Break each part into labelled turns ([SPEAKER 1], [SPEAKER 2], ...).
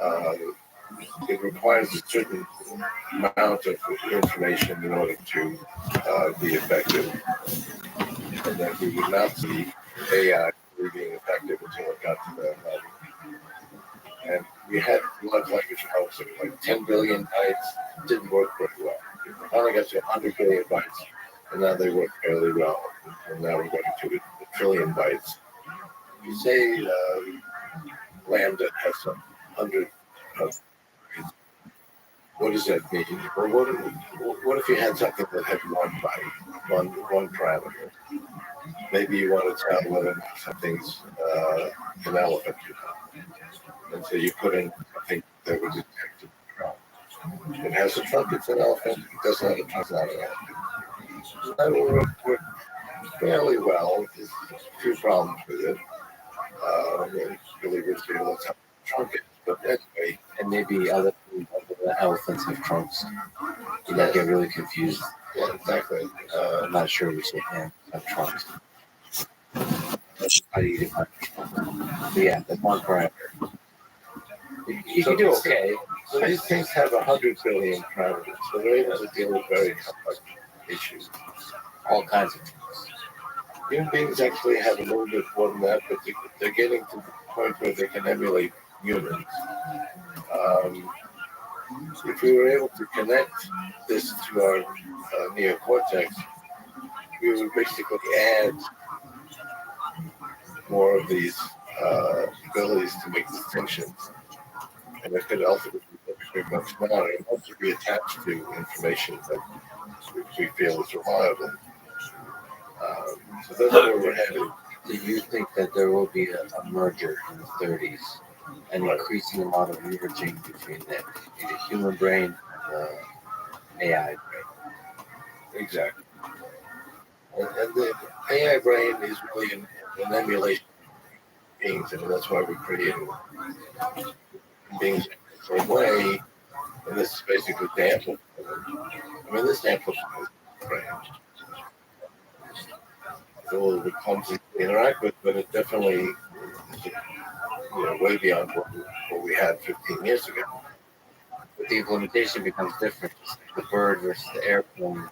[SPEAKER 1] uh, it requires a certain amount of information in order to be effective, and that we would not see AI really being effective until it got to that level. And we had large language models that were like 10 billion bytes, didn't work very well. We finally got to 100 billion bytes, and now they work fairly well. And now we're going to a trillion bytes. You say Lambda has 100 of what does that mean? Or what if you had something that had one byte, one parameter? Maybe you want to tell whether or not something's an elephant or not. And so you put in something that would detect a trunk. It has a trunk, it's an elephant. It doesn't have a trunk, it's not an elephant. So that will work fairly well. There's a few problems with it. It really reveals how the trunk is. But anyway,
[SPEAKER 2] And maybe other elephants have trunks. You might get really confused.
[SPEAKER 1] yeah, exactly.
[SPEAKER 2] I'm not sure which they have trunks. How do you define trunks? But yeah, that's one parameter. You can do okay.
[SPEAKER 1] So these things have 100 billion parameters, so they're able to deal with very complex issues.
[SPEAKER 2] All kinds of trunks.
[SPEAKER 1] Human beings actually have a little bit more than that, but they're getting to the point where they can emulate humans. If we were able to connect this to our neocortex, we would basically add more of these abilities to make distinctions. And it could ultimately be much smaller and also be attached to information that we feel is reliable. So that's where we're headed.
[SPEAKER 2] Do you think that there will be a merger in the 30s, an increasing amount of merging between the human brain and the AI brain?
[SPEAKER 1] Exactly. And the AI brain is really an emulation of beings, and that's why we created beings in the same way. And this is basically the amplifier. I mean, this amplifies the brain. It's a little bit clumsy to interact with, but it definitely is way beyond what we had 15 years ago.
[SPEAKER 2] But the implementation becomes different. The bird versus the airplane.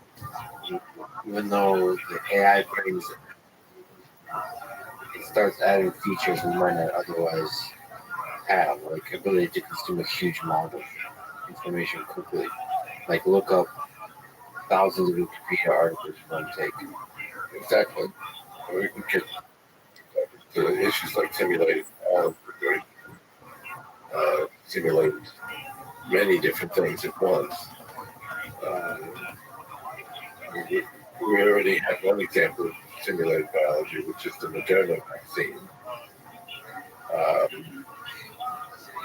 [SPEAKER 2] Even though the AI brings it starts adding features we might not otherwise have, like ability to consume a huge amount of information quickly, like look up thousands of Wikipedia articles in one take.
[SPEAKER 1] Exactly. We can get to issues like simulated biology, simulate many different things at once. We already have one example of simulated biology, which is the Moderna vaccine.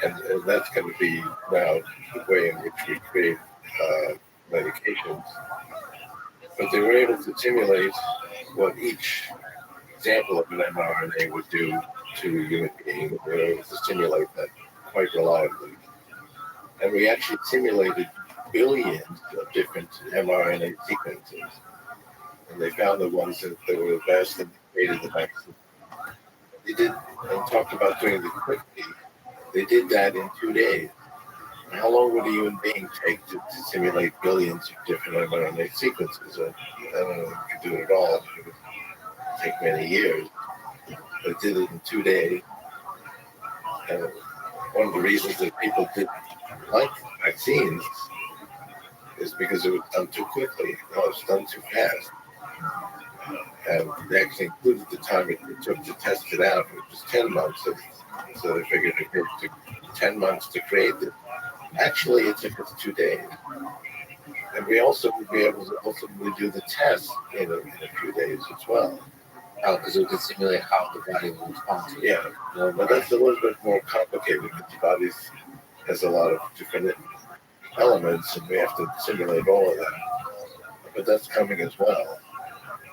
[SPEAKER 1] And that's going to be now the way in which we create medications. But they were able to simulate what each example of an mRNA would do to a human being. They were able to simulate that quite reliably. And we actually simulated billions of different mRNA sequences. And they found the ones that were the best and created the vaccine. They did, and talked about doing it quickly. They did that in 2 days. How long would a human being take to simulate billions of different mRNA sequences? I don't know if you could do it at all. It would take many years. But it did it in 2 days. And one of the reasons that people didn't like vaccines is because it was done too quickly. It was done too fast. And they actually included the time it took to test it out, which was 10 months. So they figured it took 10 months to create it. Actually, it took us 2 days. And we also would be able to ultimately do the test in a few days as well.
[SPEAKER 2] Oh, because we can simulate how the body will respond to it.
[SPEAKER 1] Yeah, but that's a little bit more complicated because the body has a lot of different elements, and we have to simulate all of that. But that's coming as well.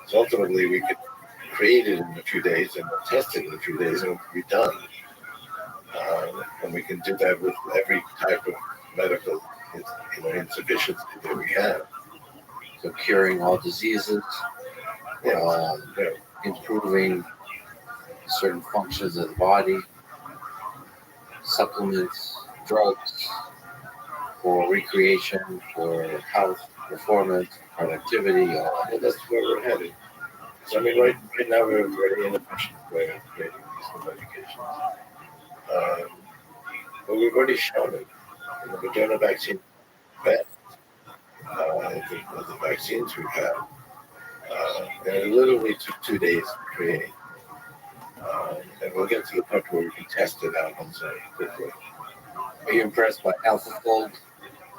[SPEAKER 1] So ultimately, we could create it in a few days and test it in a few days, and it will be done. And we can do that with every type of medical insufficiency that we have.
[SPEAKER 2] So curing all diseases, improving certain functions of the body, supplements, drugs, for recreation, for health, performance, productivity.
[SPEAKER 1] And that's where we're headed. So, I mean, right now we're a very inefficient way of creating these new medications. But we've already shown it. The Moderna vaccine, bad. The vaccines we've had, and it literally took 2 days to create. And we'll get to the point where we can test it out and say quickly.
[SPEAKER 2] Are you impressed by AlphaFold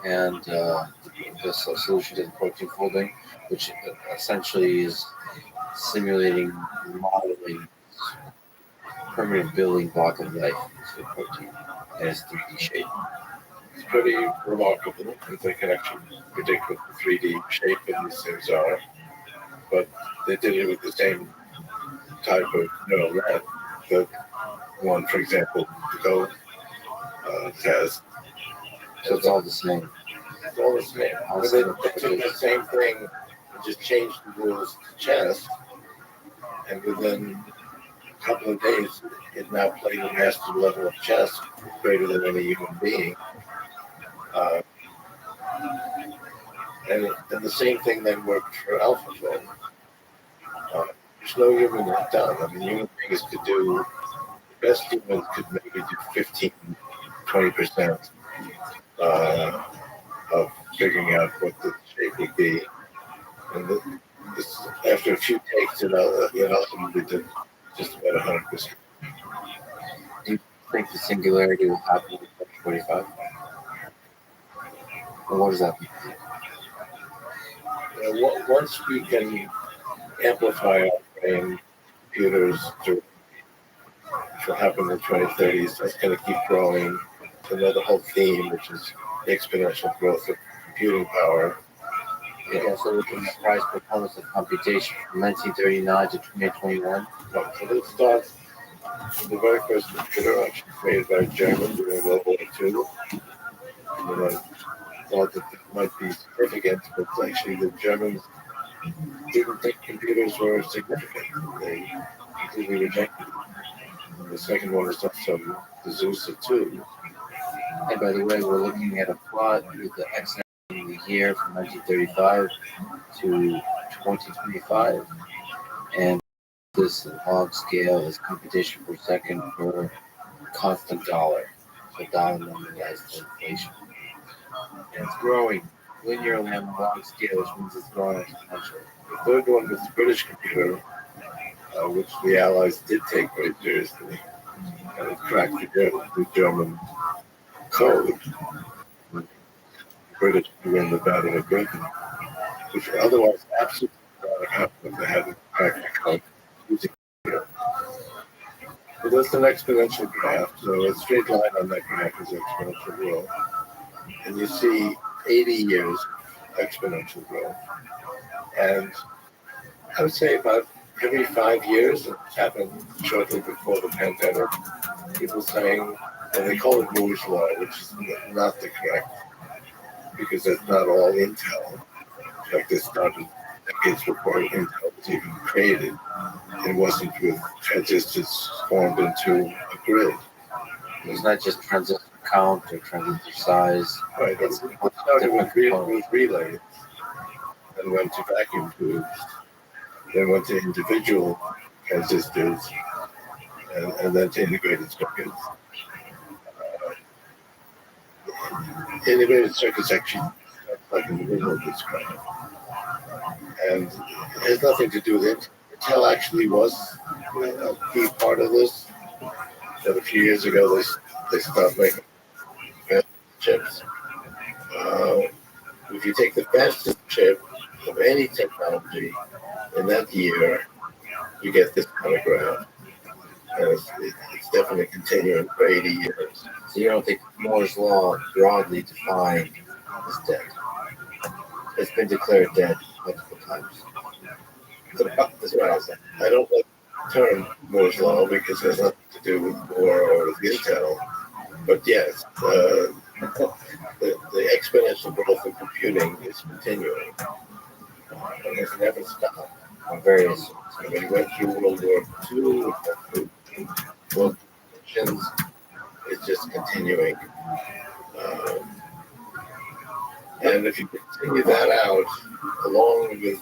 [SPEAKER 2] and the solution to the protein folding, which essentially is simulating, modeling permanent building block of life into the protein in its 3D shape?
[SPEAKER 1] It's pretty remarkable that they can actually predict what the 3D shape of these things are. But they did it with the same type of neural net that one, for example, the code test.
[SPEAKER 2] So it's all the same.
[SPEAKER 1] It's all the same. But they took the same thing and just changed the rules to chess, and within a couple of days, it now played a master level of chess greater than any human being. And the same thing then worked for AlphaFold. There's no human had done. I mean, human beings could do, the best humans could maybe do 15, 20% of figuring out what the shape would be. And after a few takes, it ultimately did just about 100%.
[SPEAKER 2] Do you think the singularity will happen in 2045? And what does that mean?
[SPEAKER 1] Once we can amplify our brain computers, which will happen in the 2030s, that's going to keep growing. Another whole theme, which is the exponential growth of computing power.
[SPEAKER 2] Yeah, so looking at price performance of computation from 1939 to 2021.
[SPEAKER 1] So let's start with the very first computer actually created by a German during World War II. And I thought that it might be significant, but actually the Germans didn't think computers were significant. They completely rejected it. The second one is also the Zeus 2.
[SPEAKER 2] And by the way, we're looking at a plot with the x in the year from 1935 to 2025. And this log scale is computation per second per constant dollar. So dollar normalized to inflation. And it's growing linearly on the log scale, which means it's growing exponentially.
[SPEAKER 1] The third one was the British computer, which the Allies did take very seriously. And it cracked the German code. The British began the Battle of Britain, which otherwise absolutely would not have happened if they hadn't cracked the code using computer. So that's an exponential graph. So a straight line on that graph is exponential growth. And you see 80 years of exponential growth. And I would say about every 5 years, it happened shortly before the pandemic, people saying, and they call it Moore's Law, which is not the correct, because that's not all Intel. In fact, it started decades before Intel was even created. It wasn't with transistors formed into a grid.
[SPEAKER 2] It's not just transistor count or transistor size.
[SPEAKER 1] Right. It started with relays, then went to vacuum tubes, then went to individual transistors, and then to integrated circuits. Integrated circuits actually like in the middle of this graph. And it has nothing to do with it. Intel actually was a key part of this. That a few years ago they stopped making chips. If you take the fastest chip of any technology in that year, you get this kind of graph. And it's definitely continuing for 80 years.
[SPEAKER 2] So you don't think Moore's Law, broadly defined, is dead? It's been declared dead multiple times.
[SPEAKER 1] That's what I said. I don't like the term Moore's Law because it has nothing to do with Moore or with Intel. But yes, the exponential growth of computing is continuing. And it's never stopped on various. I mean, we went through World War II, world conditions, it's just continuing. Um, and if you continue that out along with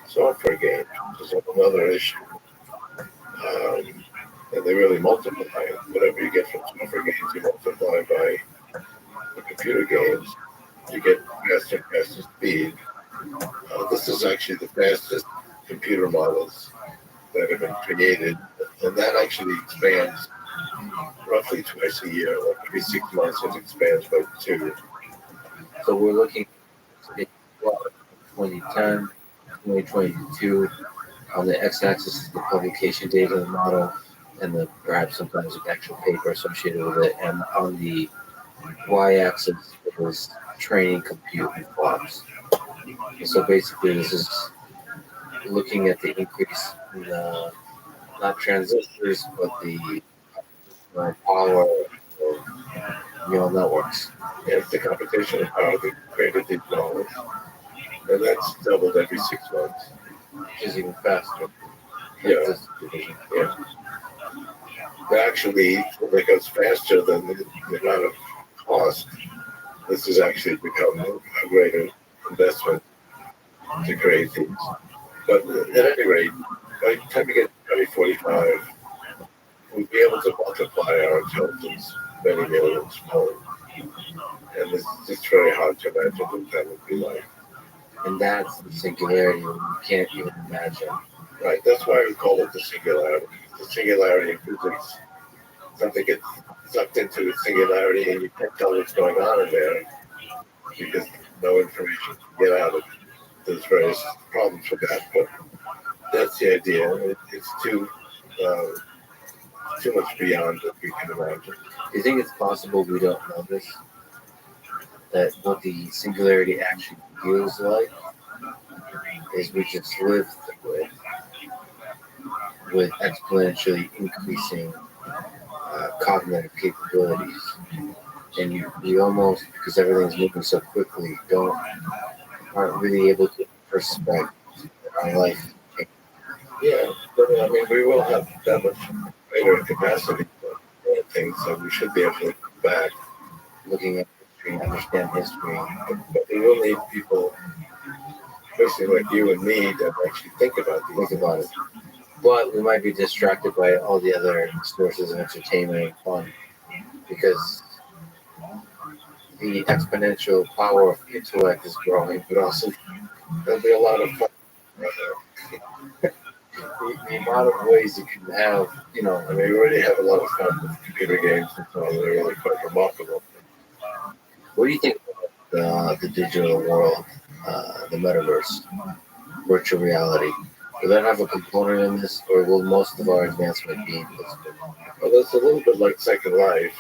[SPEAKER 1] software games, which is another issue, and they really multiply. Whatever you get from software games, you multiply by the computer games, you get faster and faster speed. This is actually the fastest computer models that have been created, and that actually expands roughly twice a year. Like every 6 months, it expands by two.
[SPEAKER 2] So we're looking at 2010, 2022. On the x-axis is the publication date of the model, and the perhaps sometimes an actual paper associated with it. And on the y-axis is training, compute, and flops. And so basically, this is looking at the increase in the not transistors, but the power of neural networks.
[SPEAKER 1] It's the competition of how they created these models, and that's doubled every 6 months.
[SPEAKER 2] Which is even faster.
[SPEAKER 1] Yeah, yeah. Actually, because faster than the amount of cost, this has actually become a greater investment to create these. But at any rate, by the time you get to 2045, we'll be able to multiply our intelligence many millions fold. And it's very hard to imagine what that would be like.
[SPEAKER 2] And that's the singularity you can't even imagine.
[SPEAKER 1] Right, that's why we call it the singularity. The singularity in physics, something gets sucked into its singularity and you can't tell what's going on in there because no information can get out of it. There's various problems with that, but that's the idea. It's uh, too much beyond what we can imagine.
[SPEAKER 2] Do you think it's possible we don't know this? That what the singularity actually feels like is we just live with exponentially increasing cognitive capabilities, and we almost, because everything's moving so quickly, aren't really able to perspect our life.
[SPEAKER 1] Yeah, but I mean, we will have that much greater capacity for things, so we should be able to come back
[SPEAKER 2] Looking at history, understand history.
[SPEAKER 1] But we will need people, especially like you and me, that actually think about these.
[SPEAKER 2] Think about it. But we might be distracted by all the other sources of entertainment and fun because the exponential power of intellect is growing, but also
[SPEAKER 1] There'll be a lot of fun.
[SPEAKER 2] the amount of ways you can have,
[SPEAKER 1] I mean, we already have a lot of fun with computer games and so on. They're really quite remarkable.
[SPEAKER 2] what do you think about the digital world, the metaverse, virtual reality? Will that have a component in this, or will most of our advancement be physical?
[SPEAKER 1] Well, that's a little bit like Second Life,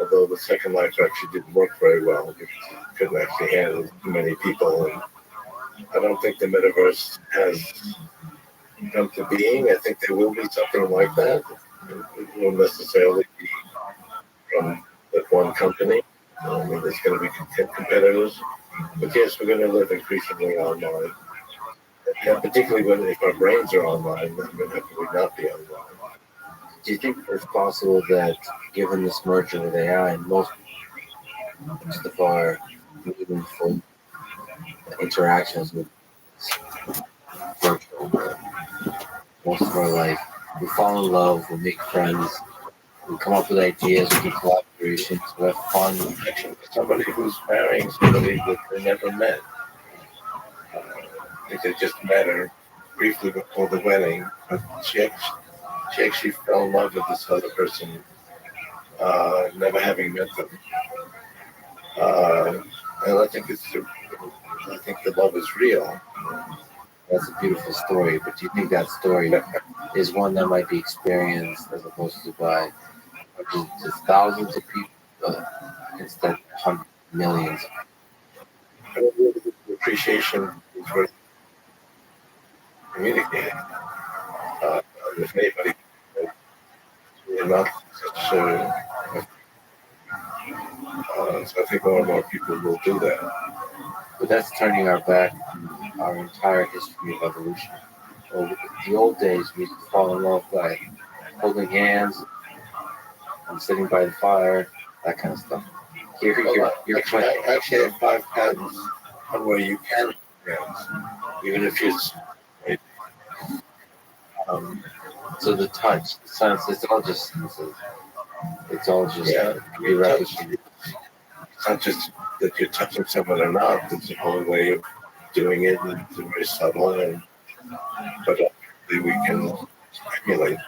[SPEAKER 1] although the Second Life actually didn't work very well because it couldn't actually handle too many people. And I don't think the metaverse has come to being. I think there will be something like that. It won't necessarily be from that one company. I mean, there's going to be competitors. But yes, we're going to live increasingly online. And particularly if our brains are online, then how can we not be online?
[SPEAKER 2] Do you think it's possible that, given this merger with AI and most of our meaningful interactions with virtual world, most of our life, we fall in love, we make friends, we come up with ideas, we do collaborations, we have fun.
[SPEAKER 1] Actually, somebody who's marrying somebody that they never met. I think they just met her briefly before the wedding, but she actually fell in love with this other person, never having met them. And I think the love is real.
[SPEAKER 2] That's a beautiful story, but do you think that story is one that might be experienced as opposed to by hundreds to thousands of people, instead of hundreds of millions?
[SPEAKER 1] I don't really think the appreciation is worth communicating. If anybody, not such. So I think more and more people will do that.
[SPEAKER 2] But that's turning our back on our entire history of evolution. Well, in the old days, we used to fall in love by holding hands and I'm sitting by the fire, that kind of stuff. You're
[SPEAKER 1] actually have 5 patents on where you can dance, even if it's
[SPEAKER 2] so the touch, the sense, it's all just senses. It's all just be
[SPEAKER 1] touch.
[SPEAKER 2] replicated.
[SPEAKER 1] It's not just that you're touching someone or not. It's a whole way of doing it, and it's very subtle. But we can emulate.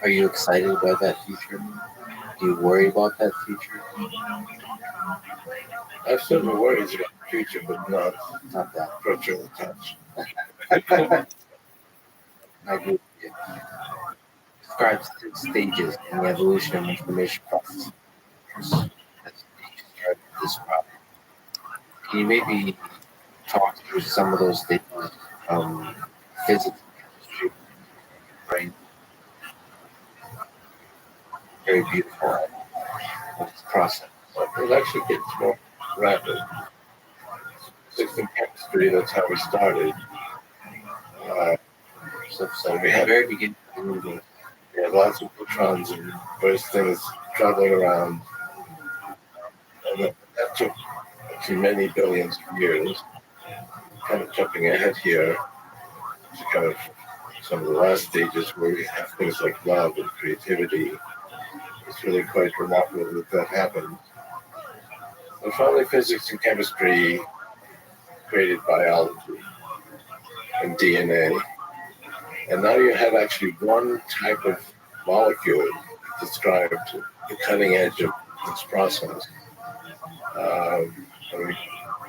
[SPEAKER 2] Are you excited about that future? Do you worry about that future?
[SPEAKER 1] I have certain worries about the future, but not
[SPEAKER 2] that.
[SPEAKER 1] virtual touch.
[SPEAKER 2] I agree with you. Describe 6 stages in the evolution of information processing. That's this problem. Can you maybe talk through some of those stages? Physics, chemistry, brain, very beautiful. It's process.
[SPEAKER 1] It actually gets more rapid. Physics and chemistry, that's how we started.
[SPEAKER 2] So we had very beginning.
[SPEAKER 1] We had lots of neutrons and various things traveling around. And that took actually many billions of years. Kind of jumping ahead here to kind of some of the last stages where we have things like love and creativity. It's really quite remarkable that happened. And finally, physics and chemistry created biology and DNA. And now you have actually one type of molecule described the cutting edge of this process. And we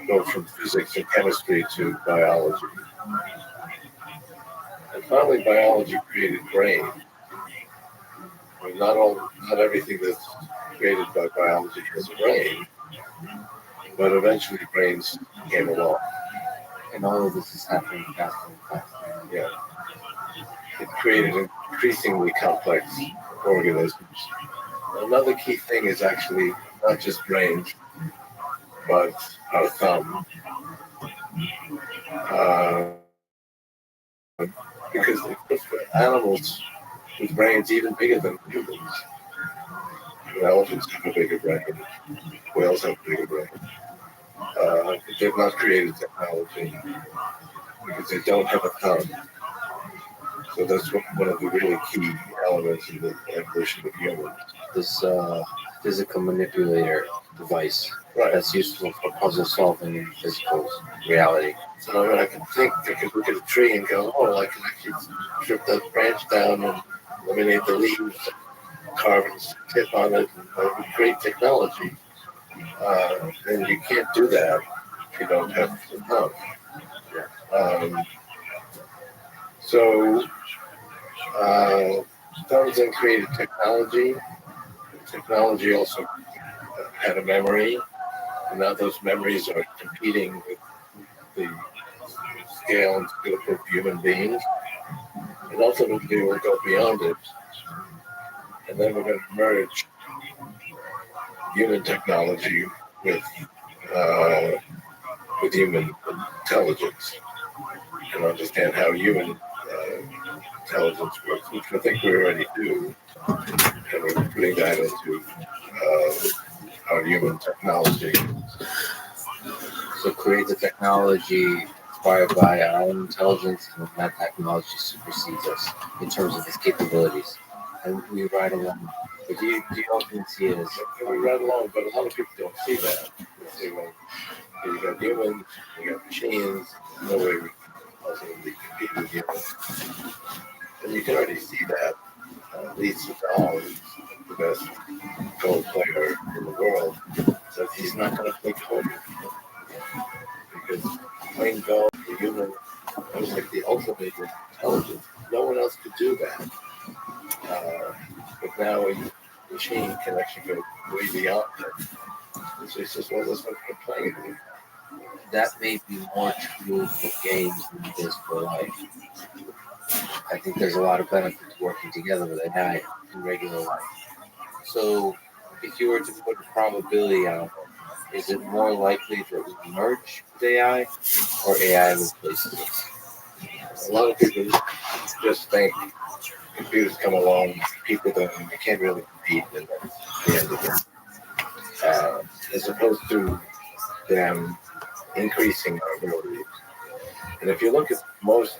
[SPEAKER 1] go from physics and chemistry to biology. And finally, biology created brain. I mean, not everything that's created by biology has a brain, but eventually brains came along.
[SPEAKER 2] And all of this is happening faster and faster.
[SPEAKER 1] Yeah. It created increasingly complex organisms. Another key thing is actually not just brains, but our thumb. Because animals with brains even bigger than humans. Elephants have a bigger brain. Whales have a bigger brain. They've not created technology because they don't have a thumb. So that's one of the really key elements in the evolution of humans.
[SPEAKER 2] This physical manipulator device that's useful for puzzle solving in physical reality.
[SPEAKER 1] So I can look at a tree and go, oh, I can actually strip that branch down and eliminate the leaves, carve a tip on it, and create technology. And you can't do that if you don't have the thumb. So thumbs then created technology. Technology also had a memory, and now those memories are competing with the scale and scope of human beings. And ultimately, we'll go beyond it, and then we're going to merge human technology with human intelligence and understand how human intelligence works, which I think we already do, and we're putting that into our human technology.
[SPEAKER 2] So create the technology inspired by our own intelligence, and that technology supersedes us in terms of its capabilities. And we ride along. But do you often see it as
[SPEAKER 1] we ride along, but a lot of people don't see that. They say, well, you got humans, you got machines, no way we can ultimately compete with humans. And you can already see that. Lisa Dahl is the best golf player in the world, says he's not going to play golf because playing golf for human was like the ultimate intelligence. No one else could do that. But now a machine can actually go way beyond it. So he says, well, that's what we're playing with.
[SPEAKER 2] that may be more true for games than it is for life. I think there's a lot of benefit to working together with AI in regular life. So, if you were to put a probability on it, is it more likely that we merge with AI or AI replaces us?
[SPEAKER 1] A lot of people just think computers come along, people that you can't really compete, and that's the end of it. As opposed to them increasing our abilities. And if you look at most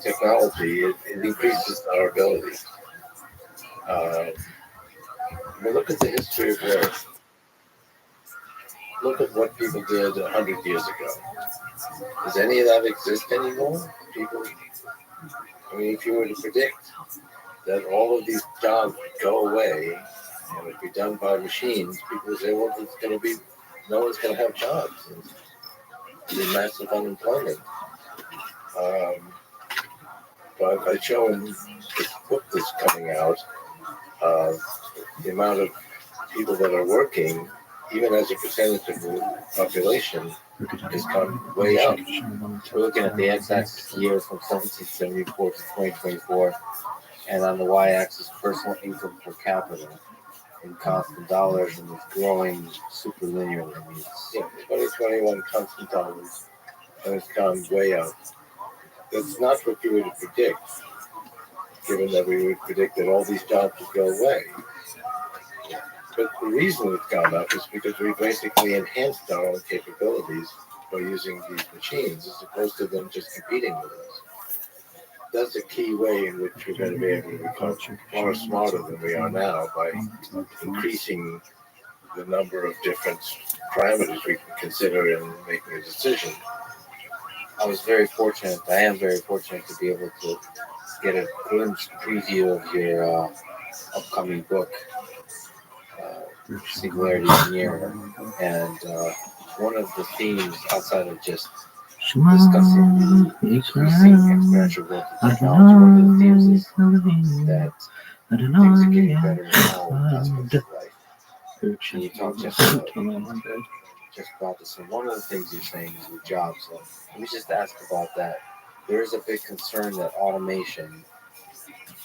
[SPEAKER 1] technology, it increases our abilities. Uh, we look at the history of work. Look at what people did 100 years ago. Does any of that exist anymore? People, I mean, if you were to predict that all of these jobs would go away and would be done by machines, people would say, well, it's going to be, no one's going to have jobs. And there's massive unemployment. Um, but I show in this book that's coming out, uh, the amount of people that are working, even as a percentage of the population, has come way up.
[SPEAKER 2] We're looking at the x-axis year from 1774 to 2024, and on the y-axis personal income per capita in constant dollars, and it's growing super linearly. I mean,
[SPEAKER 1] Yeah, 2021 constant dollars, and it's gone way up. That's not what you would predict, given that we would predict that all these jobs would go away. But the reason it's gone up is because we basically enhanced our own capabilities by using these machines as opposed to them just competing with us. That's a key way in which we're going to be able to become far smarter than we are now by increasing the number of different parameters we can consider in making a decision.
[SPEAKER 2] I am very fortunate to be able to get a glimpse preview of your upcoming book, Singularity Engineering, and one of the themes outside of just discussing the increasing exponential growth of technology, one of the themes is that things are getting better in all aspects of life. And you talk just about this, and one of the things you're saying is with jobs. So let me just ask about that. There is a big concern that automation,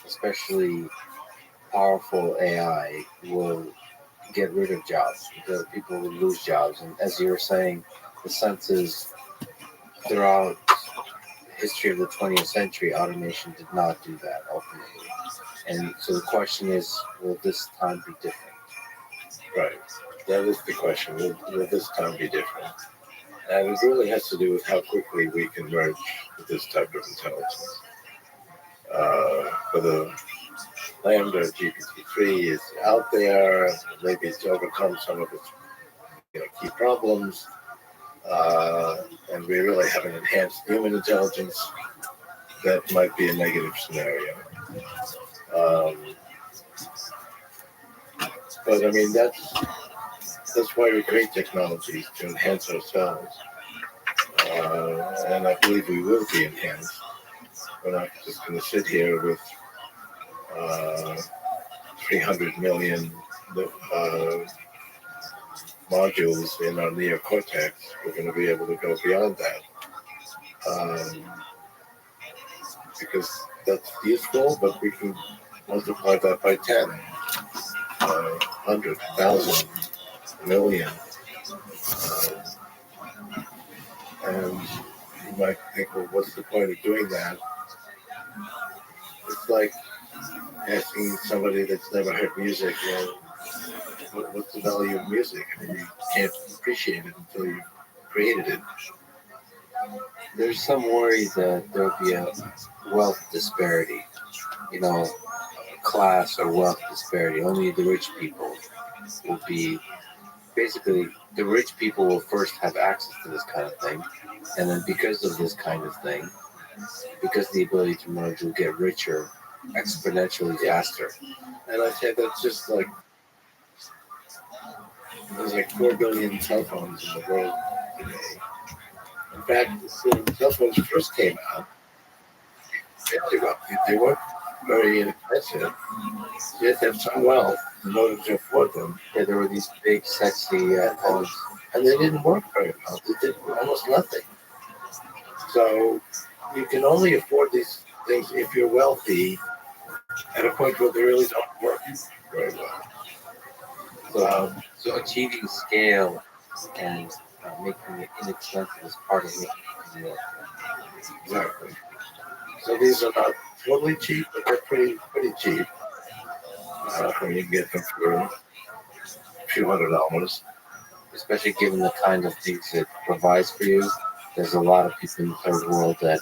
[SPEAKER 2] especially powerful AI, will get rid of jobs, because people will lose jobs. And as you were saying, the sense is throughout the history of the 20th century, automation did not do that ultimately. And so the question is, will this time be different?
[SPEAKER 1] Right. That is the question. Will this time be different? And it really has to do with how quickly we can merge with this type of intelligence. For the Lambda GPT-3 is out there. Maybe it's overcome some of its key problems. And we really have an enhanced human intelligence. That might be a negative scenario. But I mean, that's why we create technologies to enhance ourselves. And I believe we will be enhanced. We're not just going to sit here with 300 million modules in our neocortex. We're going to be able to go beyond that. Because that's useful, but we can multiply that by 10, 100, 1,000, million. And you might think, well, what's the point of doing that? It's like asking somebody that's never heard music, well, what's the value of music? I mean, you can't appreciate it until you've created it.
[SPEAKER 2] There's some worry that there'll be a wealth disparity, class or wealth disparity. Only the rich people will be, basically, the rich people will first have access to this kind of thing. And then because of this kind of thing, because the ability to merge will get richer exponentially faster.
[SPEAKER 1] And I say that's just like, there's like 4 billion cell phones in the world today. In fact, when cell phones first came out, they weren't very inexpensive. You had to have some wealth in order to afford them.
[SPEAKER 2] Yeah, there were these big, sexy phones.
[SPEAKER 1] And they didn't work very well. They did almost nothing. So you can only afford these things if you're wealthy at a point where they really don't work very well.
[SPEAKER 2] So achieving scale and making it inexpensive is part of making it work.
[SPEAKER 1] Exactly. So these are not totally cheap, but they're pretty cheap. And you can get them for a few $100s.
[SPEAKER 2] Especially given the kind of things it provides for you. There's a lot of people in the third world that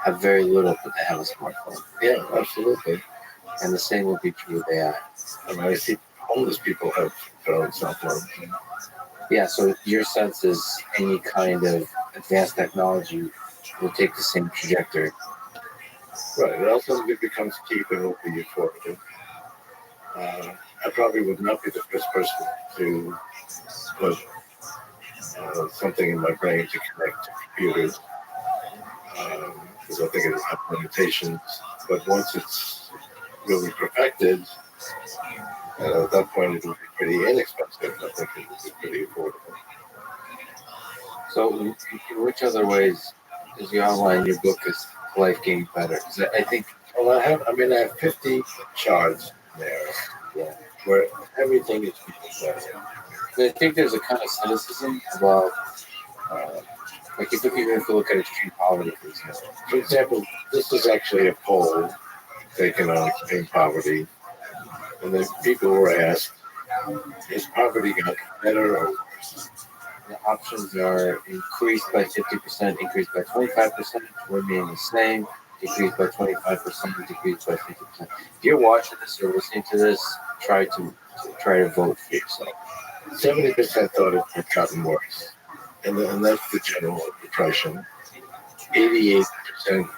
[SPEAKER 2] have very little, but they have a smartphone.
[SPEAKER 1] Yeah, absolutely.
[SPEAKER 2] And the same will be true with AI.
[SPEAKER 1] I mean, I see homeless people have their own cell phones.
[SPEAKER 2] Yeah, so your sense is any kind of advanced technology will take the same trajectory.
[SPEAKER 1] Right. It also becomes cheap and will be affordable. I probably would not be the first person to put something in my brain to connect to computers because I think it has limitations. But once it's really perfected, at that point it will be pretty inexpensive. I think it will be pretty affordable.
[SPEAKER 2] So, in which other ways does you outline your book as life getting better? 'Cause I think,
[SPEAKER 1] Well, I have 50 charts there,
[SPEAKER 2] yeah,
[SPEAKER 1] where everything is getting better.
[SPEAKER 2] I think there's a kind of cynicism about, uh, like if you look at extreme poverty, for example.
[SPEAKER 1] For example, this is actually a poll taken on extreme poverty, and then people were asked, "Is poverty gotten better or worse?"
[SPEAKER 2] The options are increased by 50%, increased by 25%, remain the same, decreased by 25%, decreased by 50%. If you're watching this or listening to this, try to vote for yourself.
[SPEAKER 1] 70% thought it had gotten worse, and that's the general impression. 88%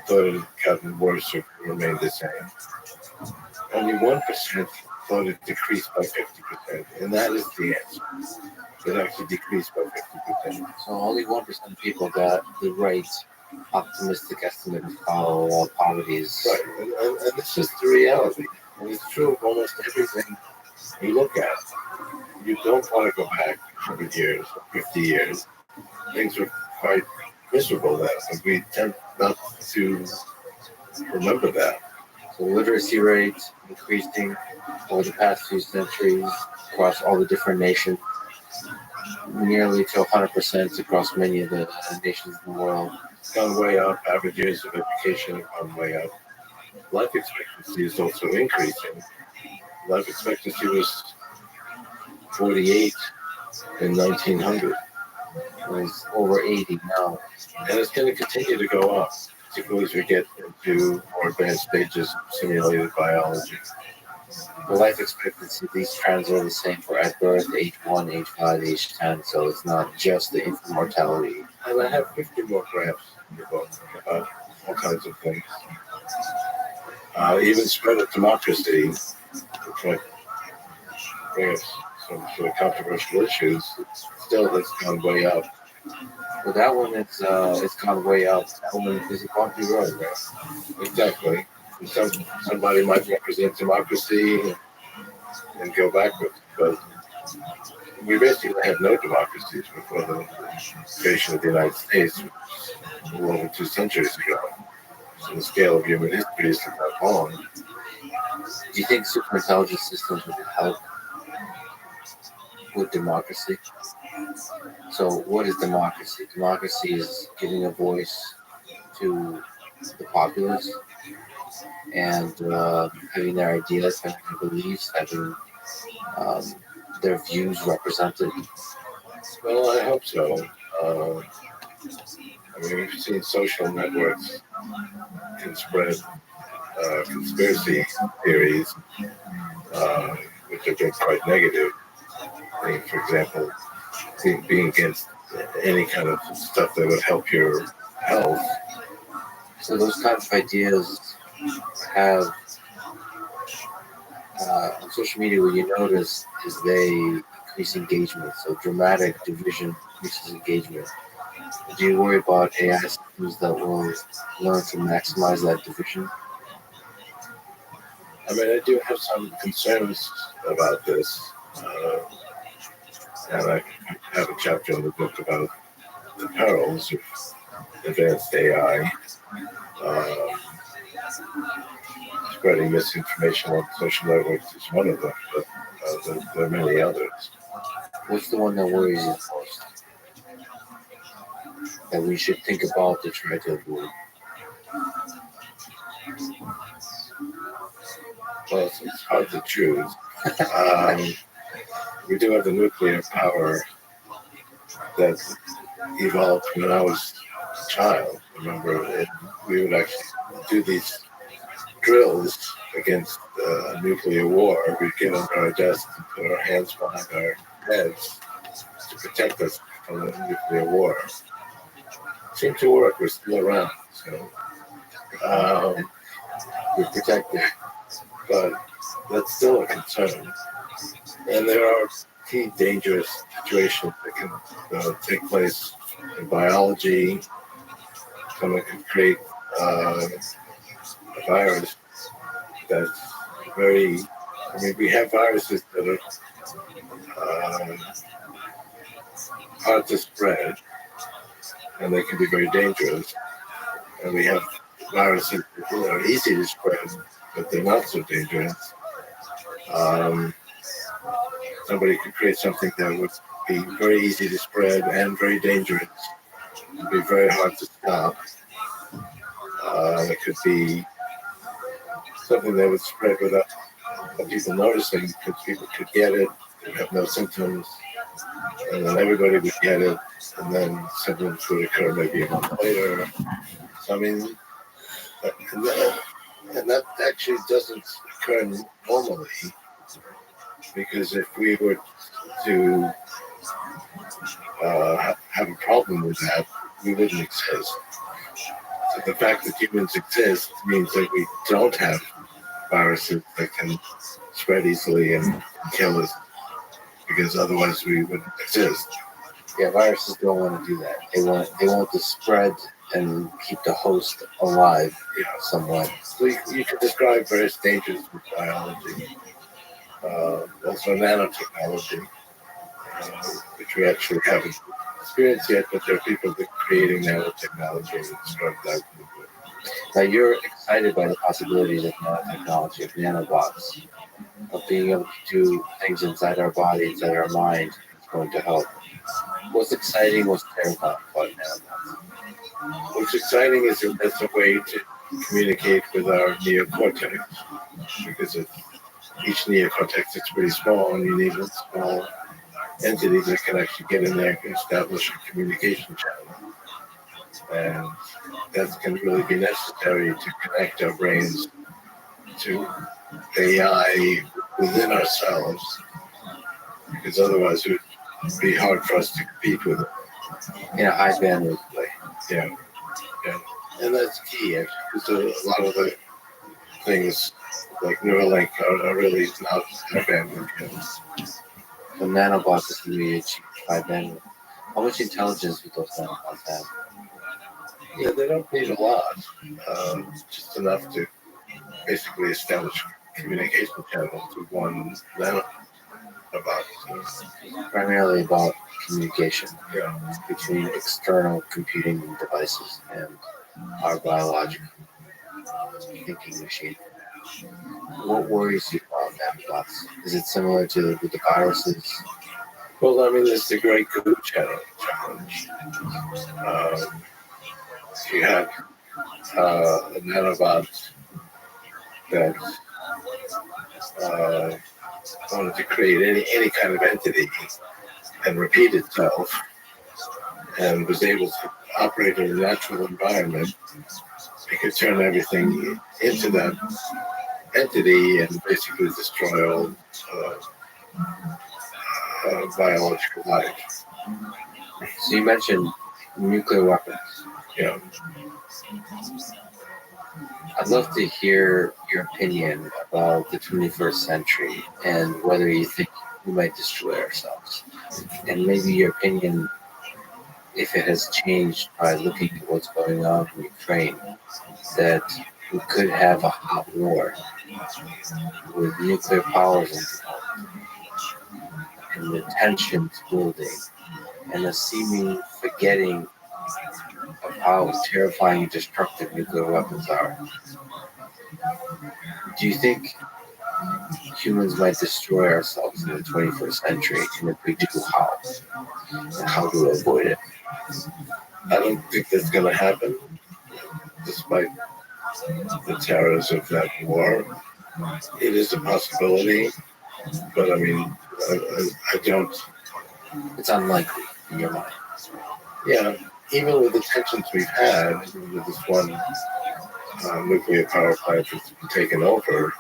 [SPEAKER 1] thought it had gotten worse or remained the same. Only 1% thought it decreased by 50%, and that is the answer. It actually decreased by 50%.
[SPEAKER 2] So only 1% of people got the right optimistic estimate of how poverty is.
[SPEAKER 1] Right, and it's just the reality. And it's true of almost everything you look at. You don't want to go back 100 years or 50 years. Things were quite miserable then, and we tend not to remember that.
[SPEAKER 2] So literacy rates increasing over the past few centuries across all the different nations, nearly to 100% across many of the nations in the world.
[SPEAKER 1] It's gone way up. Average years of education have gone way up. Life expectancy is also increasing. Life expectancy was 48 in 1900,
[SPEAKER 2] It's over 80 now.
[SPEAKER 1] and it's going to continue to go up, particularly as we get into more advanced stages of simulated biology.
[SPEAKER 2] For life expectancy, these trends are the same for at birth, age 1, age 5, age 10, so it's not just the infant mortality.
[SPEAKER 1] And I have 50 more graphs in the book about all kinds of things. Even spread of democracy, which might bring us some sort of controversial issues, still has gone way up.
[SPEAKER 2] But that one, it's gone way up. That one is a bumpy road, right?
[SPEAKER 1] Exactly. And somebody might represent democracy and go backwards, but we basically had no democracies before the creation of the United States, a little over 2 centuries ago. So the scale of human history isn't that long.
[SPEAKER 2] Do you think superintelligence systems would help with democracy? So, what is democracy? Democracy is giving a voice to the populace and having their ideas, having their beliefs, having um, their views represented.
[SPEAKER 1] Well, I hope so. I mean, we've seen social networks can spread conspiracy theories, which have been quite negative. I mean, for example, being against any kind of stuff that would help your health.
[SPEAKER 2] So, those kinds of ideas have on social media, what you notice is they increase engagement. So, dramatic division increases engagement. Do you worry about AI systems that will learn to maximize that division?
[SPEAKER 1] I mean, I do have some concerns about this, and I have a chapter in the book about the perils of advanced AI, uh, spreading misinformation on social networks is one of them, but there are many others.
[SPEAKER 2] What's the one that worries you most that we should think about to try to avoid?
[SPEAKER 1] Well, it's hard to choose. Um, we do have the nuclear power that evolved when I was a child. Remember, we would actually do these drills against nuclear war. We'd get under our desks and put our hands behind our heads to protect us from the nuclear war. Seemed to work. We're still around, so we're protected, but that's still a concern. And there are key dangerous situations that can take place in biology. Someone can create a virus that's very. I mean, we have viruses that are hard to spread, and they can be very dangerous. And we have viruses that are easy to spread, but they're not so dangerous. Somebody could create something that would be very easy to spread and very dangerous. It would be very hard to stop. It could be something that would spread without people noticing, because people could get it, they'd have no symptoms, and then everybody would get it, and then symptoms would occur maybe a month later. So, I mean, and that actually doesn't occur normally, because if we were to have a problem with that, we wouldn't exist. So the fact that humans exist means that we don't have viruses that can spread easily and kill us, because otherwise we wouldn't exist.
[SPEAKER 2] Yeah, viruses don't want to do that. They want to spread and keep the host alive, somewhat.
[SPEAKER 1] So you can describe various dangers with biology, also nanotechnology, which we actually haven't experienced yet, but there are people that are creating nanotechnology and describe that.
[SPEAKER 2] Now, you're excited by the possibilities of nanotechnology, of nanobots, of being able to do things inside our body, inside our mind. It's going to help. What's exciting, what's terrifying about nanobots?
[SPEAKER 1] What's exciting is that that's a way to communicate with our neocortex, because each neocortex is pretty small, and you need a small entity that can actually get in there and establish a communication channel. And that can really be necessary to connect our brains to AI within ourselves, because otherwise it would be hard for us to compete with it.
[SPEAKER 2] In a high bandwidth way.
[SPEAKER 1] Yeah, yeah. And that's key, actually, because a lot of the things like Neuralink are really not high bandwidth.
[SPEAKER 2] The nanobots is going to be achieved high bandwidth. How much intelligence would those nanobots have?
[SPEAKER 1] Yeah, they don't need a lot, just enough to basically establish communication channels with one nanobot.
[SPEAKER 2] Primarily about communication
[SPEAKER 1] Yeah.
[SPEAKER 2] between external computing devices and our biological thinking machine. What worries you about nanobots? Is it similar to with the viruses?
[SPEAKER 1] Well, I mean, it's the great goo challenge. You have a nanobot that wanted to create any kind of entity and repeat itself, and was able to operate in a natural environment. It could turn everything into that entity and basically destroy all biological life.
[SPEAKER 2] So you mentioned nuclear weapons.
[SPEAKER 1] Yeah.
[SPEAKER 2] I'd love to hear your opinion about the 21st century and whether you think we might destroy ourselves. And maybe your opinion, if it has changed by looking at what's going on in Ukraine, that we could have a hot war with nuclear powers involved, and the tensions building, and the seeming forgetting of how terrifying and destructive nuclear weapons are. Do you think humans might destroy ourselves in the 21st century? And if we do, how? And how do we avoid it?
[SPEAKER 1] I don't think that's going to happen, despite the terrors of that war. it is a possibility, but I mean, I don't.
[SPEAKER 2] It's unlikely in your mind.
[SPEAKER 1] Yeah, even with the tensions we've had with this one nuclear power plant that's been taken over,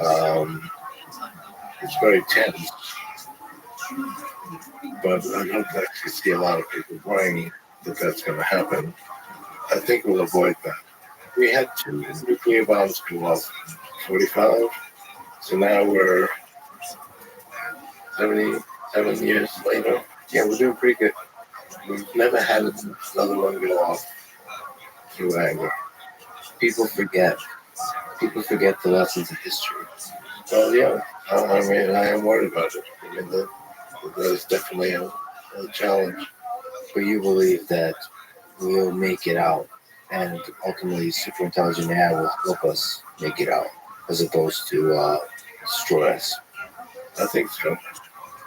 [SPEAKER 1] um, it's very tense. But I don't actually see a lot of people worrying that that's going to happen. I think we'll avoid that. We had 2 nuclear bombs go off in 45, so now we're 77 years later. Yeah, we're doing pretty good. We've never had another one go off through anger.
[SPEAKER 2] People forget. People forget the lessons of history.
[SPEAKER 1] Well, yeah, I mean, I am worried about it. I mean, that is definitely a challenge.
[SPEAKER 2] But you believe that we'll make it out, and ultimately, superintelligent AI will help us make it out, as opposed to destroy us.
[SPEAKER 1] I think so.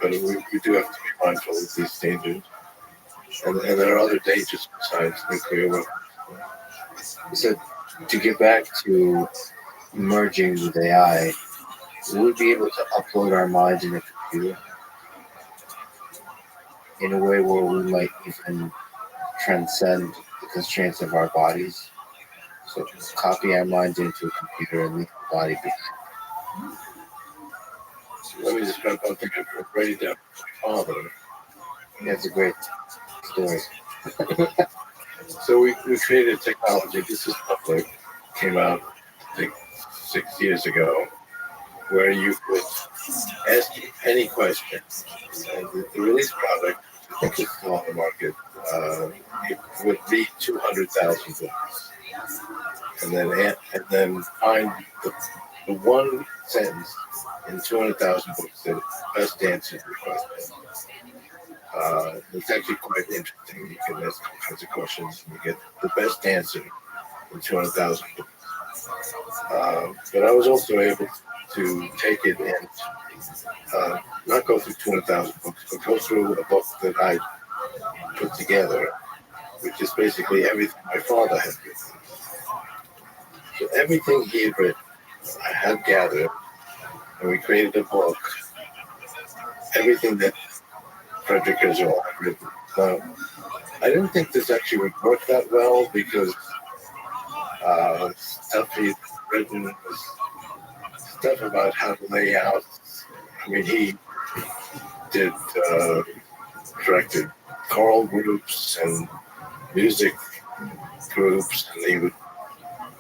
[SPEAKER 1] But we do have to be mindful of these dangers. And there are other dangers besides nuclear weapons.
[SPEAKER 2] So, to get back to merging with AI, will we be able to upload our minds in a computer in a way where we might even transcend the constraints of our bodies? So, copy our minds into a computer and leave the body behind.
[SPEAKER 1] So let me describe one thing. I write it down for my father.
[SPEAKER 2] That's a great story.
[SPEAKER 1] So we created technology. This is public. Came out, I think, 6 years ago, where you could ask any question. And the release product, I think it's still on the market, it would read 200,000 books. And then find the one sentence in 200,000 books that best answers the question. It's actually quite interesting. You can ask all kinds of questions and you get the best answer in 200,000 books. But I was also able to take it and not go through 200,000 books, but go through a book that I put together, which is basically everything my father had written. So everything he had written, I had gathered, and we created a book. Everything that Frederick Israel had written. Now, I didn't think this actually would work that well because stuff he'd written was stuff about how to lay out. I mean, he did directed choral groups and music groups, and he would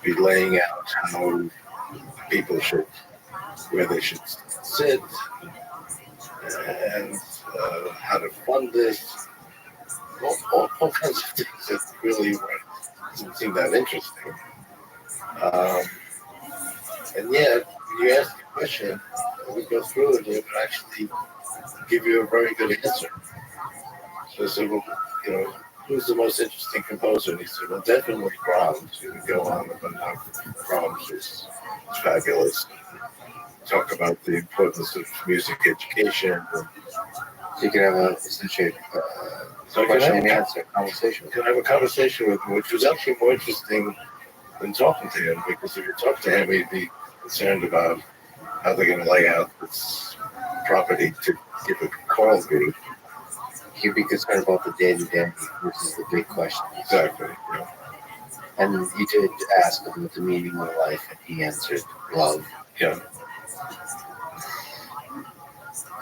[SPEAKER 1] be laying out how people should, where they should sit, and how to fund this. All kinds of things that really didn't seem that interesting. Um, and yet, you ask a question, and we go through it, and it would actually give you a very good answer. So I said, well, who's the most interesting composer? And he said, well, definitely Brahms. He would go on about how Brahms is fabulous. Talk about the importance of music education.
[SPEAKER 2] So you could have essentially
[SPEAKER 1] So I
[SPEAKER 2] question and answer conversation.
[SPEAKER 1] Can have a conversation with him, which was actually more interesting than talking to him, because if you talk to him, he'd be concerned about how they're going to lay out this property to give a choral group.
[SPEAKER 2] He'd be concerned about the day-to-day versus the big question.
[SPEAKER 1] Exactly.
[SPEAKER 2] And you did ask him what the meaning of life, and he answered love.
[SPEAKER 1] Yeah.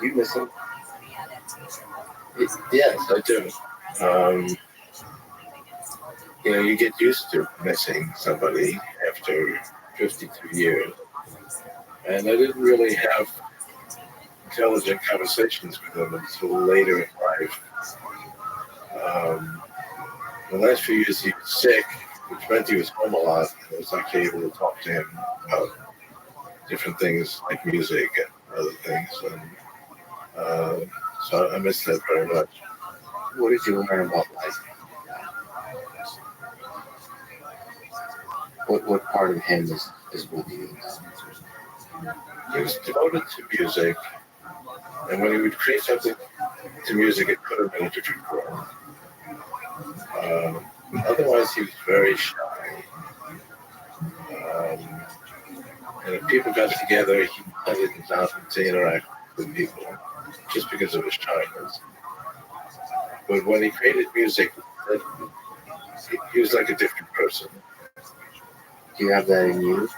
[SPEAKER 2] You miss him?
[SPEAKER 1] Yes, I do. You get used to missing somebody after 52 years. And I didn't really have intelligent conversations with him until later in life. The last few years he was sick, which meant he was home a lot. And I was actually able to talk to him about different things like music and other things. And so I miss that very much.
[SPEAKER 2] What did you learn about life? What part of him is with you now?
[SPEAKER 1] He was devoted to music, and when he would create something to music, it put him in a different world. Otherwise, he was very shy. And if people got together, he wanted to interact with people just because of his shyness. But when he created music, he was like a different person.
[SPEAKER 2] Do you have that in you?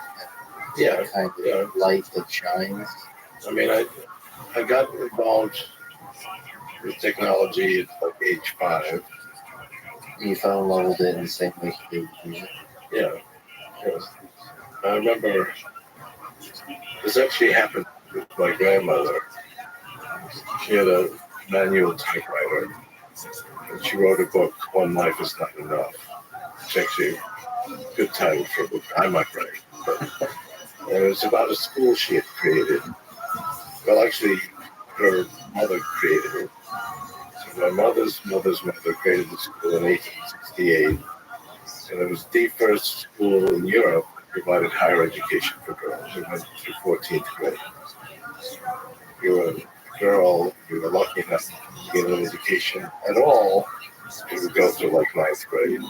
[SPEAKER 1] Yeah,
[SPEAKER 2] Kind of light that shines.
[SPEAKER 1] I mean, I got involved with technology at like age 5.
[SPEAKER 2] You fell in love with it in the same way you did with music.
[SPEAKER 1] Yeah, yeah. I remember this actually happened with my grandmother. She had a manual typewriter, and she wrote a book, One Life Is Not Enough. It's actually a good title for a book I might write. And it was about a school she had created. Well, actually, her mother created it. So my mother's mother created the school in 1868, and it was the first school in Europe that provided higher education for girls. It went through 14th grade. If you were a girl, you were lucky enough to get an education at all, you would go through like 9th grade.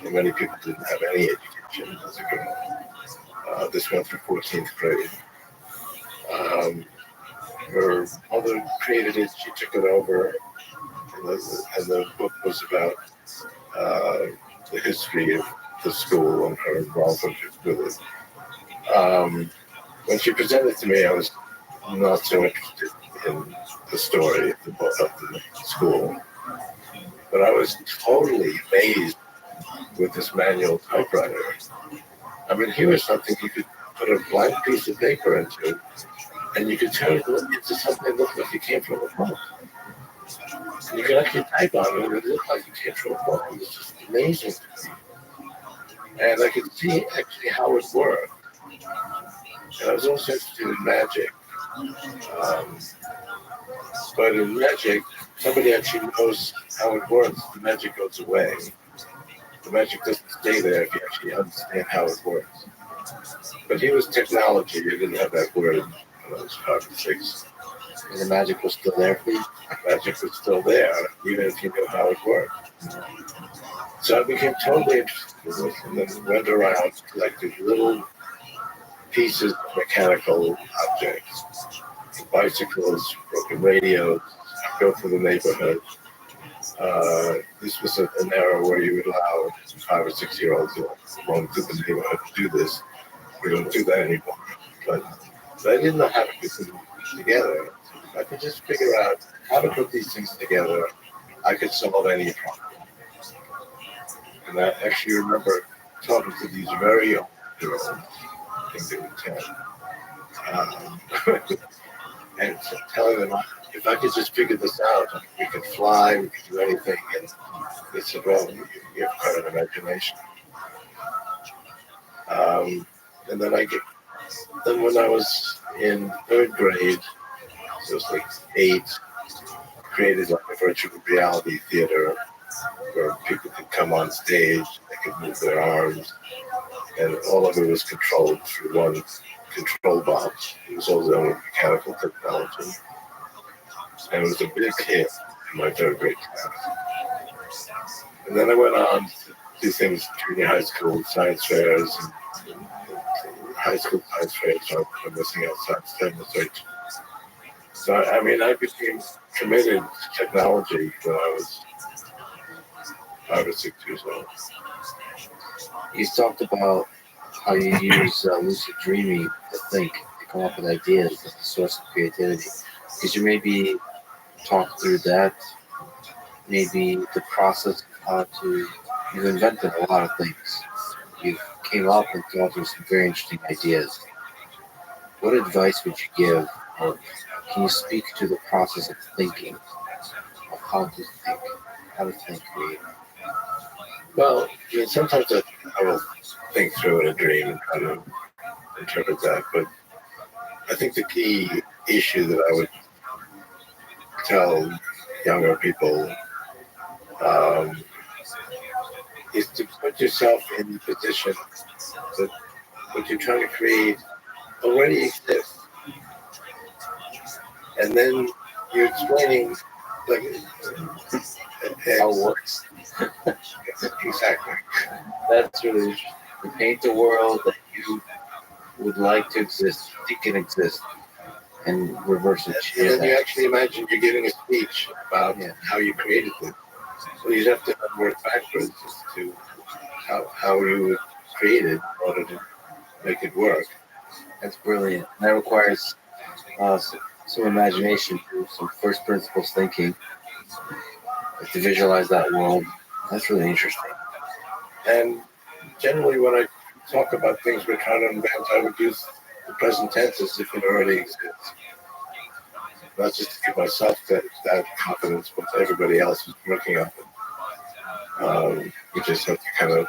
[SPEAKER 1] And many people didn't have any education as a girl. This went through 14th grade. Her mother created it, she took it over, and the book was about the history of the school and her involvement with it. When she presented it to me, I was not so interested in the story of the school, but I was totally amazed with this manual typewriter. I mean, here was something you could put a blank piece of paper into, and you could turn it into something that looked like it came from a book. And you could actually type on it, and it looked like it came from a book. It was just amazing to me. And I could see actually how it worked. And I was also interested in magic. But in magic, somebody actually knows how it works. The magic goes away. The magic doesn't stay there if you actually understand how it works. But he was technology. He didn't have that word when I was 5 or 6.
[SPEAKER 2] And the magic was still there for you?
[SPEAKER 1] Magic was still there, even if you knew how it worked. So I became totally interested in this, and then went around collecting little pieces of mechanical objects, bicycles, broken radios, go through the neighborhood. This was an era where you would allow 5 or 6 year olds to roam through the neighborhood to do this. We don't do that anymore. But I didn't know how to put them together. I could just figure out how to put these things together. I could solve any problem. And I actually remember talking to these very old girls, I think they were 10, and telling them if I could just figure this out, we could fly, we could do anything. And they said, well, you have quite an imagination. And then when I was in 3rd grade, so it was like 8, created like a virtual reality theater where people could come on stage, they could move their arms, and all of it was controlled through one control box. It was all done with mechanical technology. And it was a big hit in my 3rd grade class. And then I went on to do things, junior high school science fairs, and high school science fairs, so I'm missing out science demonstration. So, I mean, I became committed to technology when I was 5 or 6 years old.
[SPEAKER 2] You talked about how you use lucid dreaming to think, to come up with ideas as a source of creativity. Could you maybe talk through that? Maybe the process of how to, you've invented a lot of things. You came up and thought of some very interesting ideas. What advice would you give, or can you speak to the process of thinking, of how to think creatively?
[SPEAKER 1] Well, I mean, sometimes I will think through in a dream and try to interpret that, but I think the key issue that I would tell younger people is to put yourself in the position that what you're trying to create already exists. And then you're explaining like
[SPEAKER 2] How it works.
[SPEAKER 1] exactly.
[SPEAKER 2] That's really interesting. You paint the world that you would like to exist, think can exist, and reverse
[SPEAKER 1] And
[SPEAKER 2] engineer
[SPEAKER 1] then you
[SPEAKER 2] that.
[SPEAKER 1] actually imagine you're giving a speech about
[SPEAKER 2] Yeah.
[SPEAKER 1] how you created it. So you'd have to work backwards as to how you would create it in order to make it work.
[SPEAKER 2] That's brilliant. That requires some imagination, some first principles thinking, like to visualize that world. That's really interesting.
[SPEAKER 1] And generally, when I talk about things we're trying to invent, I would use the present tense as if it already exists. Not just to give myself that confidence, but to everybody else who's working on it. We just have to kind of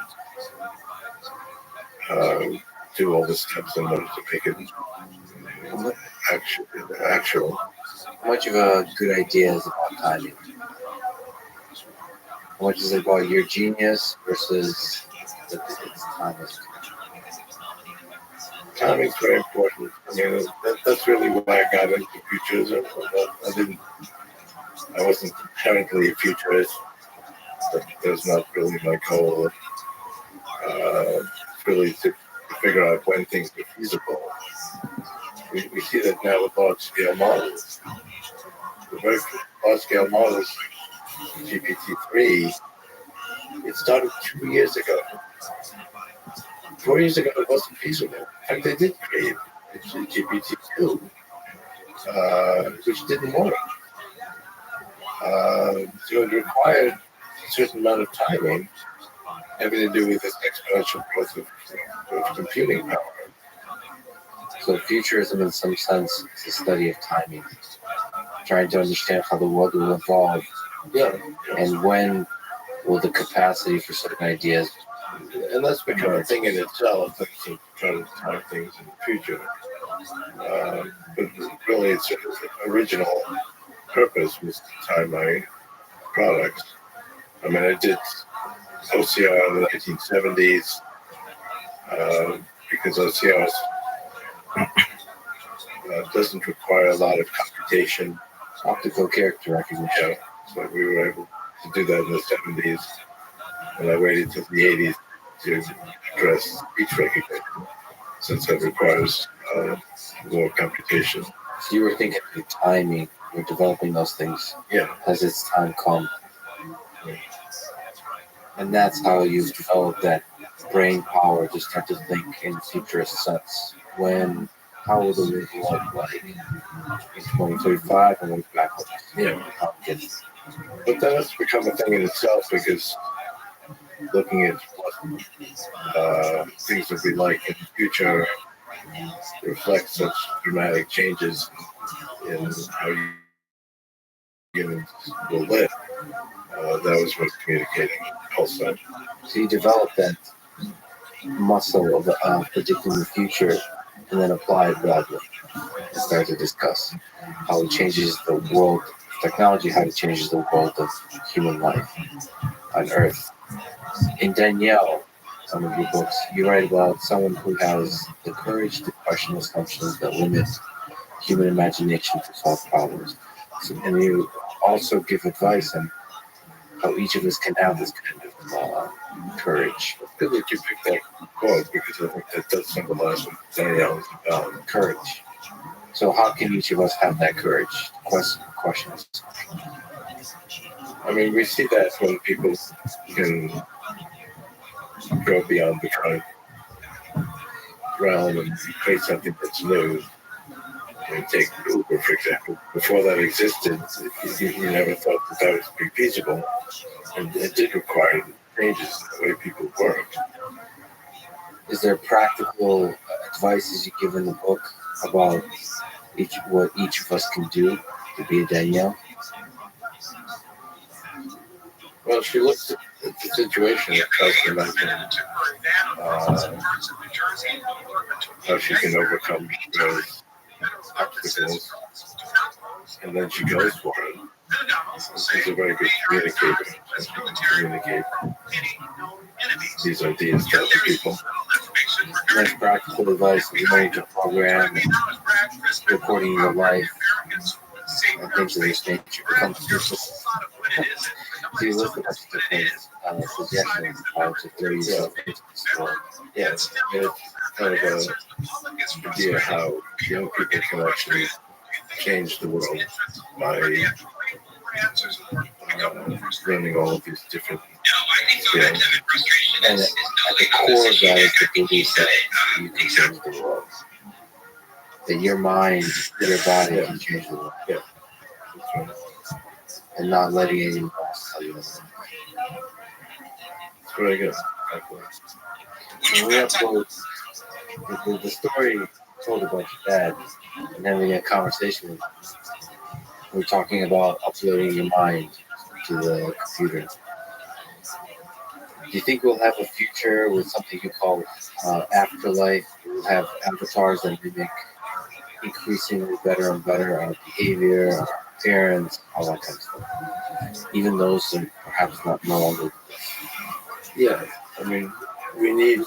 [SPEAKER 1] do all the steps in order to make it actual.
[SPEAKER 2] How much of a good idea is about timing? How much is it about your genius versus its timeless?
[SPEAKER 1] Timing's very important. I mean, that's really why I got into futurism. I wasn't inherently a futurist. That was not really my goal. Really to figure out when things are feasible. We see that now with large scale models. The very large scale models, GPT-3, it started 2 years ago. 4 years ago, it wasn't feasible. In fact, they did create GPT-2, which didn't work. So it required a certain amount of timing, having to do with this exponential growth of computing power.
[SPEAKER 2] So futurism, in some sense, is the study of timing, trying to understand how the world will evolve,
[SPEAKER 1] Yeah,
[SPEAKER 2] and when will the capacity for certain ideas.
[SPEAKER 1] and that's become a thing in itself, to try to time things in the future. But really, its original purpose was to time my products. I mean, I did OCR in the 1970s because OCR doesn't require a lot of computation.
[SPEAKER 2] Optical character recognition.
[SPEAKER 1] Yeah, so we were able to do that in the 70s, and I waited till the 80s to address speech recognition, since that requires more computation.
[SPEAKER 2] So you were thinking of timing, you're developing those things.
[SPEAKER 1] Yeah.
[SPEAKER 2] Has its time come? And that's how you've developed that brain power to start to think in futurist sense. How will the world look like in 2035 and look backwards?
[SPEAKER 1] Yeah.
[SPEAKER 2] How it gets.
[SPEAKER 1] But then it's become a thing in itself, because looking at what things will be like in the future reflects such dramatic changes in how humans will live. That was what's communicating also.
[SPEAKER 2] So you develop that muscle of predicting the future and then apply it broadly and start to discuss how it changes the world, technology, how it changes the world of human life on Earth. In Danielle, some of your books, you write about someone who has the courage to question assumptions that limit human imagination to solve problems. And you also give advice on how each of us can have this kind of courage.
[SPEAKER 1] It's good that you picked that quote, because I think that does symbolize what Danielle is about.
[SPEAKER 2] Courage. So how can each of us have that courage? Questions.
[SPEAKER 1] I mean, we see that when people can go beyond the current realm and create something that's new. And take Uber, for example. Before that existed, you never thought that would be feasible. And it did require changes in the way people worked.
[SPEAKER 2] Is there practical advices you give in the book about what each of us can do to be a Danielle?
[SPEAKER 1] Well, she looks at the situation and tries to imagine how she can overcome those obstacles, and then she goes for it. She's a very good communicator. She can communicate these ideas to other people.
[SPEAKER 2] That's practical advice of learning to program and recording your life and things of this nature becomes useful. So you list a bunch of different suggestions how to throw yourself into this world.
[SPEAKER 1] Yeah, kind of a idea how young people can actually change the world by learning all of these different skills.
[SPEAKER 2] And at the core of that is the belief that you can change the world. That your mind, your body can change the world.
[SPEAKER 1] Yeah. That's right.
[SPEAKER 2] And not letting anyone else tell you that.
[SPEAKER 1] It's very good.
[SPEAKER 2] And we upload the story told about your dad and having a conversation with him. We're talking about uploading your mind to the computer. Do you think we'll have a future with something you call afterlife? We'll have avatars that mimic increasingly better and better our behavior, our appearance, all that kind of stuff. Even those that perhaps not no longer.
[SPEAKER 1] Yeah, I mean, we need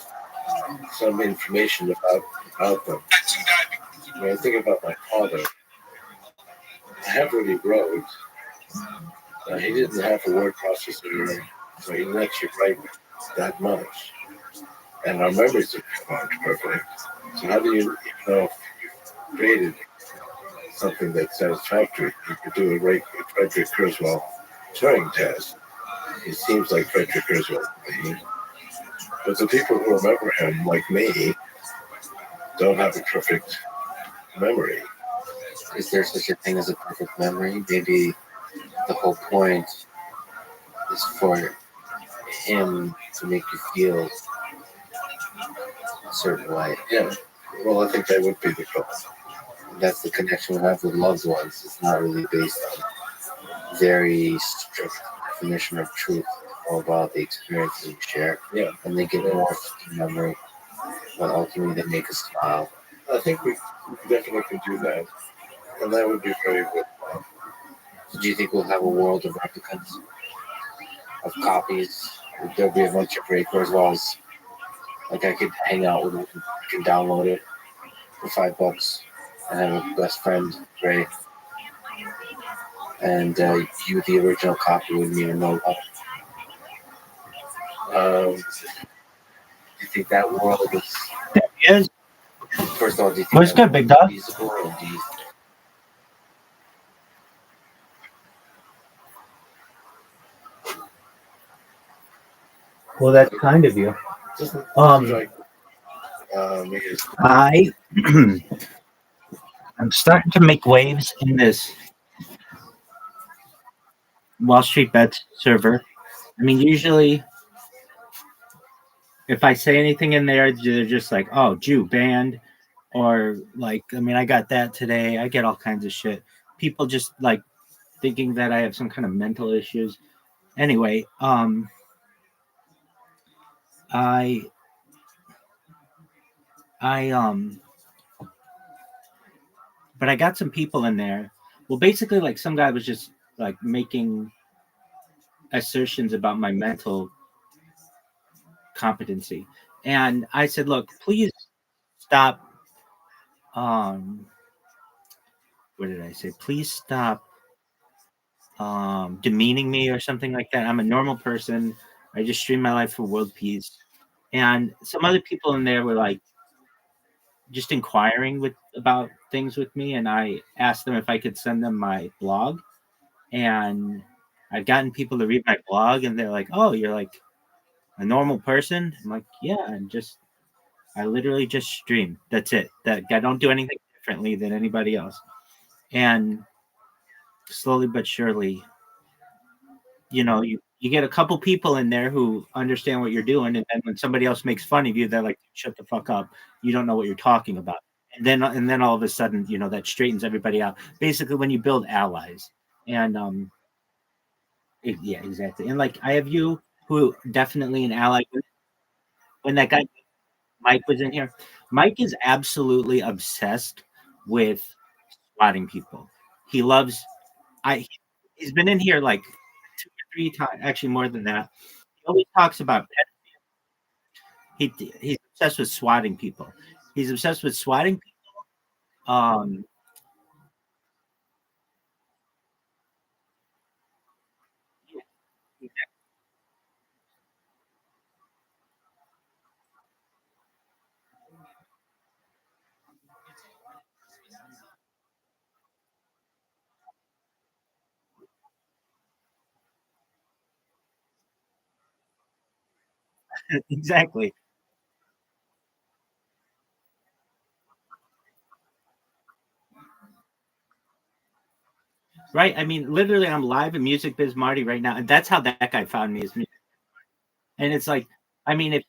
[SPEAKER 1] some information about them. When I think about my father, I have what he wrote. He didn't have a word processor, so he let you write that much. And our memories aren't perfect. So how do you even know if you created something that's satisfactory? You could do a Frederick Kurzweil Turing test. It seems like Frederick Kurzweil to me. But the people who remember him, like me, don't have a perfect memory.
[SPEAKER 2] Is there such a thing as a perfect memory? Maybe the whole point is for him to make you feel a certain way.
[SPEAKER 1] Yeah. Well, I think that would be the goal.
[SPEAKER 2] That's the connection we have with loved ones. It's not really based on very strict definition of truth, or about the experiences we share.
[SPEAKER 1] Yeah.
[SPEAKER 2] And they get more from memory, but ultimately they make us smile.
[SPEAKER 1] I think we definitely could do that. And that would be very good.
[SPEAKER 2] So do you think we'll have a world of replicants, of copies? There'll be a bunch of Ray Kurzweils. Like I could hang out with him, I can download it for $5 and have a best friend, Ray. And you, the original copy, wouldn't even know about it. Do you think that world is?
[SPEAKER 3] There he is.
[SPEAKER 2] First of all, do you think
[SPEAKER 3] What's good, big dog?
[SPEAKER 2] feasible, or do you?
[SPEAKER 3] Well, that's kind of you.
[SPEAKER 1] Just
[SPEAKER 3] Um, I I'm starting to make waves in this Wall Street Bets server. I mean, usually if I say anything in there, they're just like, "Oh, Jew banned," or like, I mean, I got that today. I get all kinds of shit. People just like thinking that I have some kind of mental issues. Anyway, I I but I got some people in there. Well, basically, like some guy was just like making assertions about my mental competency, and I said, "Look, please stop." Um, what did I say? Please stop demeaning me or something like that. I'm a normal person. I just stream my life for world peace. And some other people in there were like just inquiring with about things with me, and I asked them if I could send them my blog, and I've gotten people to read my blog, and they're like, "Oh, you're like a normal person." I'm like, "Yeah, I literally just stream. That's it. That I don't do anything differently than anybody else." And slowly but surely, you get a couple people in there who understand what you're doing, and then when somebody else makes fun of you, they're like, "Shut the fuck up. You don't know what you're talking about." And then all of a sudden, that straightens everybody out. Basically, when you build allies, and yeah, exactly. And like I have you, who definitely an ally. When that guy Mike was in here, Mike is absolutely obsessed with swatting people. He loves. I. He's been in here like 2 or 3 times, actually more than that. He always talks about he's obsessed with swatting people. He's obsessed with swatting people. Exactly. Right. I mean, literally, I'm live in Music Biz Marty right now, and that's how that guy found me. Is me. And it's like, I mean,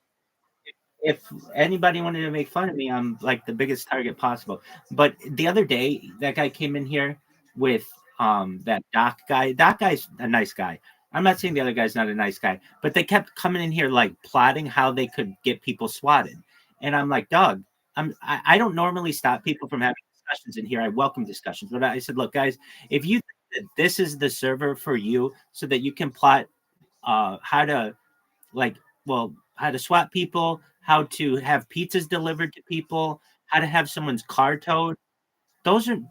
[SPEAKER 3] if anybody wanted to make fun of me, I'm like the biggest target possible. But the other day, that guy came in here with that Doc guy. Doc guy's a nice guy. I'm not saying the other guy's not a nice guy, but they kept coming in here like plotting how they could get people swatted. And I'm like, dog, I don't normally stop people from having discussions in here. I welcome discussions. But I said, look, guys, if you think that this is the server for you so that you can plot how to like how to swap people, how to have pizzas delivered to people, how to have someone's car towed.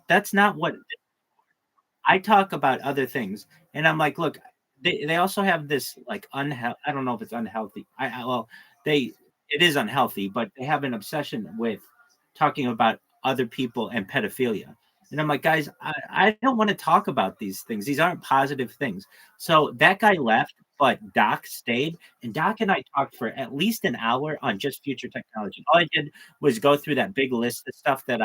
[SPEAKER 3] That's not what I talk about. Other things, and I'm like, look, they also have this like unhealthy. I don't know if it's unhealthy. Well, they it is unhealthy, but they have an obsession with talking about other people and pedophilia. And I'm like, guys, I don't want to talk about these things. These aren't positive things. So that guy left, but Doc stayed. And Doc and I talked for at least an hour on just future technology. All I did was go through that big list of stuff that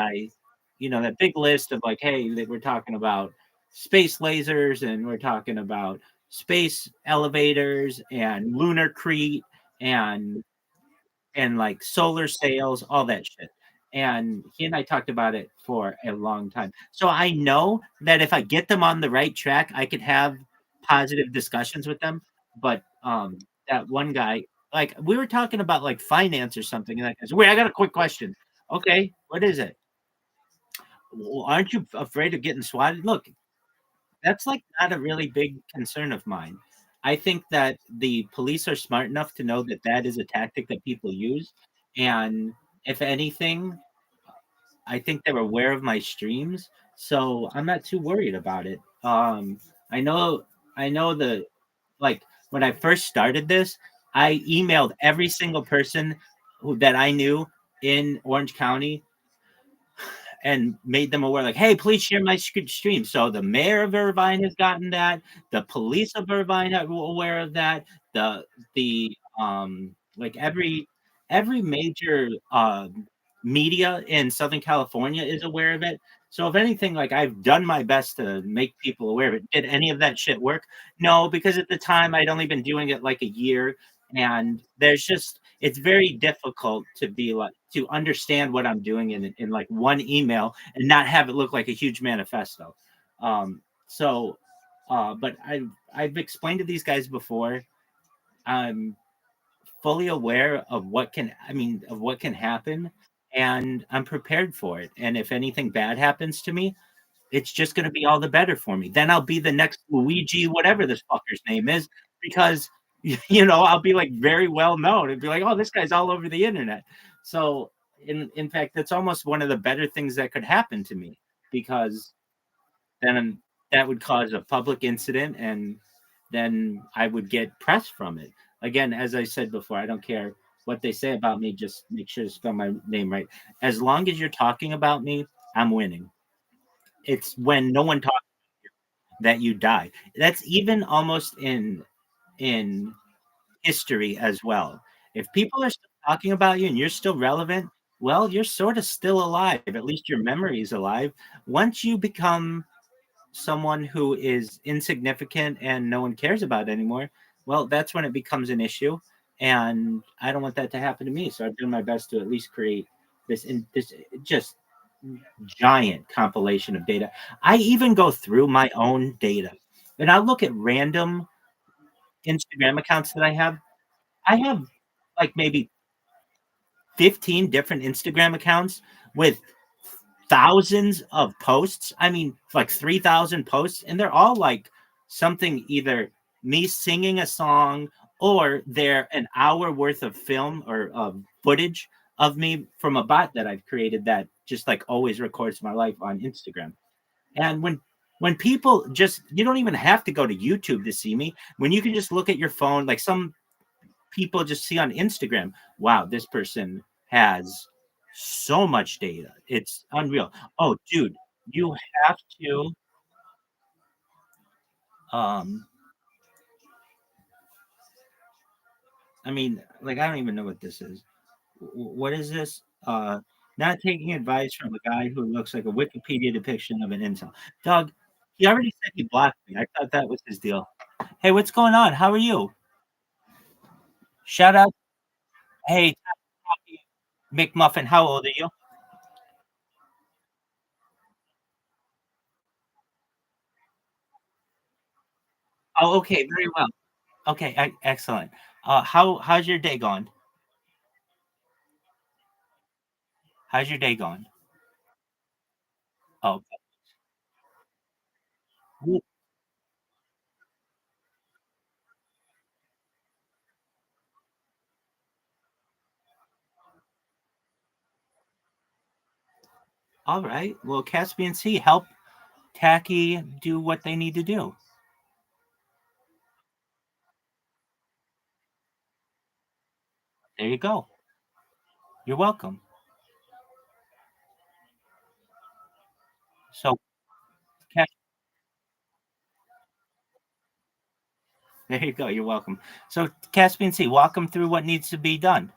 [SPEAKER 3] big list of like, hey, that we're talking about space lasers and we're talking about space elevators and lunar crete and like solar sails, all that shit. And he and I talked about it for a long time. So I know that if I get them on the right track, I could have positive discussions with them. But that one guy, like we were talking about like finance or something, and that goes, wait, I got a quick question. Okay, what is it? Well, aren't you afraid of getting swatted? Look, that's like not a really big concern of mine. I think that the police are smart enough to know that that is a tactic that people use, and if anything, I think they're aware of my streams, so I'm not too worried about it. I know, I know the like when I first started this, I emailed every single person that I knew in Orange County and made them aware, like, hey, please share my stream. So the mayor of Irvine has gotten that. The police of Irvine are aware of that. The like every major media in Southern California is aware of it. So if anything, like I've done my best to make people aware of it. Did any of that shit work? No, because at the time I'd only been doing it like a year, and it's very difficult to be like to understand what I'm doing in like one email and not have it look like a huge manifesto. So but I've explained to these guys before. I'm fully aware of what can happen, and I'm prepared for it. And if anything bad happens to me, it's just going to be all the better for me. Then I'll be the next Luigi, whatever this fucker's name is, because I'll be like very well known and be like, oh, this guy's all over the internet. So in fact, that's almost one of the better things that could happen to me, because then that would cause a public incident, and then I would get press from it. Again, as I said before, I don't care what they say about me, just make sure to spell my name right. As long as you're talking about me, I'm winning. It's when no one talks that you die. That's even almost in history as well. If people are still talking about you and you're still relevant, well, you're sort of still alive. At least your memory is alive. Once you become someone who is insignificant and no one cares about anymore, well, that's when it becomes an issue. And I don't want that to happen to me. So I'm doing my best to at least create this just giant compilation of data. I even go through my own data and I look at random Instagram accounts that I have. I have like maybe 15 different Instagram accounts with thousands of posts. I mean, like 3,000 posts, and they're all like something either me singing a song or they're an hour worth of film or footage of me from a bot that I've created that just like always records my life on Instagram. And when people just you don't even have to go to YouTube to see me. When you can just look at your phone, like some people just see on Instagram, wow, this person has so much data. It's unreal. Oh, dude, you have to um I mean, like I don't even know what this is. What is this? Not taking advice from a guy who looks like a Wikipedia depiction of an incel. Dog, he already said he blocked me. I thought that was his deal. Hey, what's going on? How are you? Shout out. Hey, McMuffin, how old are you? Oh, okay, very well. Okay, excellent. How's your day going? How's your day going? Oh, w- all right. Well, Caspian Sea, help Tacky do what they need to do. There you go. You're welcome. So, there you go. You're welcome. So, Caspian Sea, walk them through what needs to be done.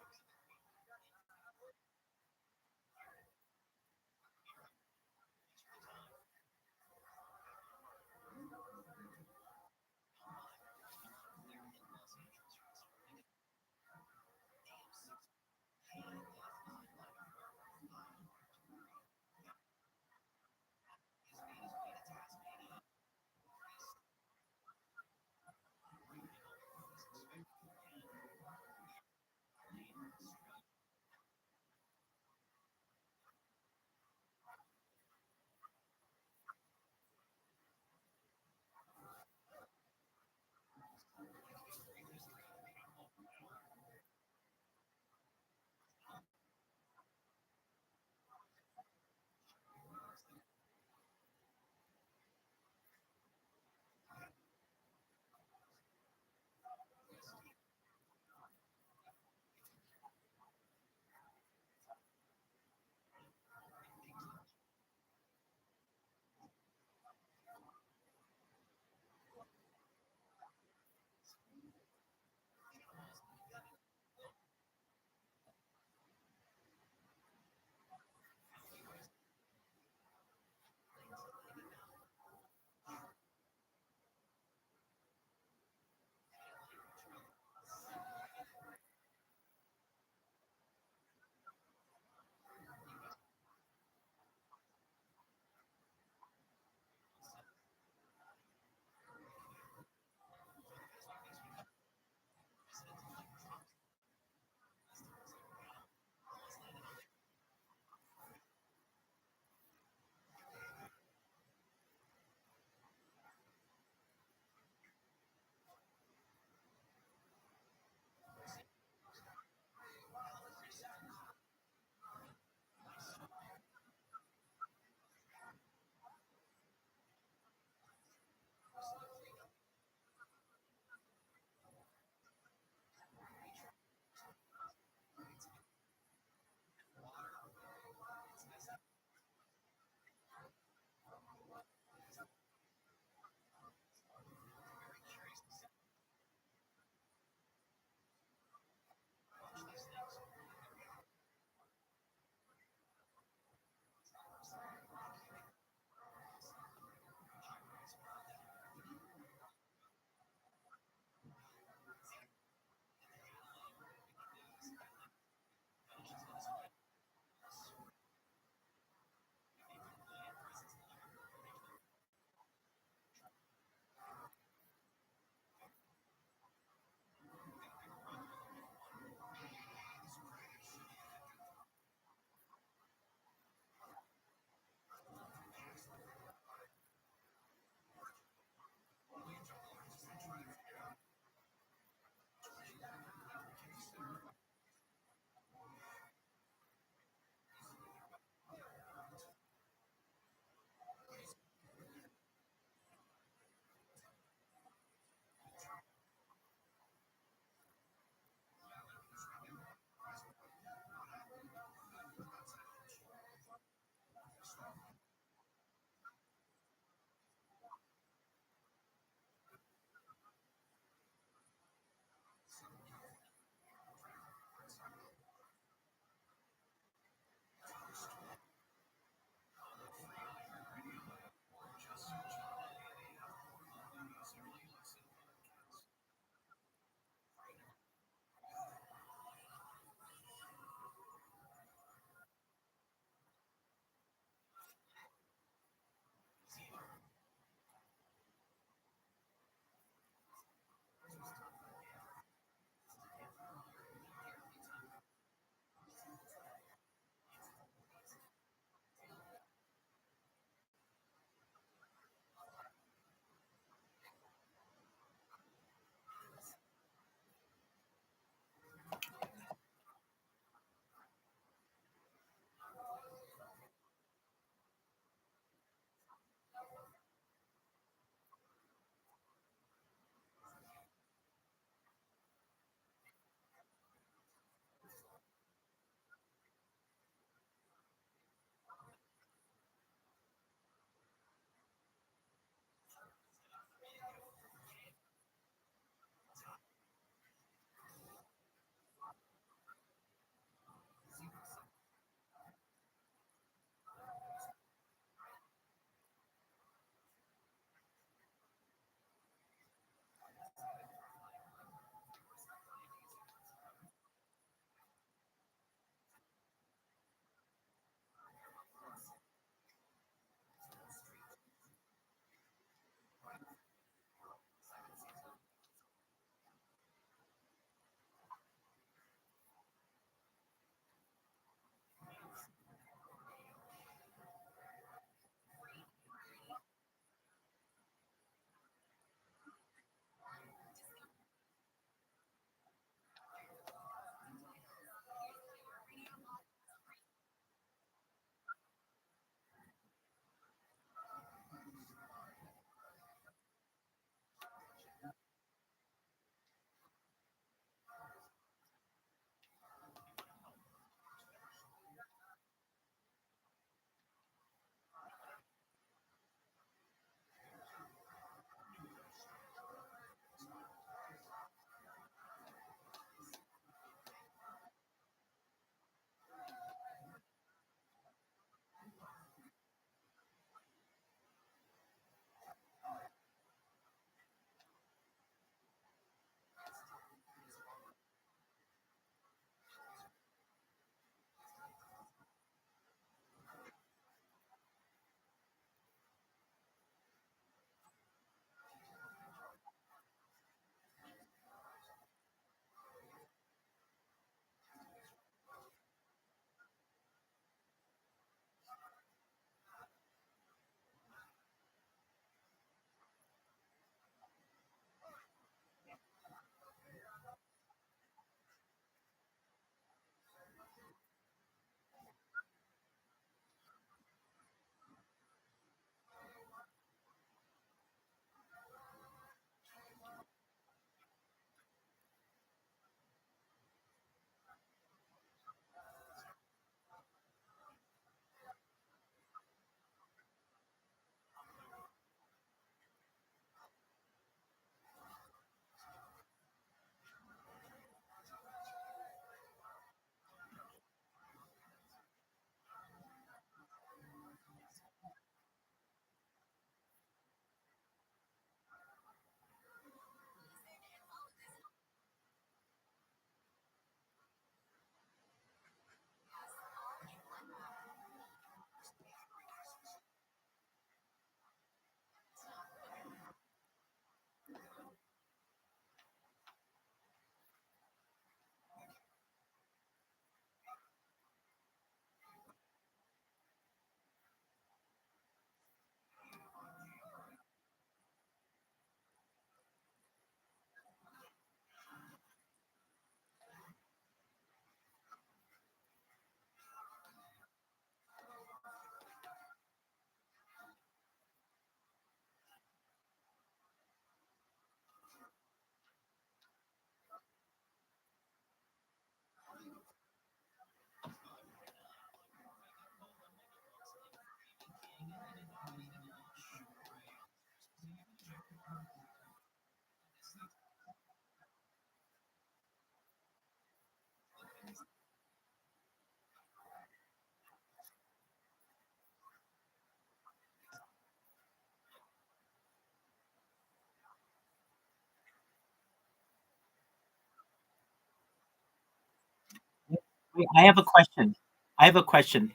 [SPEAKER 3] Wait, I have a question. I have a question.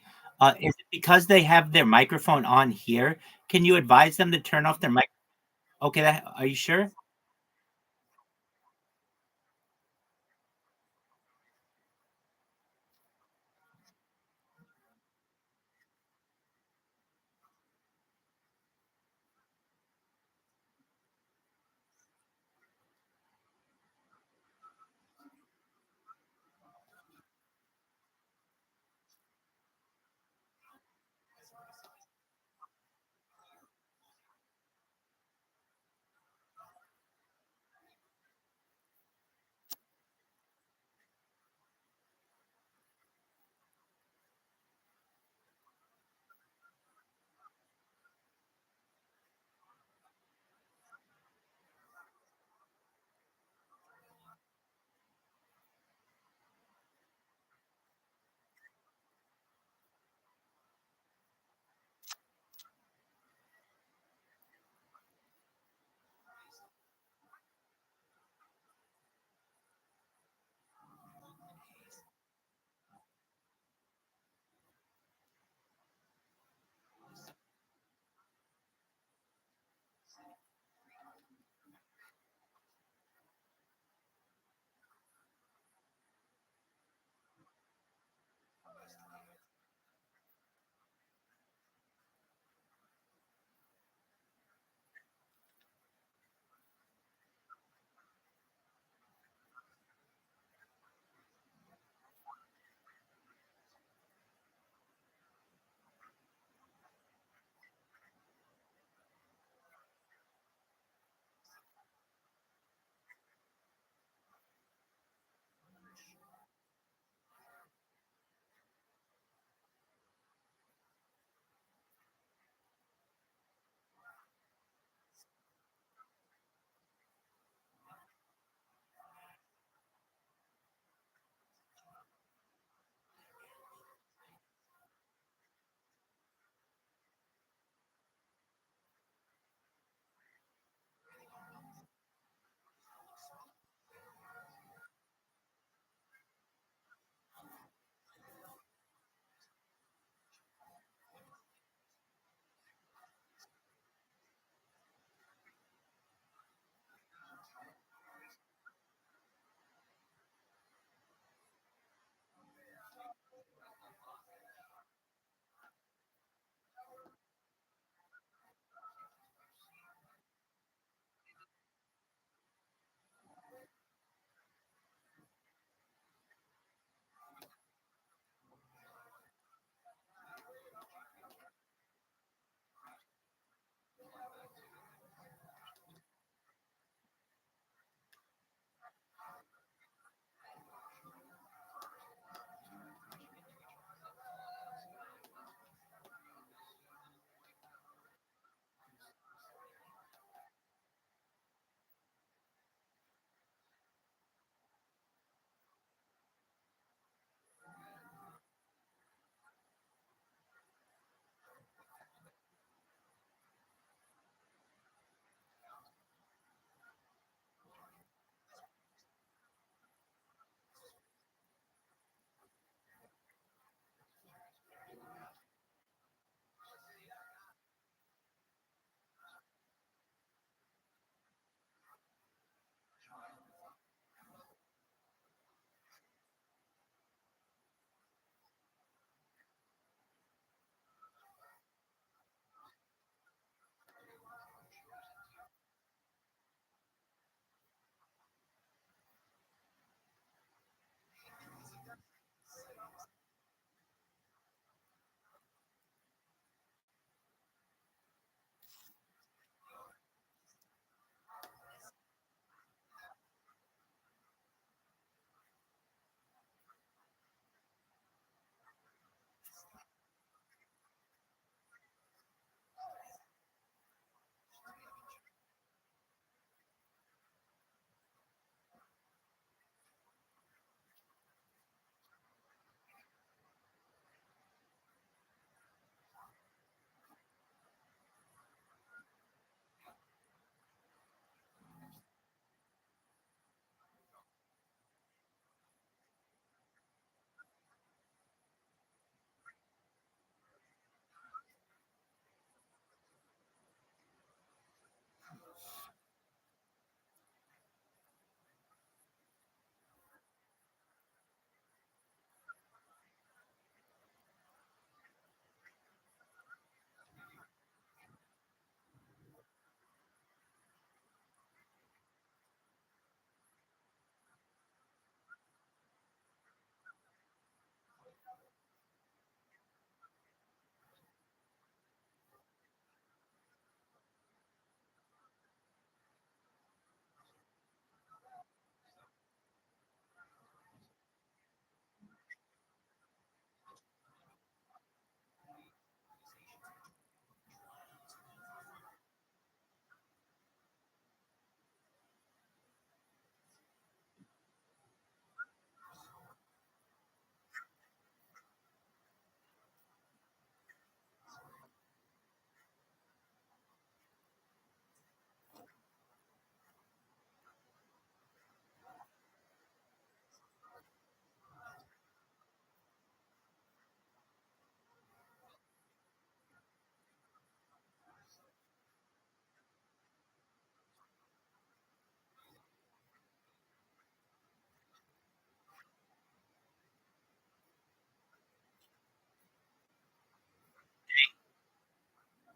[SPEAKER 3] Is it because they have their microphone on here? Can you advise them to turn off their mic? Okay, are you sure?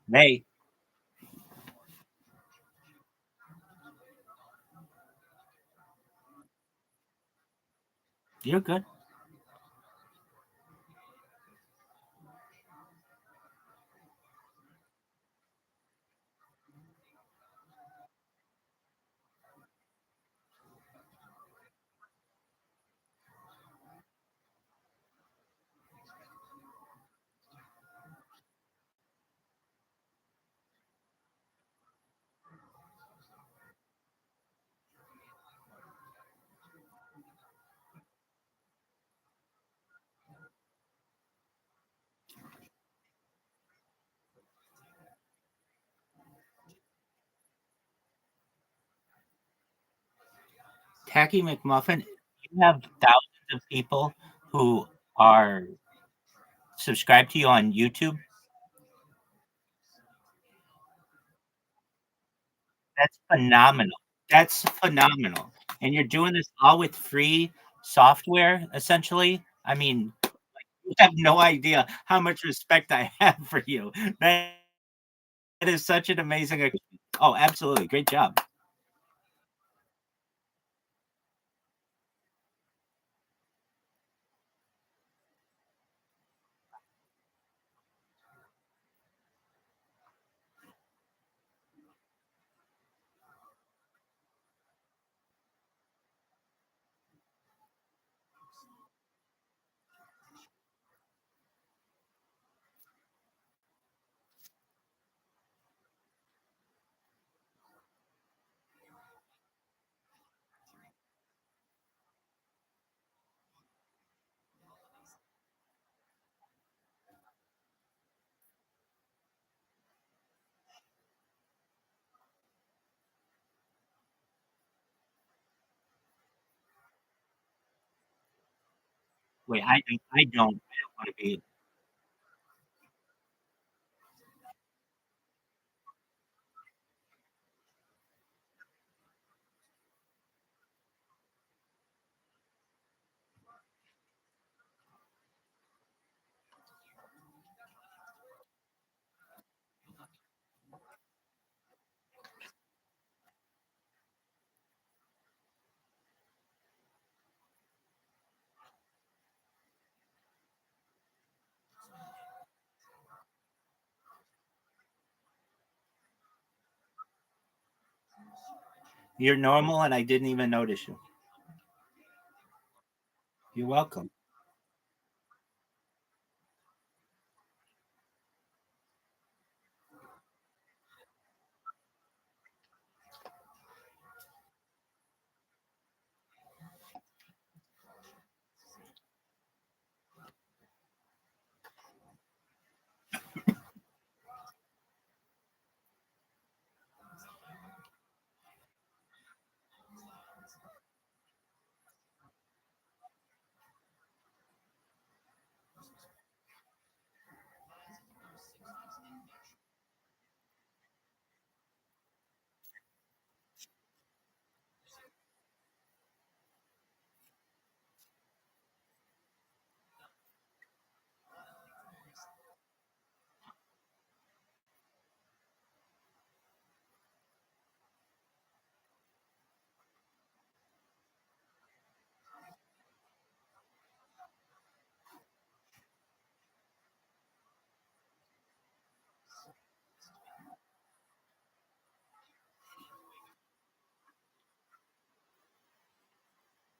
[SPEAKER 3] May. You're good. Tacky McMuffin, you have thousands of people who are subscribed to you on YouTube. That's phenomenal. That's phenomenal. And you're doing this all with free software, essentially. I mean, you have no idea how much respect I have for you. That is such an amazing. Oh, absolutely. Great job. Wait, I don't want to be. You're normal, and I didn't even notice you. You're welcome.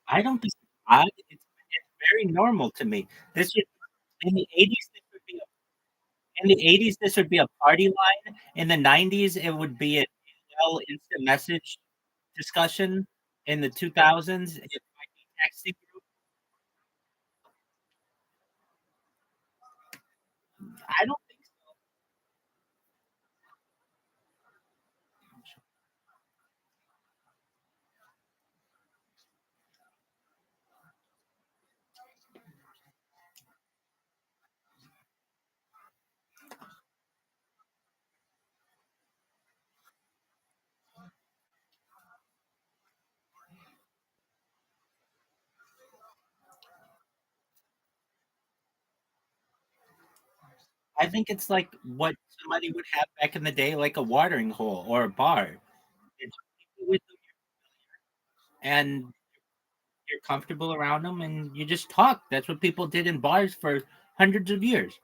[SPEAKER 3] I don't think it's odd. It's very normal to me. This would in the 80s. This would be in the 80s. This would be a party line. In the 90s, it would be a well instant message discussion. In the 2000s, it might be texting group. I don't think so. I think it's like what somebody would have back in the day, like a watering hole or a bar. It's people with them, and you're comfortable around them, and you just talk. That's what people did in bars for hundreds of years.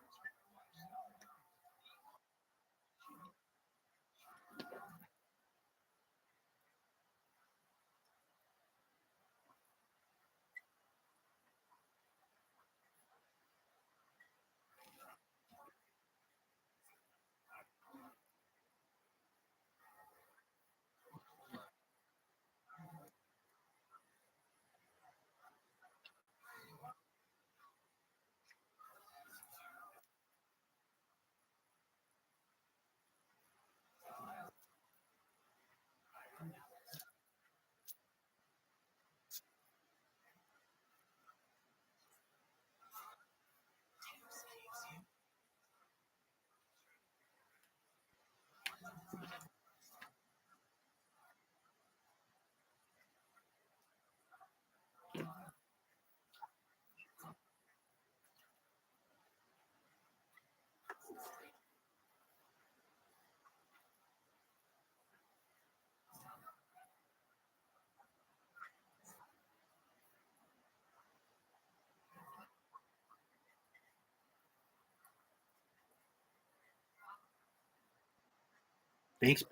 [SPEAKER 3] Thanks.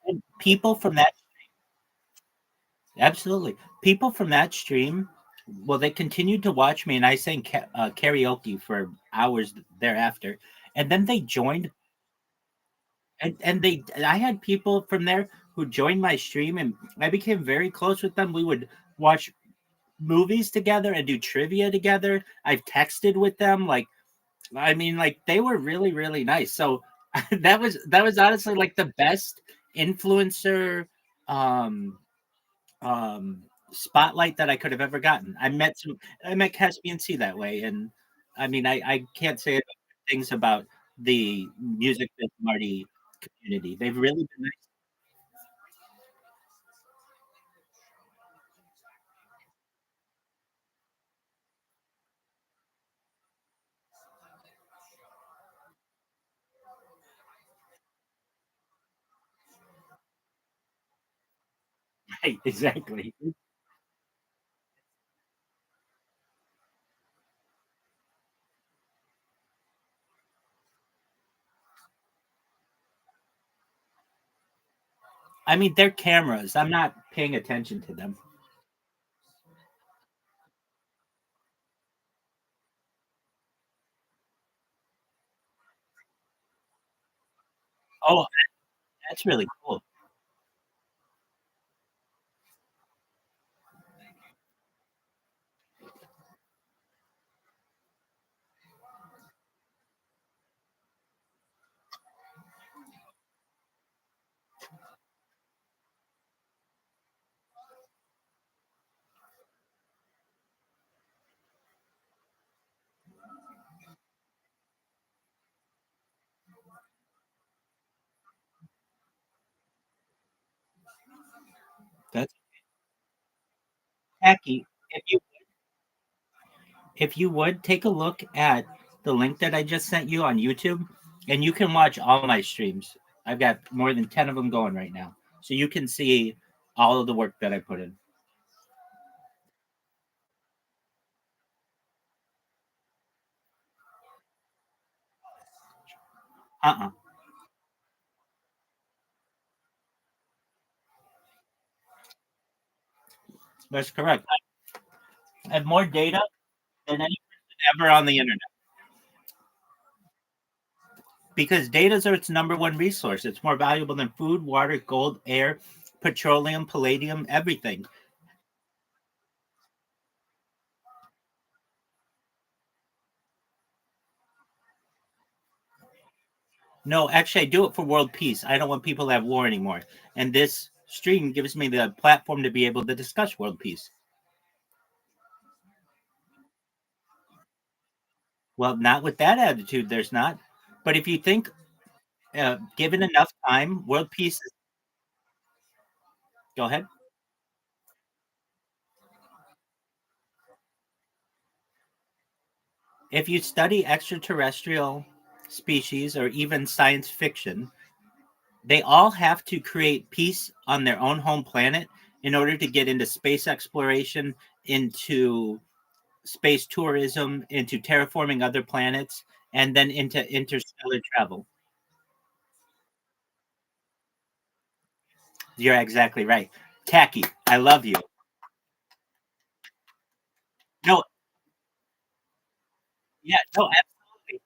[SPEAKER 3] And people from that, absolutely, people from that stream, well, they continued to watch me, and I sang karaoke for hours thereafter, and then they joined, and I had people from there who joined my stream, and I became very close with them. We would watch movies together and do trivia together. I've texted with them, like, I mean, like, they were really, really nice. So that was honestly like the best influencer um spotlight that I could have ever gotten. I met Caspian C that way, and I mean, I can't say enough things about the music with Marty community. They've really been nice. Exactly. I mean, they're cameras. I'm not paying attention to them. Oh, that's really cool. That's tacky. If you would take a look at the link that I just sent you on YouTube, and you can watch all my streams. I've got more than 10 of them going right now. So you can see all of the work that I put in. Uh-uh. That's correct. I have more data than any person ever on the internet because data is its number one resource. It's more valuable than food, water, gold, air, petroleum, palladium, everything. No, actually, I do it for world peace. I don't want people to have war anymore. And this stream gives me the platform to be able to discuss world peace. Well, not with that attitude, there's not. But if you think, given enough time, world peace is. Go ahead. If you study extraterrestrial species or even science fiction, they all have to create peace on their own home planet in order to get into space exploration, into space tourism, into terraforming other planets, and then into interstellar travel. You're exactly right. Tacky, I love you. No, yeah, no, absolutely.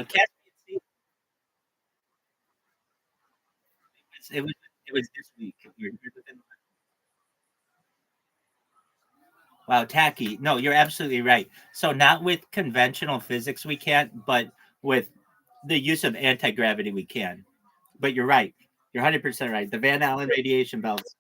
[SPEAKER 3] Caspian Sea, it was, it was this week. Wow, tacky. No, you're absolutely right. So not with conventional physics we can't, but with the use of anti-gravity we can. But you're right. You're 100% right. The Van Allen radiation belts.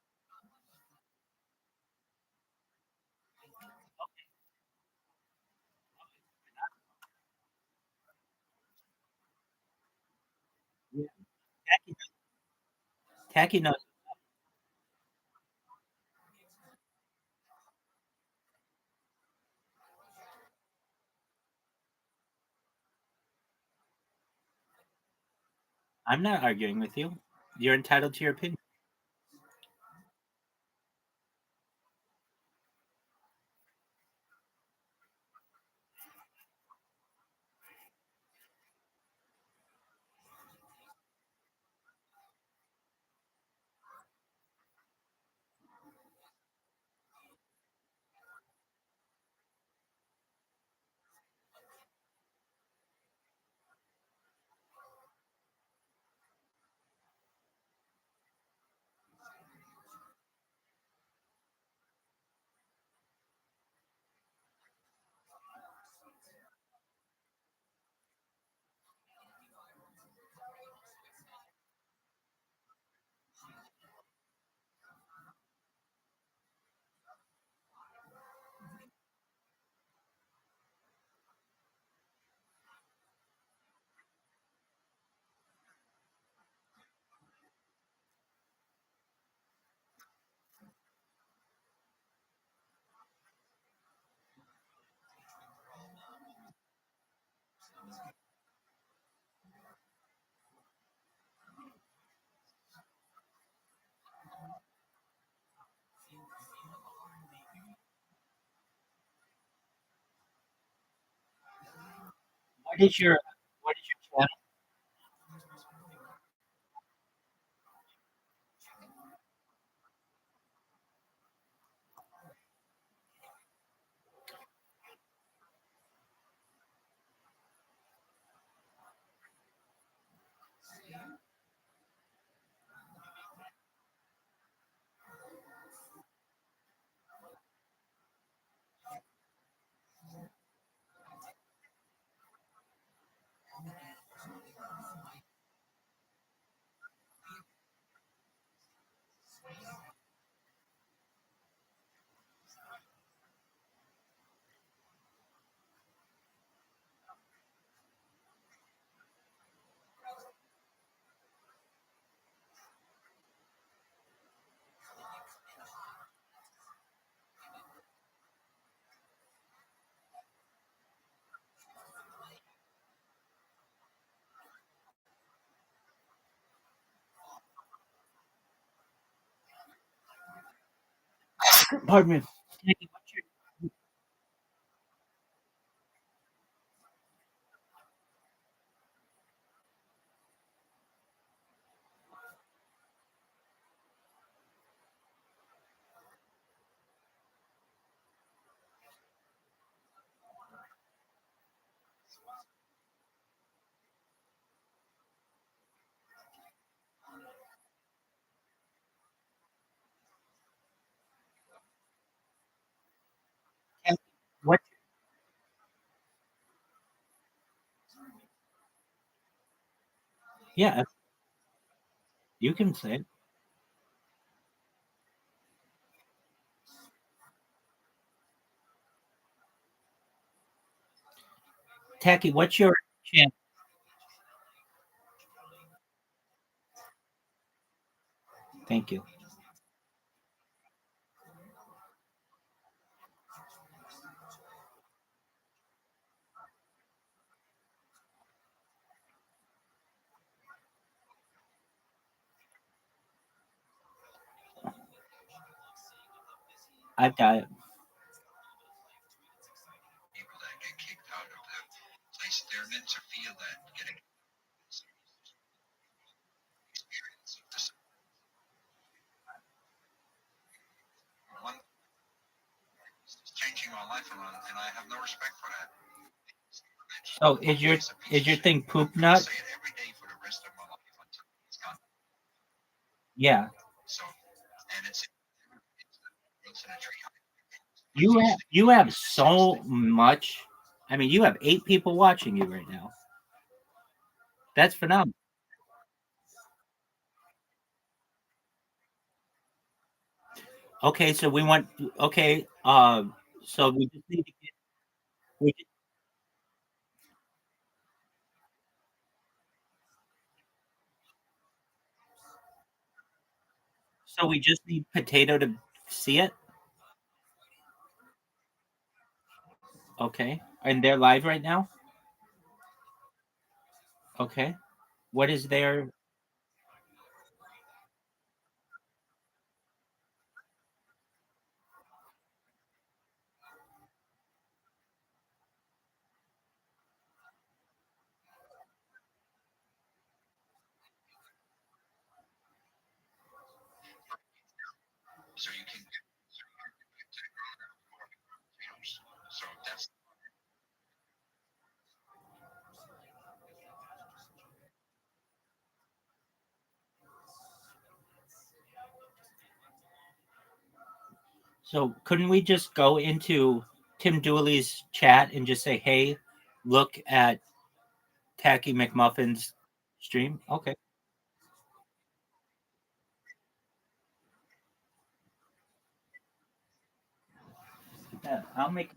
[SPEAKER 3] Yeah, tacky, tacky knows. I'm not arguing with you. You're entitled to your opinion. What is your channel? Pardon me. Yeah, you can say it. Tacky, what's your channel? Thank you. I've got it. So is your thing poop nut? Yeah. You have so much. I mean, you have 8 people watching you right now. That's phenomenal. Okay, so we want. Okay, so we just need to get. We, so we just need Potato to see it. Okay, and they're live right now. Okay, what is their? So couldn't we just go into Tim Dooley's chat and just say, "Hey, look at Tacky McMuffin's stream"? Okay, yeah, I'll make.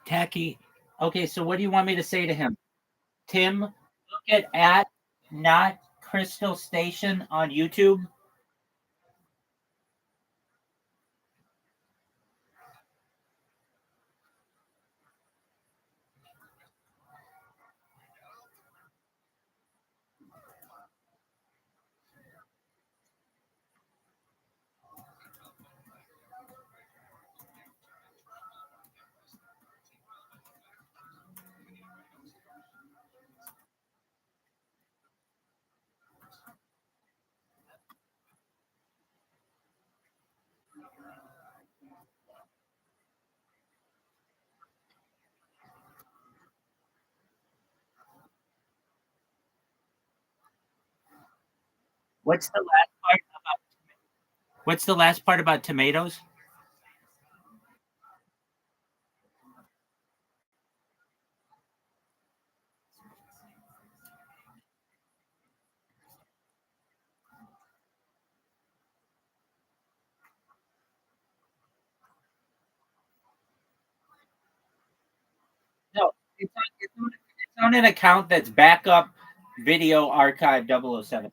[SPEAKER 3] Tacky. Okay, so what do you want me to say to him? Tim, look at not Crystal Station on YouTube. What's the last part about What's the last part about tomatoes? No, it's on an account that's backup video archive 007.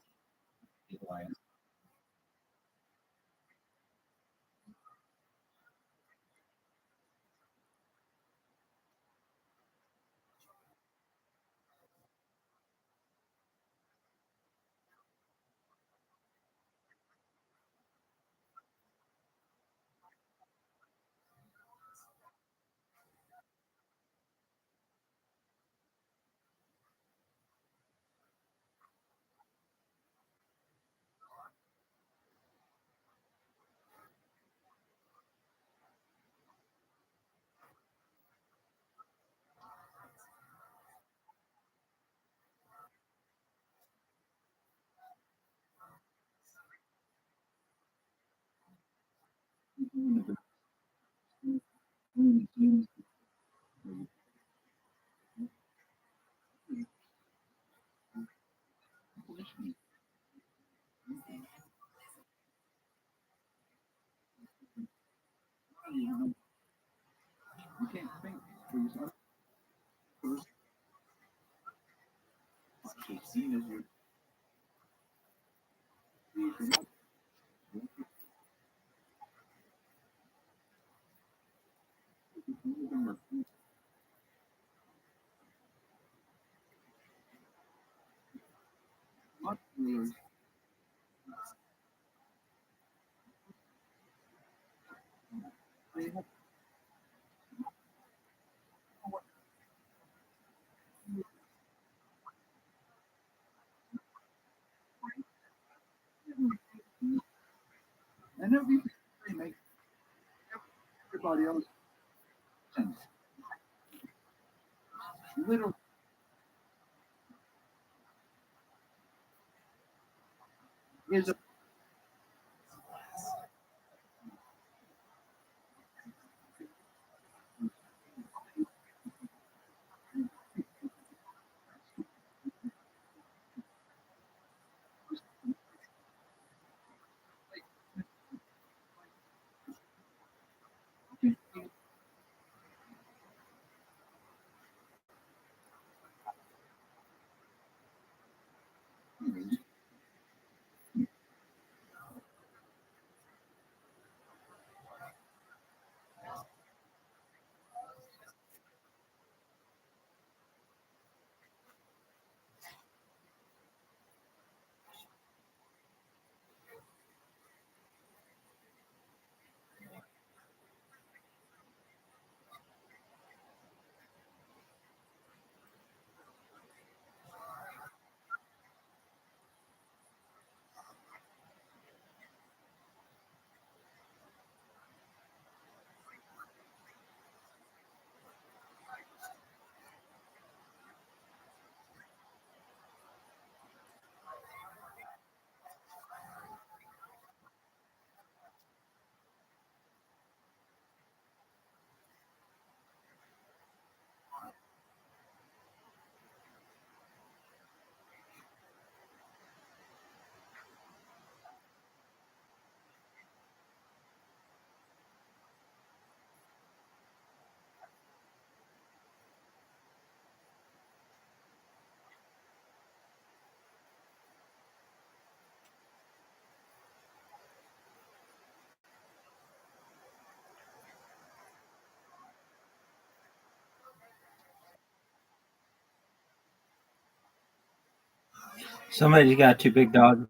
[SPEAKER 3] Somebody's got too big dog.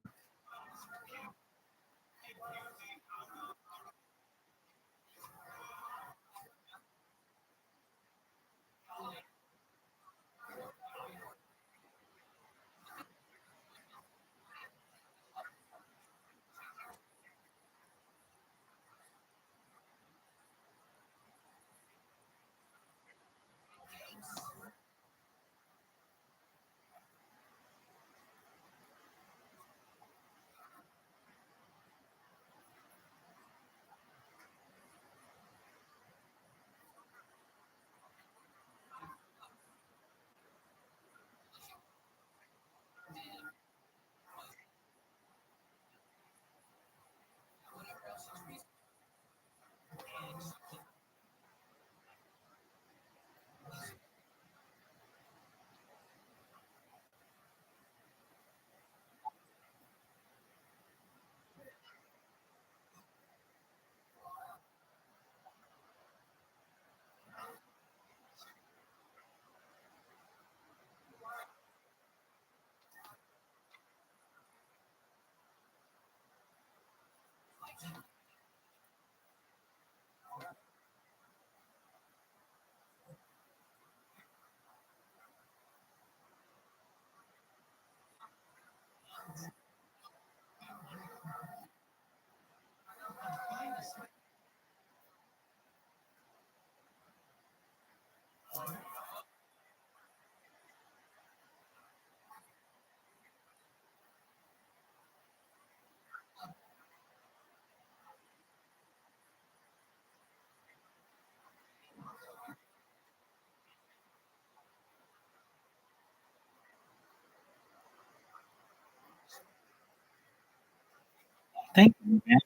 [SPEAKER 3] Thank you, man.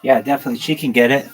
[SPEAKER 3] Yeah, definitely. She can get it.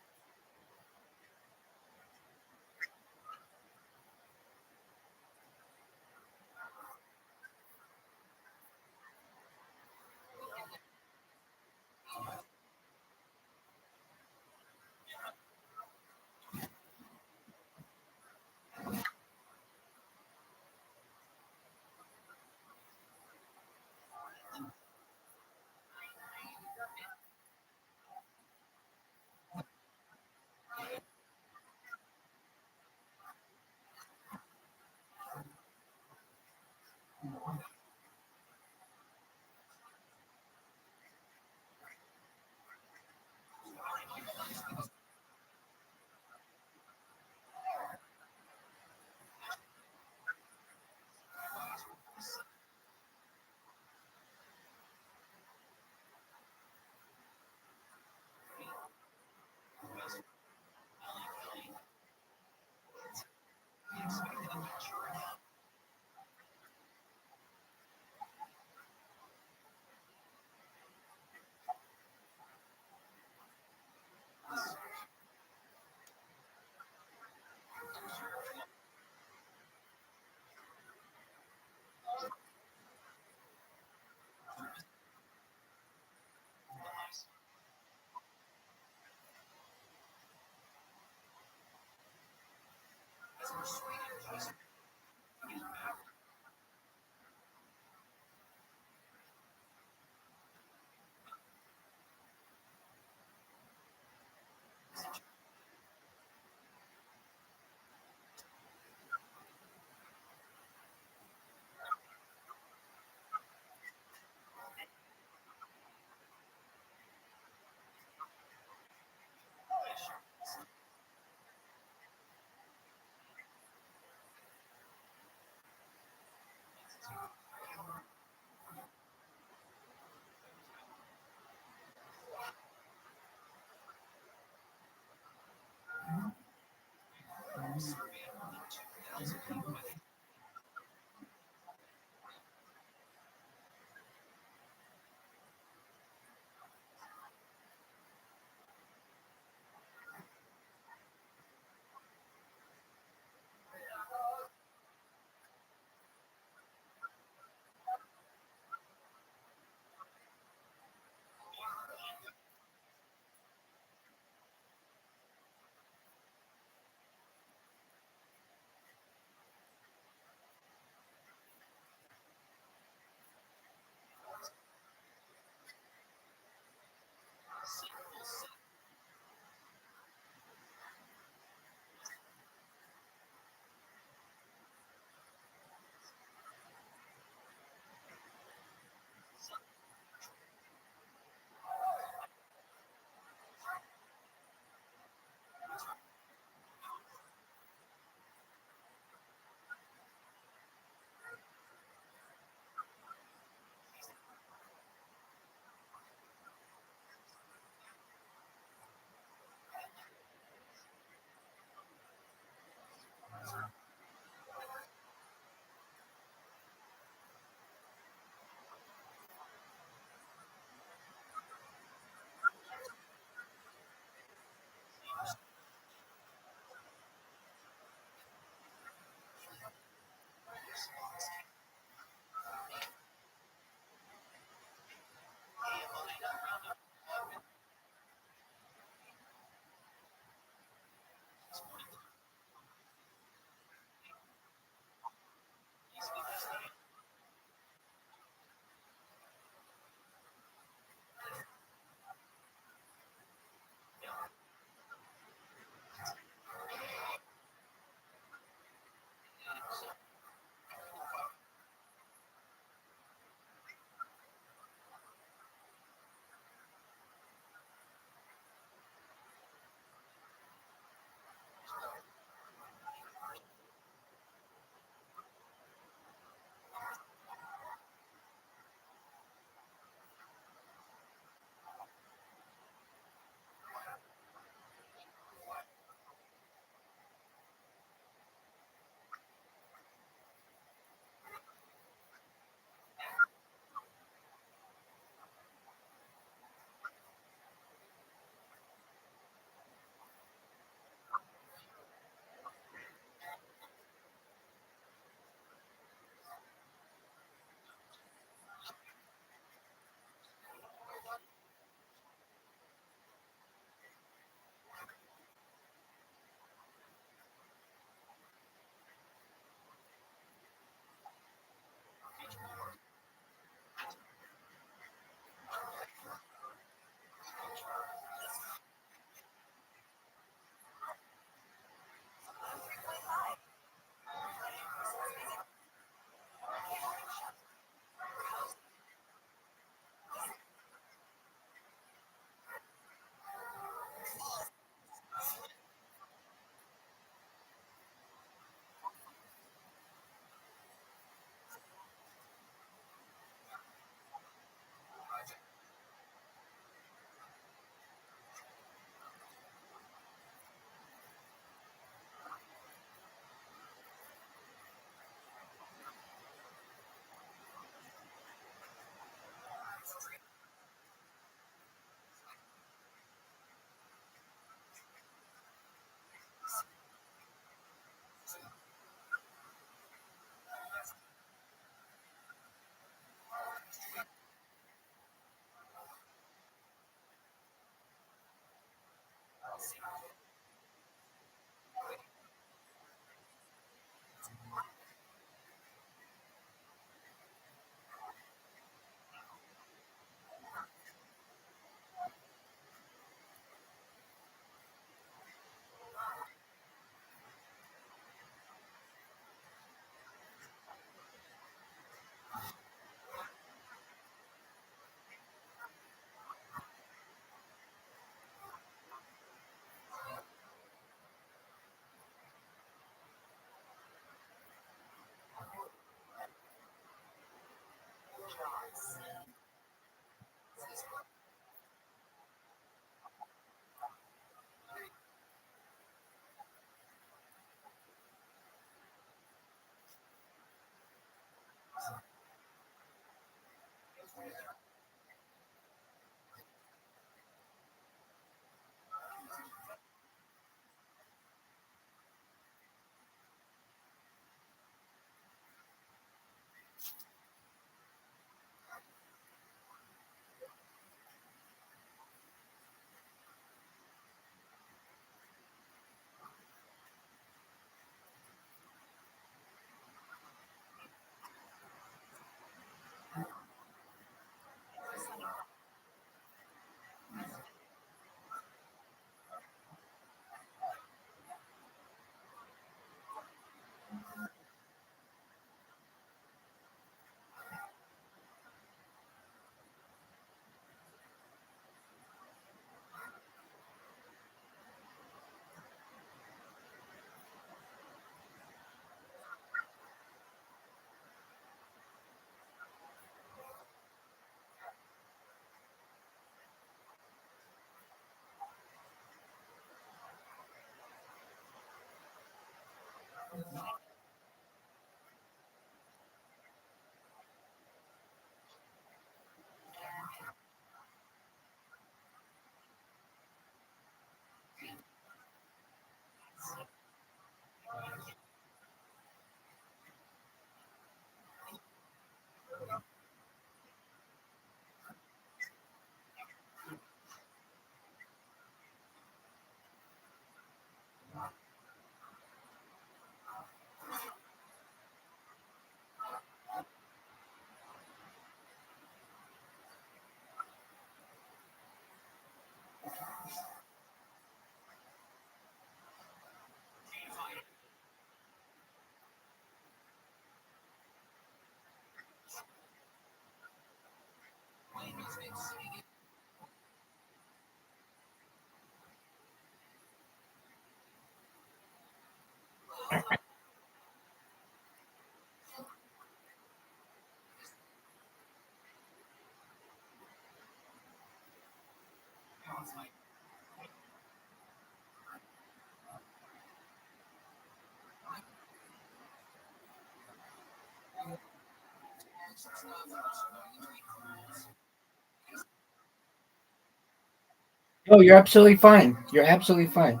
[SPEAKER 3] No, you're absolutely fine. You're absolutely fine.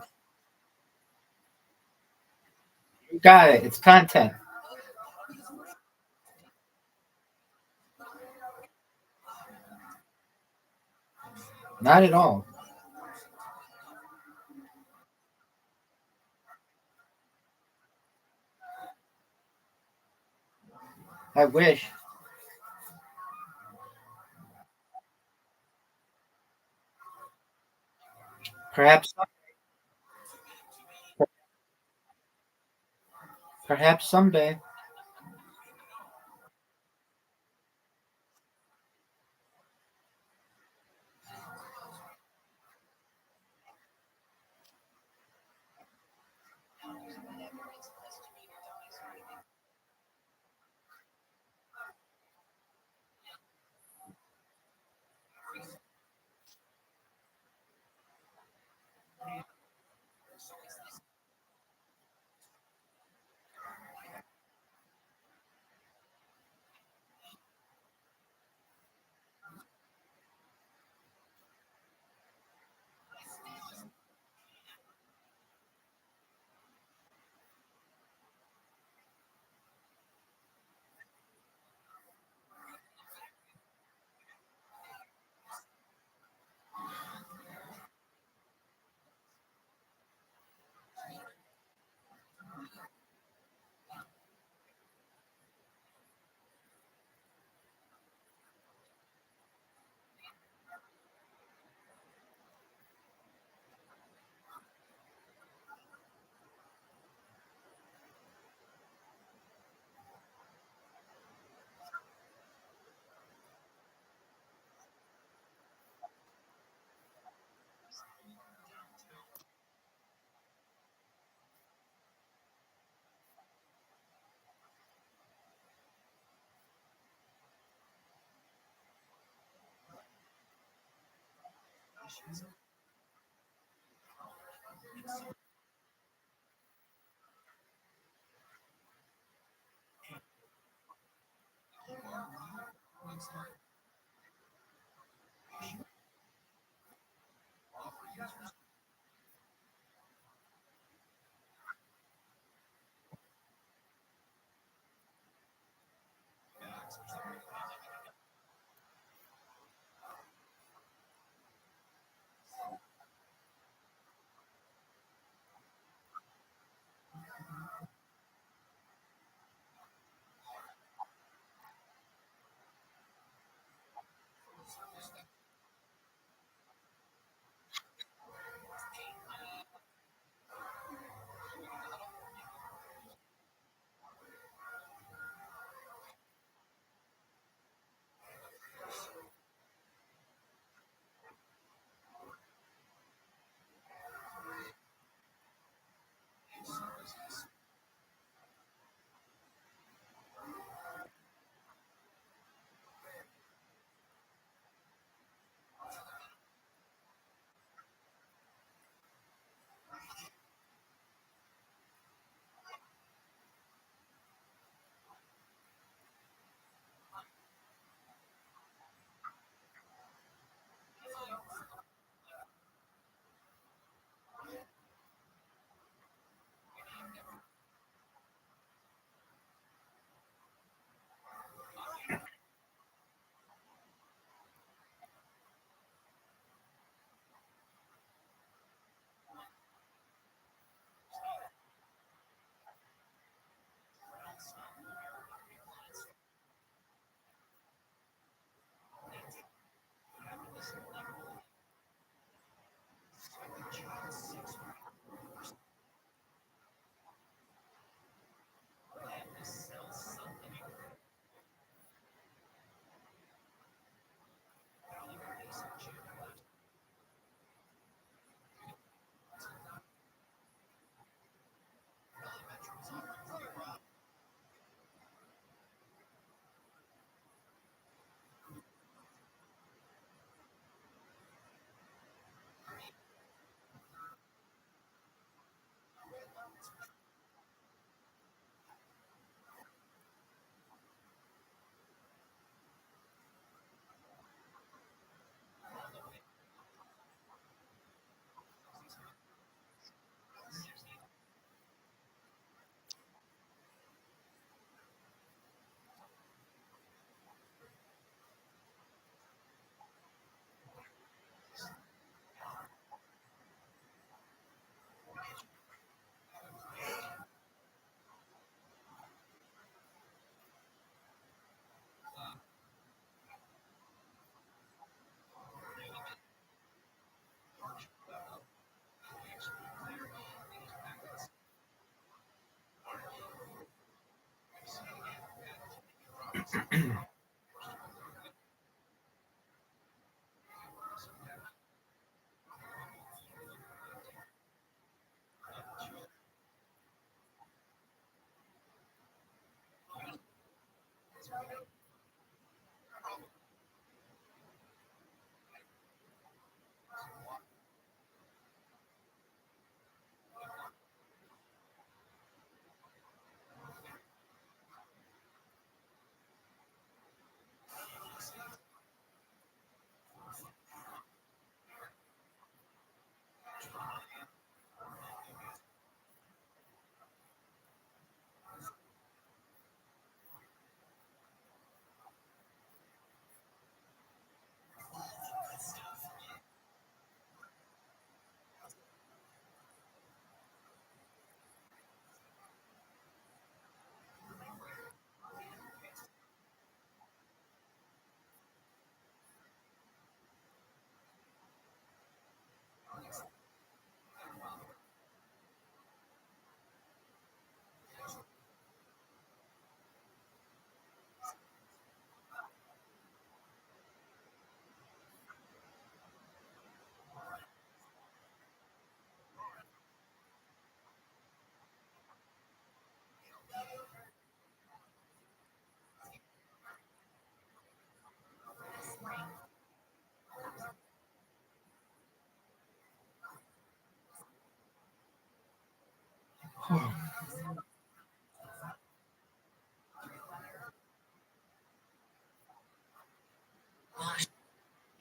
[SPEAKER 3] You got it. It's content. Not at all. I wish. Perhaps, perhaps someday.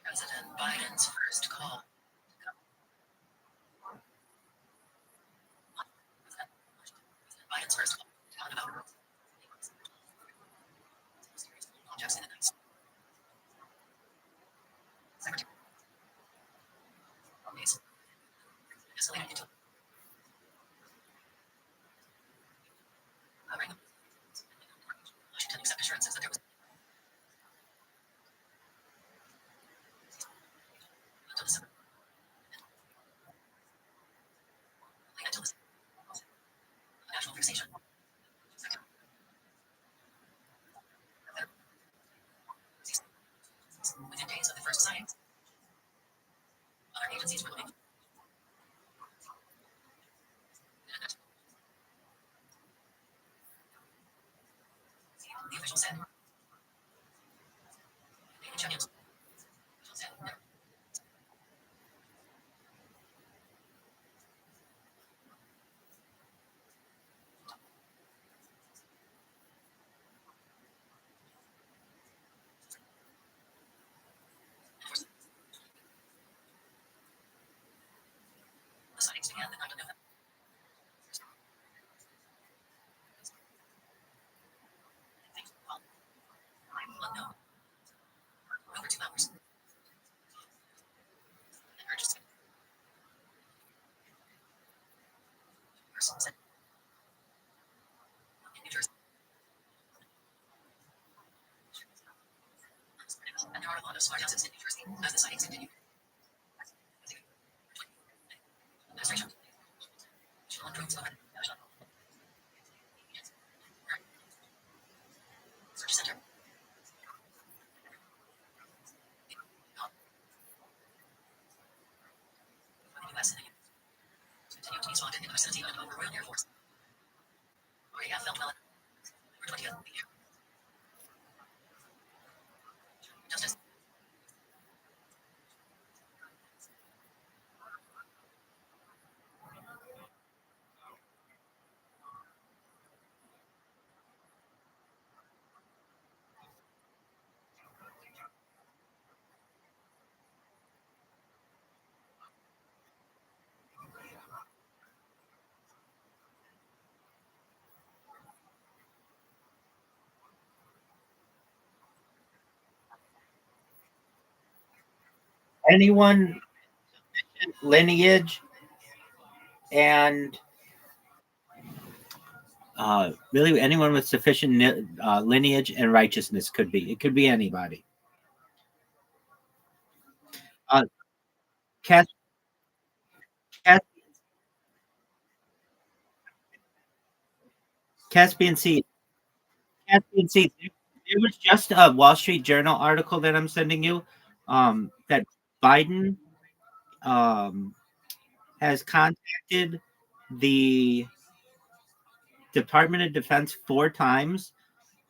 [SPEAKER 4] President Biden's first call. Biden's first call. Objects in the night. Secretary. Escalated into covering. Washington accept assurances that there was until December. Until December. National fixation. Second. Within days of the first signing, other agencies were looking. The official said. Check-ins. Official said. The sightings began the night of November. Unknown. Over 2 hours. Emergency. Person said. In New Jersey. And there are a lot of smart houses in New Jersey as the sightings continue. Administration. Sean drones over. Search center. For the U.S. and the continue to be spotted in the vicinity of Dover Royal Air Force. RAF felt well. November 20th. Justice.
[SPEAKER 3] Anyone lineage and really anyone with sufficient lineage and righteousness could be. It could be anybody. Cas- Cas- Caspian Sea. Caspian Sea. It was just a Wall Street Journal article that I'm sending you. That Biden has contacted the Department of Defense 4 times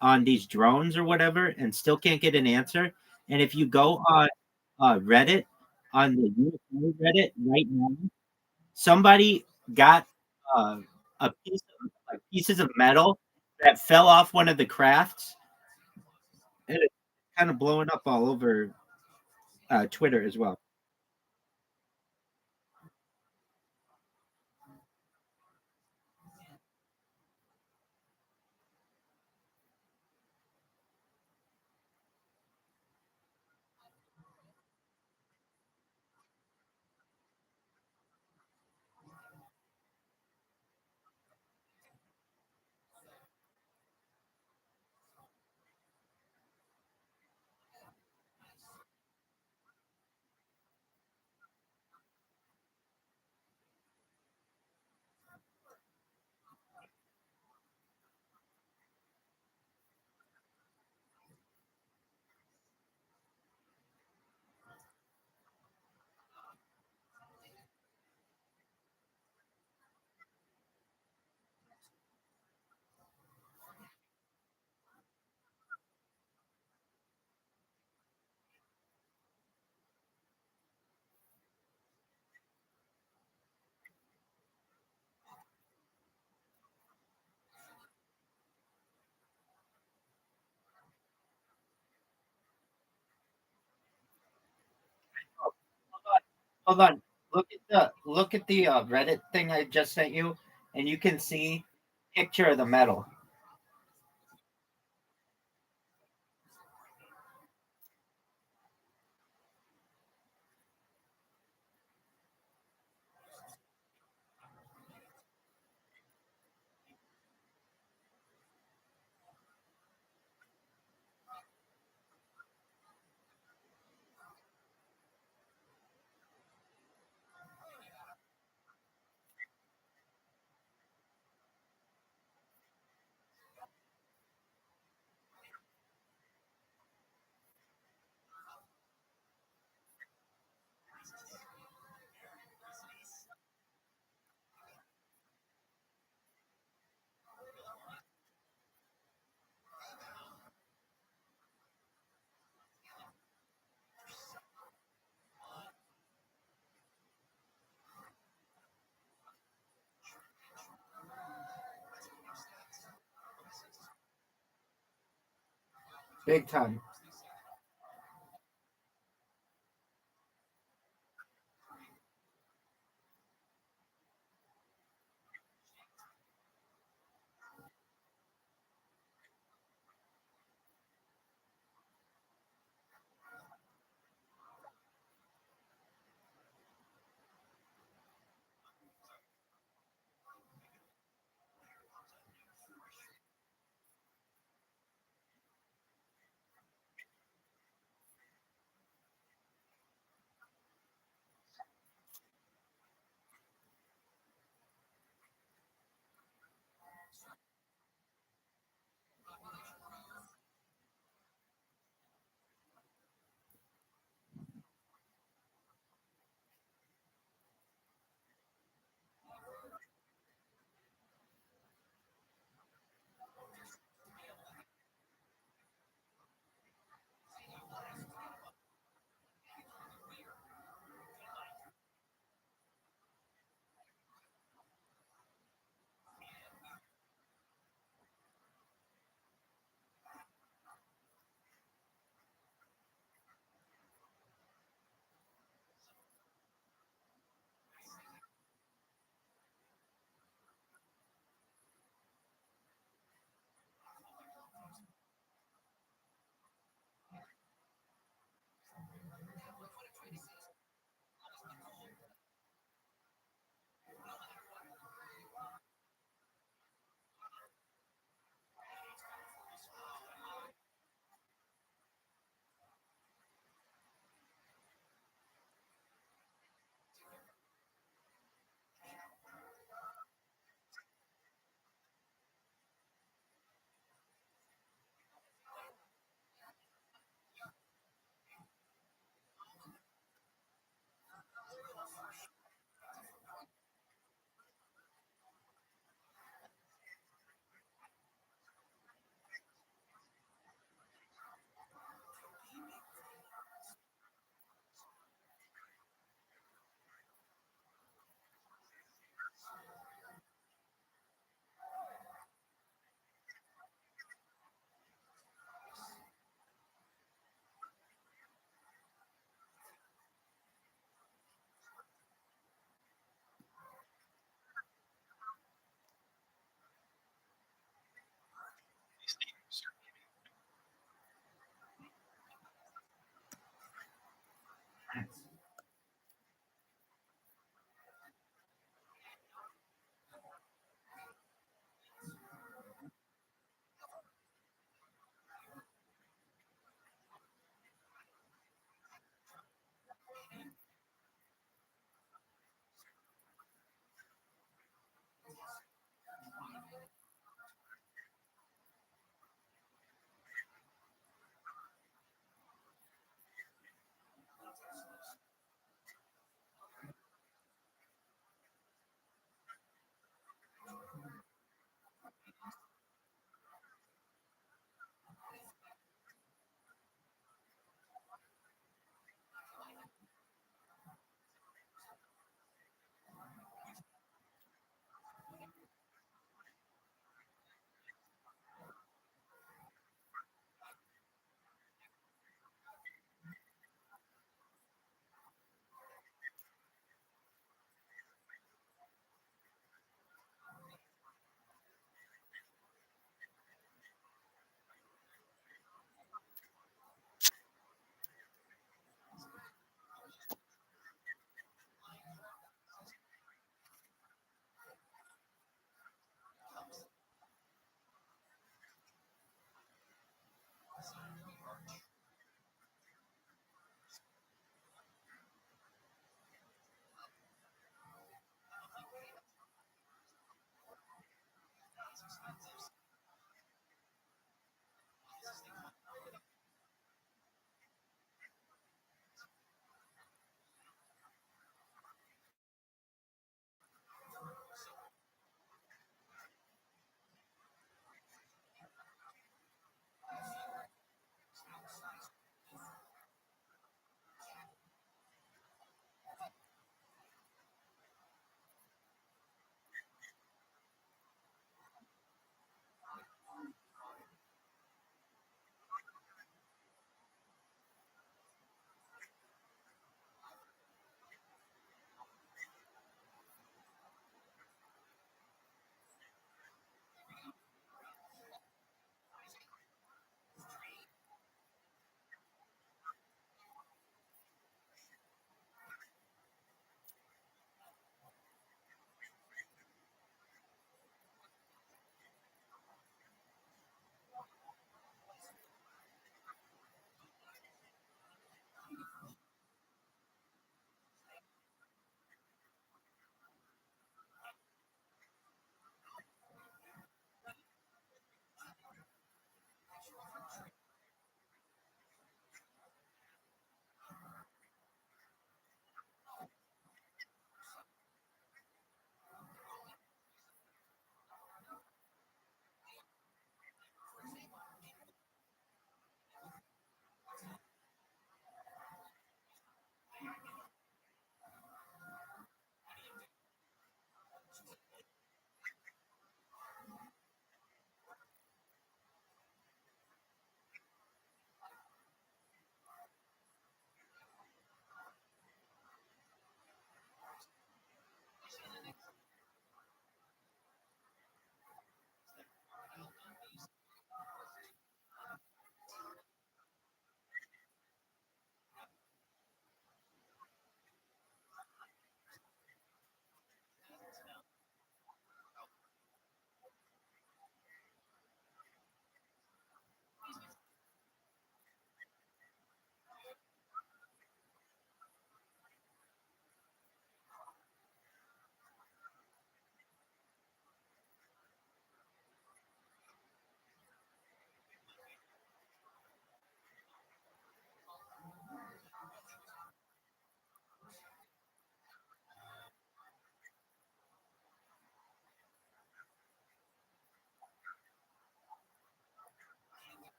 [SPEAKER 3] on these drones or whatever, and still can't get an answer. And if you go on Reddit, on the USA Reddit right now, somebody got uh, a piece of like pieces of metal that fell off one of the crafts, and it's kind of blowing up all over Twitter as well. Hold on. Look at the Reddit thing I just sent you, and you can see picture of the metal. Big time.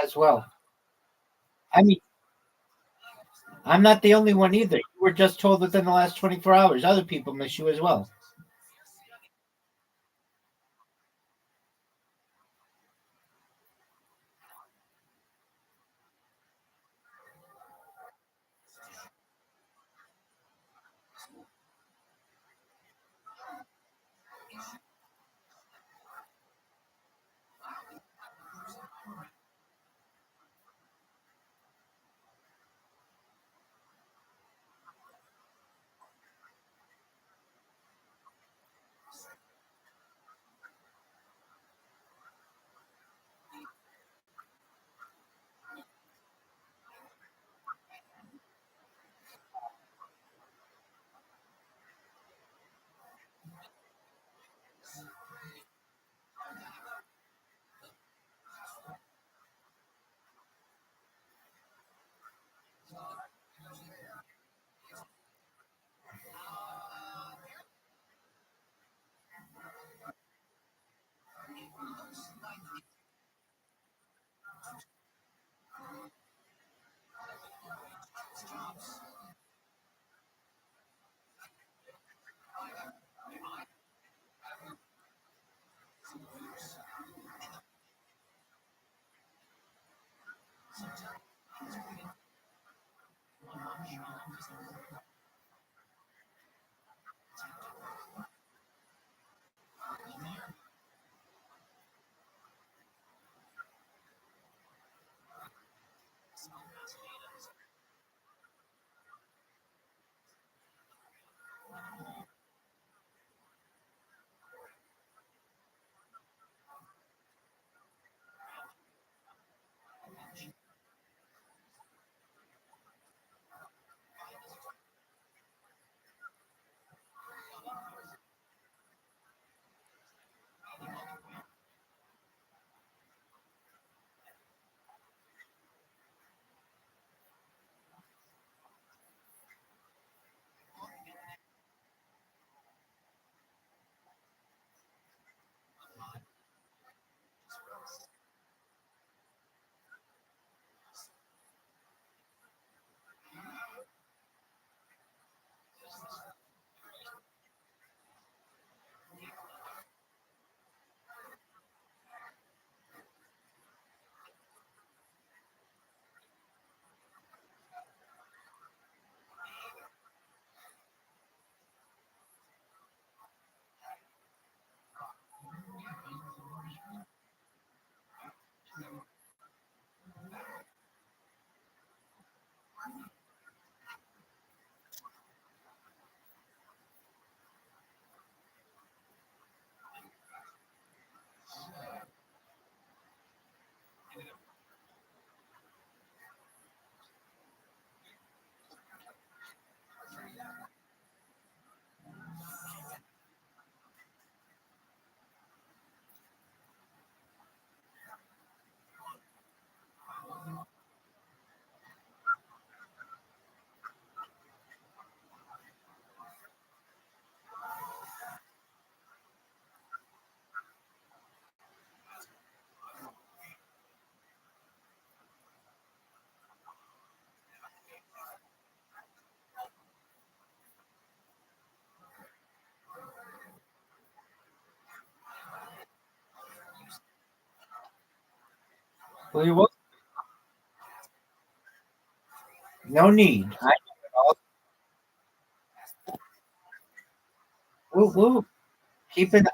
[SPEAKER 3] as well. I mean, I'm not the only one either. You were just told within the last 24 hours. Other people miss you as well. Well, you will. No need. I will keep it.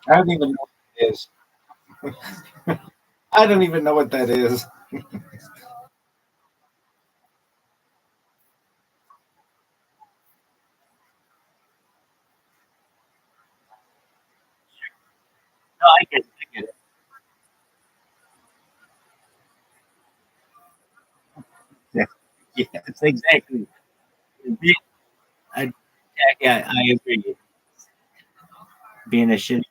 [SPEAKER 3] I don't even know what it is. I don't even know what that is. No, I get it. I get it. Yeah, yes, exactly. I, yeah, I agree. Being a shit.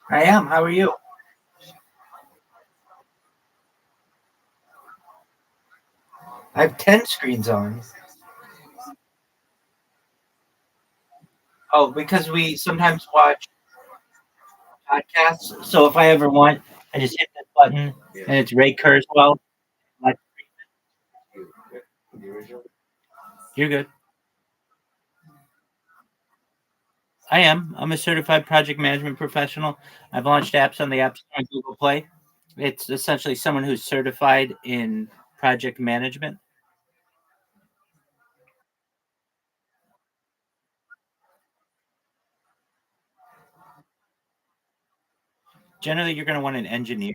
[SPEAKER 3] I am. How are you? I have 10 screens on. Oh, because we sometimes watch podcasts. So if I ever want, I just hit that button and it's Ray Kurzweil. Like,
[SPEAKER 2] The original.
[SPEAKER 3] you're good. I am. I'm a certified project management professional. I've launched apps on the App Store and Google Play. It's essentially someone who's certified in project management. Generally, you're going to want an engineer.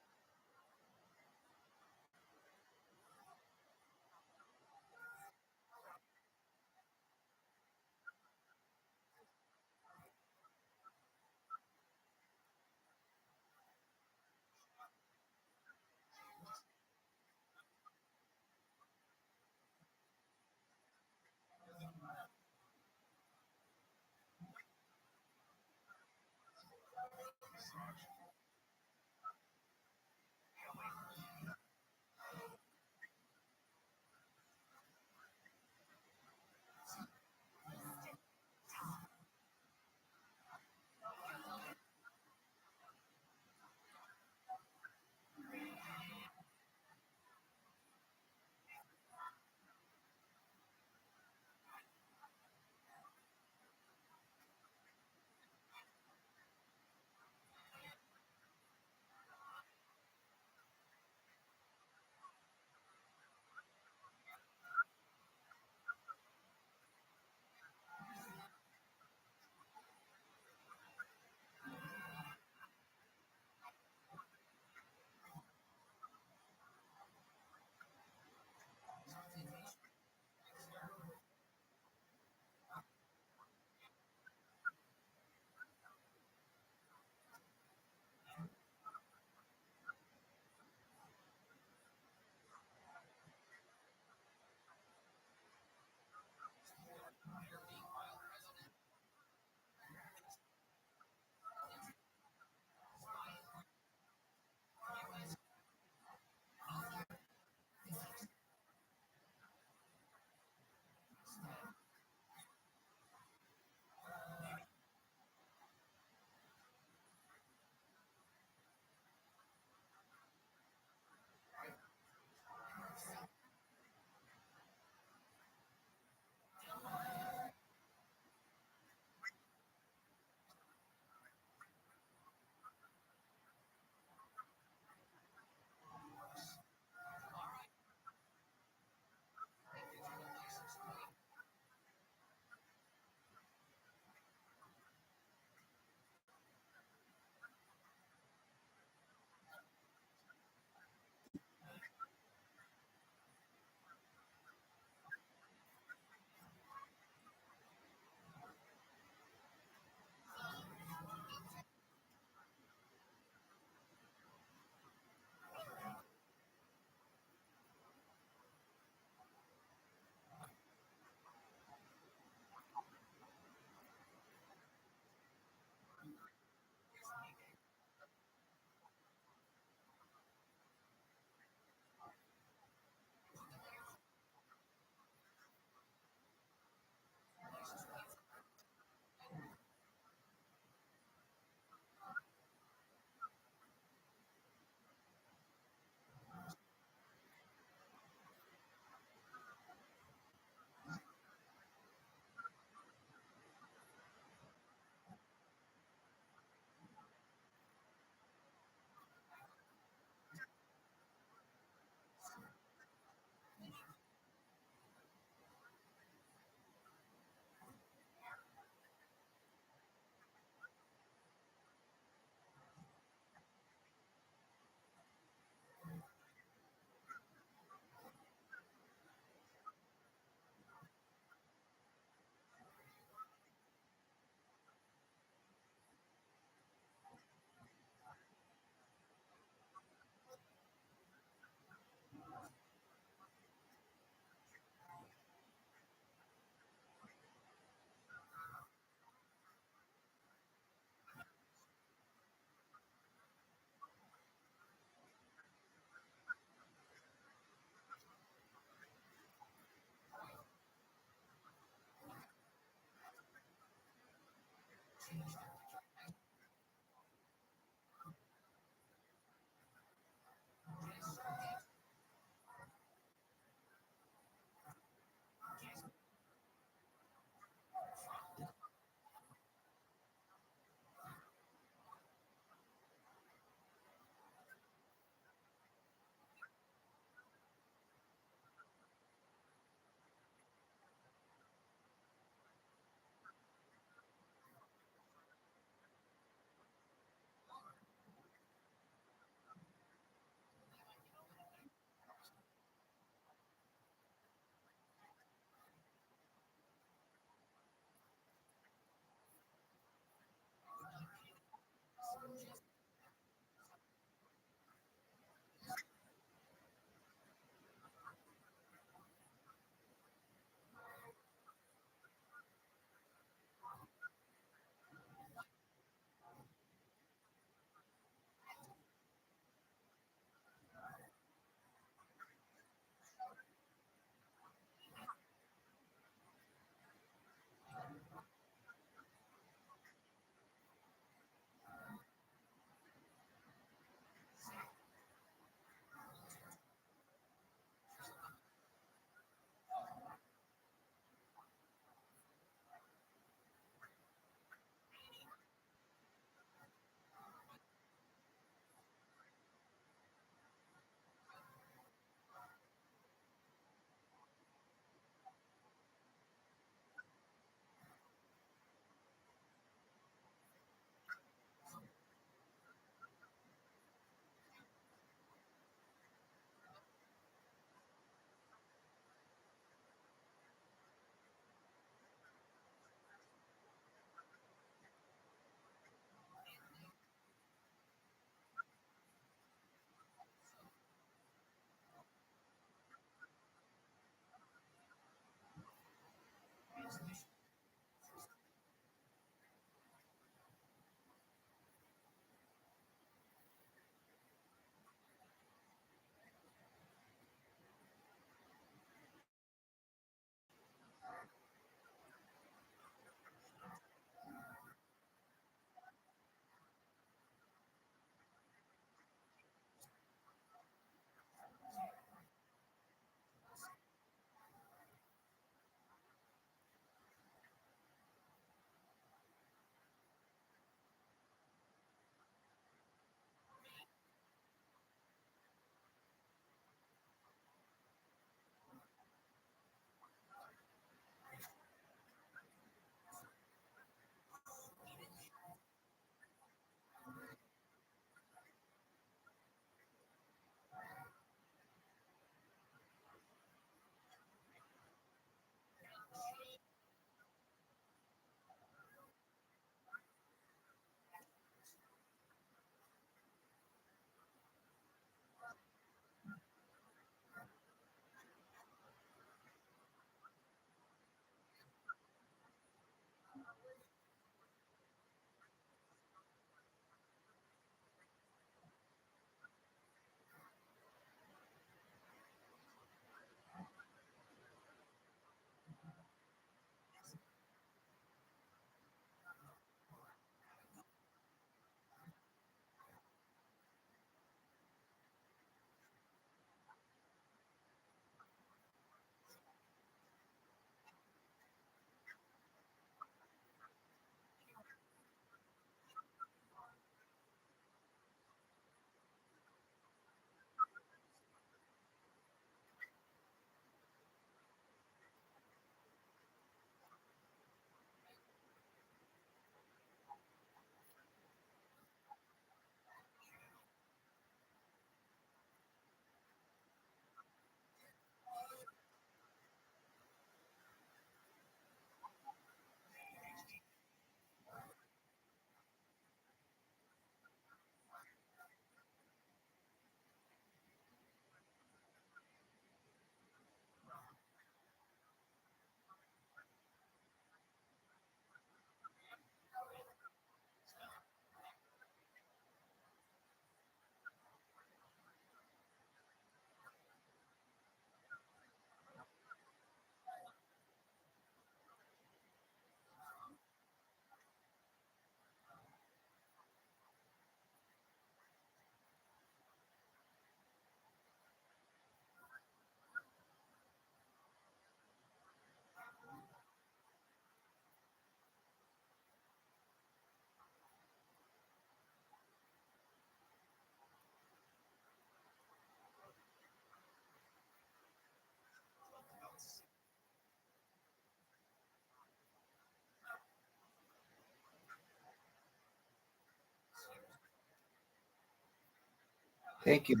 [SPEAKER 2] Thank you.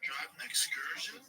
[SPEAKER 5] Drive an excursion?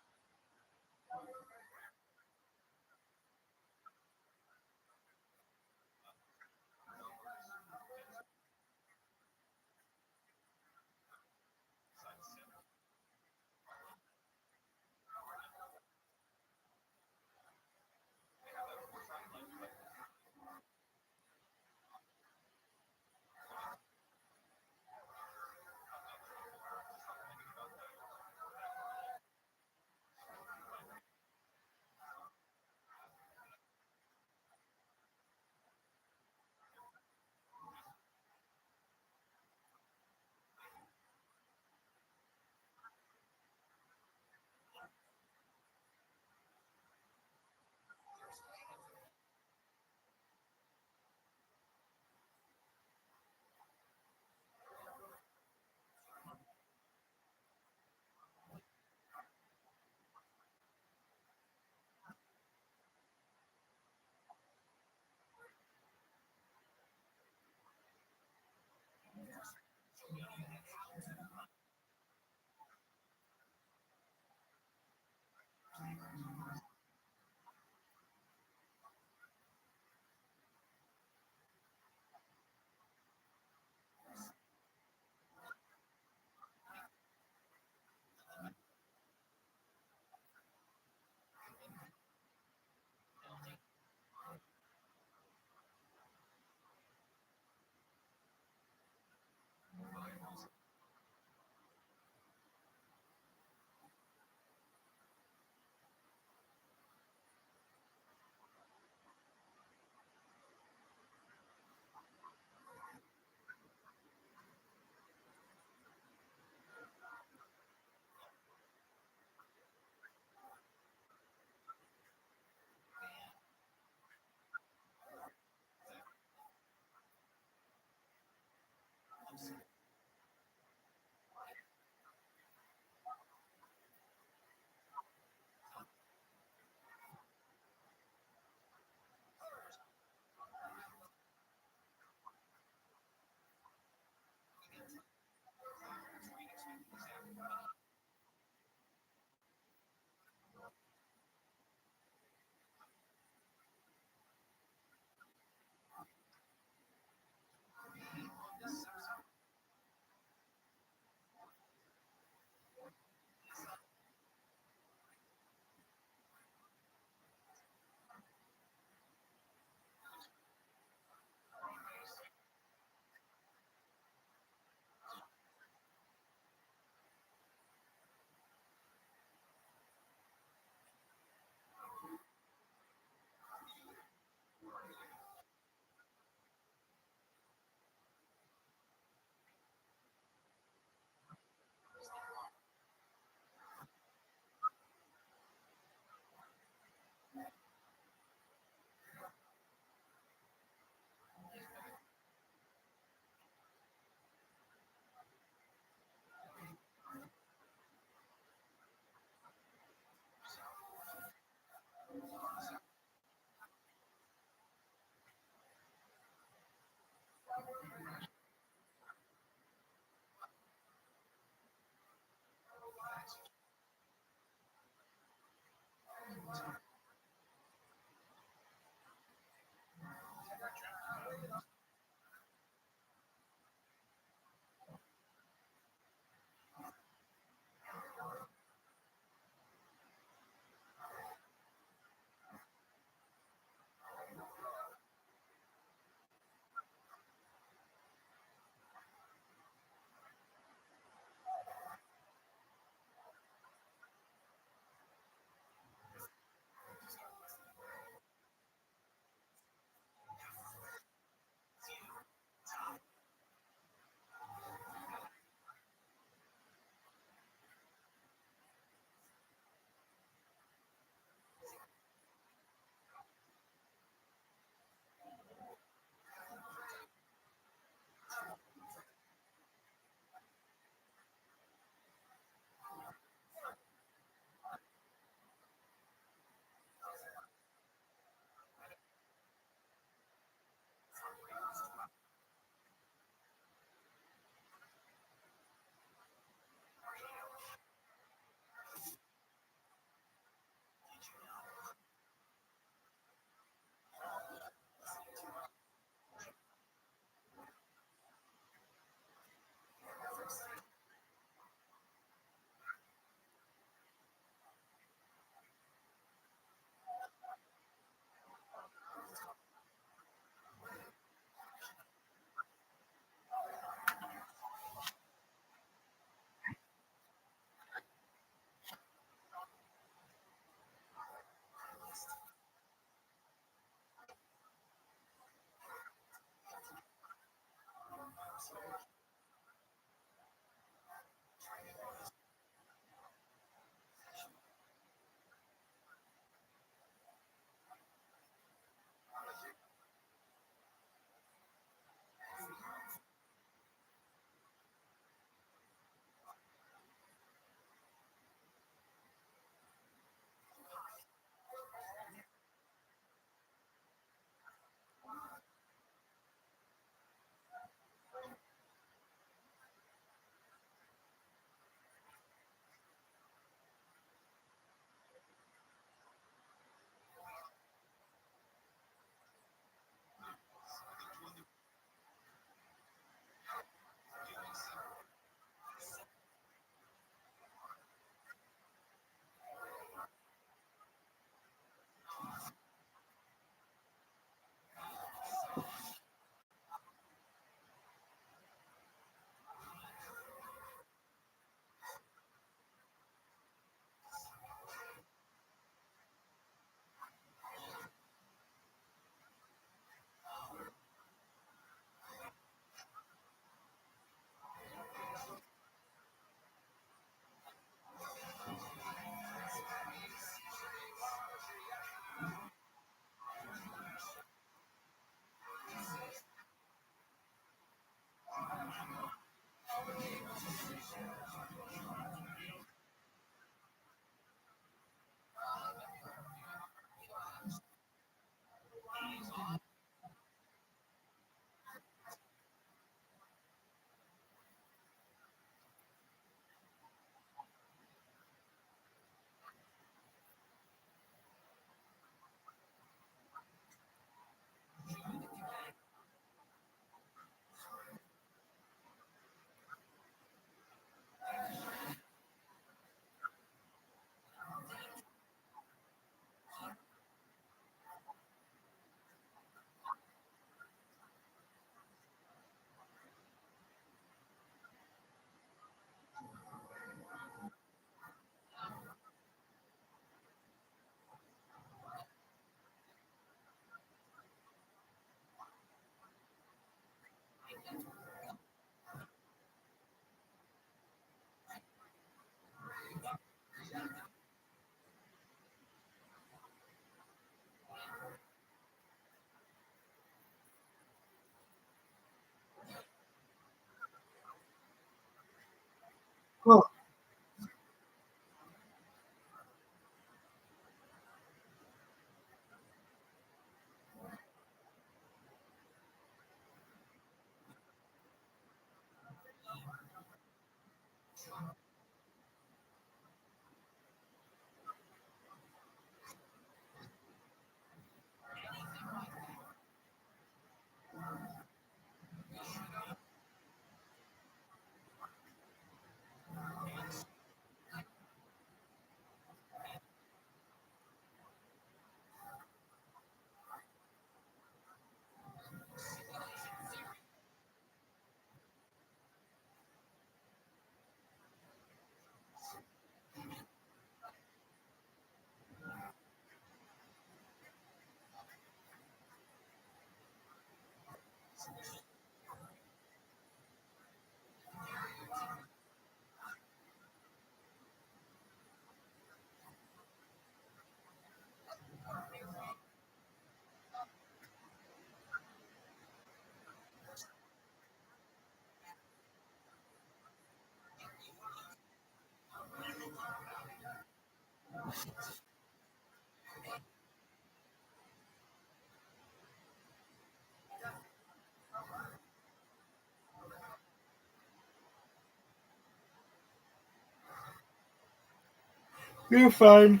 [SPEAKER 3] You're fine.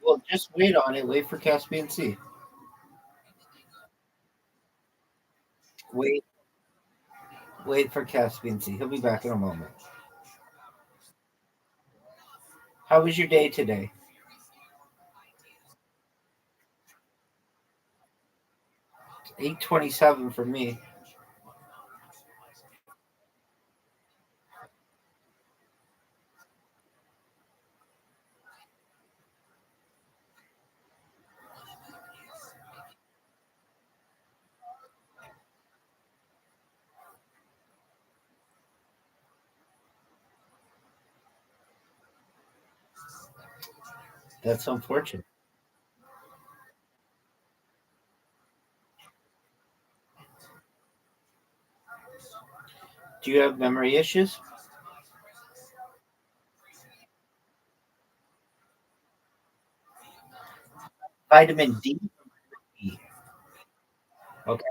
[SPEAKER 3] Well, just wait on it. Wait for Caspian Sea. Wait, wait for Caspian Sea. He'll be back in a moment. How was your day today? 8:27 for me. That's unfortunate. Do you have memory issues? Vitamin D? Okay.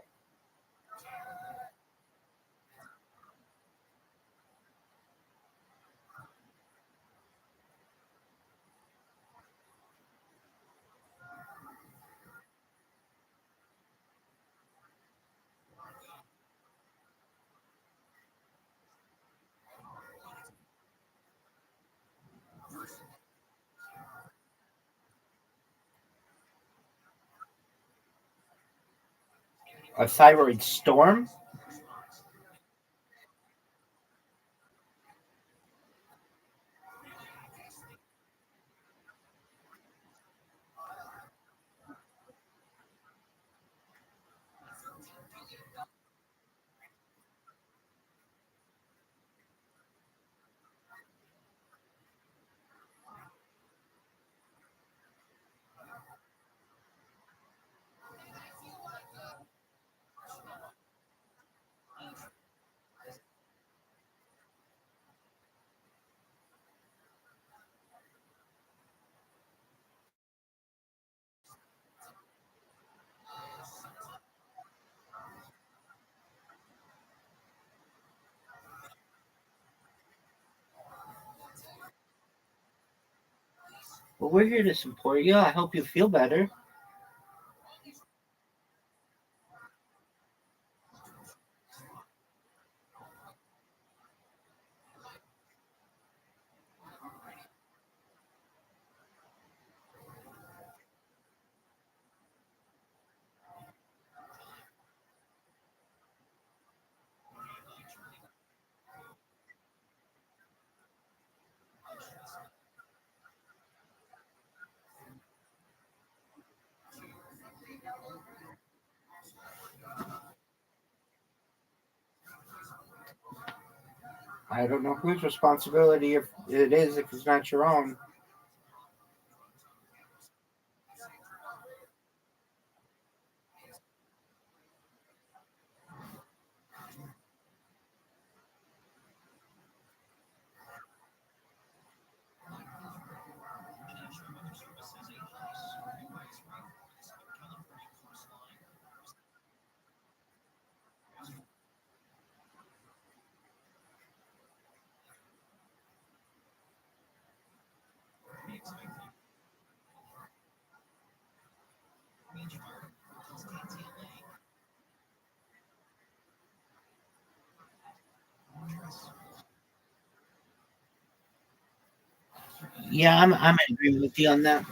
[SPEAKER 3] A thyroid storm? Well, we're here to support you. I hope you feel better. I don't know whose responsibility if it is if it's not your own. Yeah, I'm in agreement with you on that.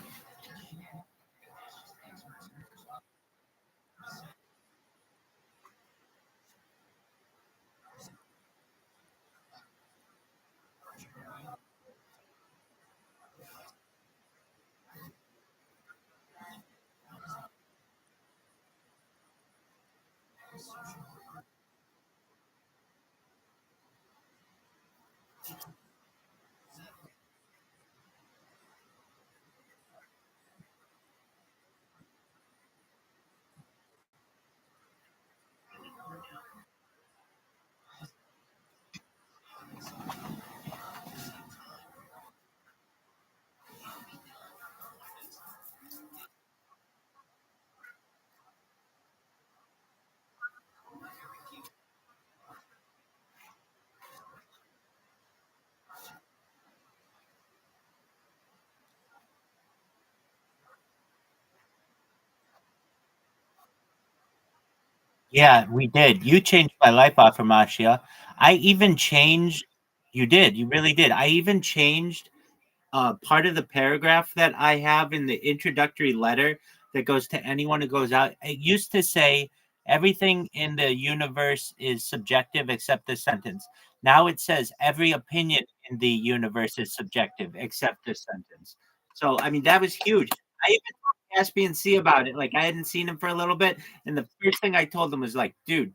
[SPEAKER 3] Yeah, we did. You changed my life, Afirmatia. I even changed. You did. You really did. I even changed part of the paragraph that I have in the introductory letter that goes to anyone who goes out. It used to say everything in the universe is subjective except this sentence. Now it says every opinion in the universe is subjective except this sentence. So I mean that was huge. I even told Caspian C about it. Like I hadn't seen him for a little bit, and the first thing I told him was like, "Dude,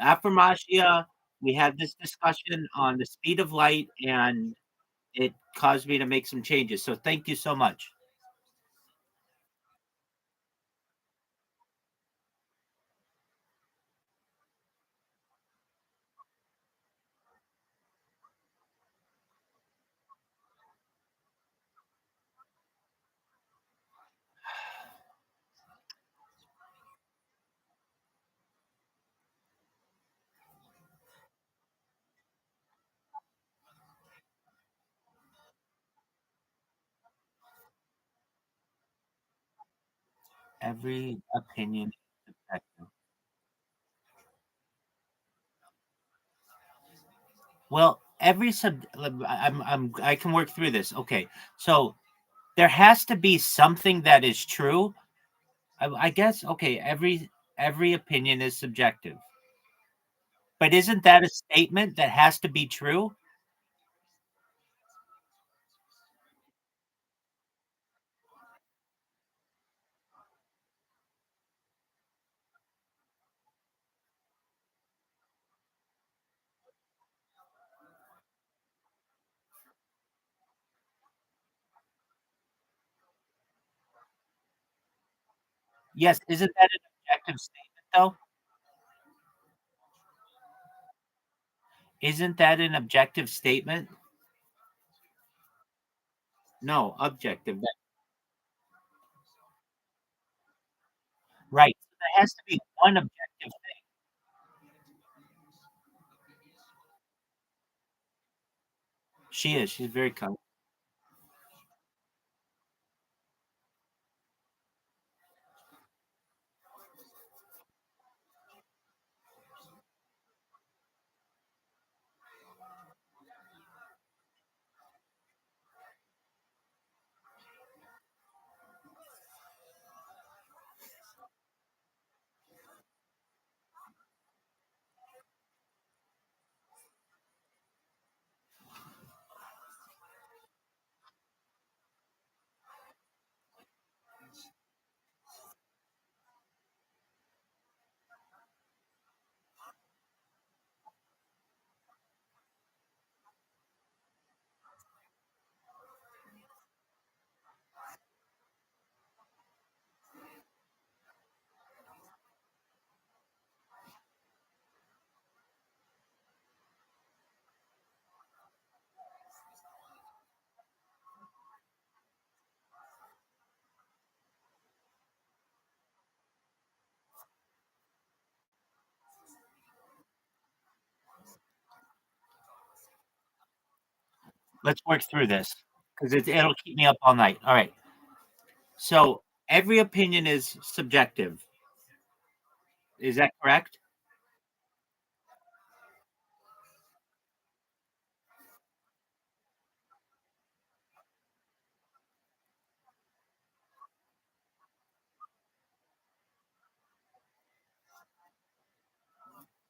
[SPEAKER 3] Affirmatia, we had this discussion on the speed of light, and it caused me to make some changes. So thank you so much." Every opinion is subjective. Well, every sub I can work through this. Okay. So there has to be something that is true. I guess okay, every opinion is subjective. But isn't that a statement that has to be true? Yes, isn't that an objective statement though? Isn't that an objective statement? No, objective. Right. So there has to be one objective thing. She is. She's very kind. Let's work through this because it'll keep me up all night. All right. So every opinion is subjective. Is that correct?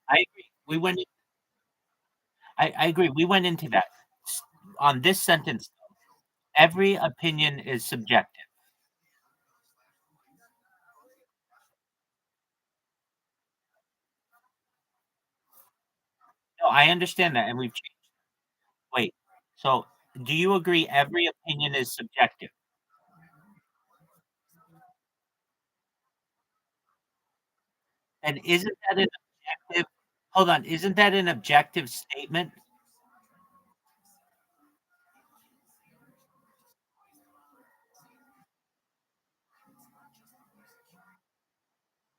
[SPEAKER 3] I agree. I agree. We went into that. On this sentence, every opinion is subjective. No, I understand that, and we've changed. Wait. So do you agree every opinion is subjective? And isn't that an objective? Hold on. Isn't that an objective statement?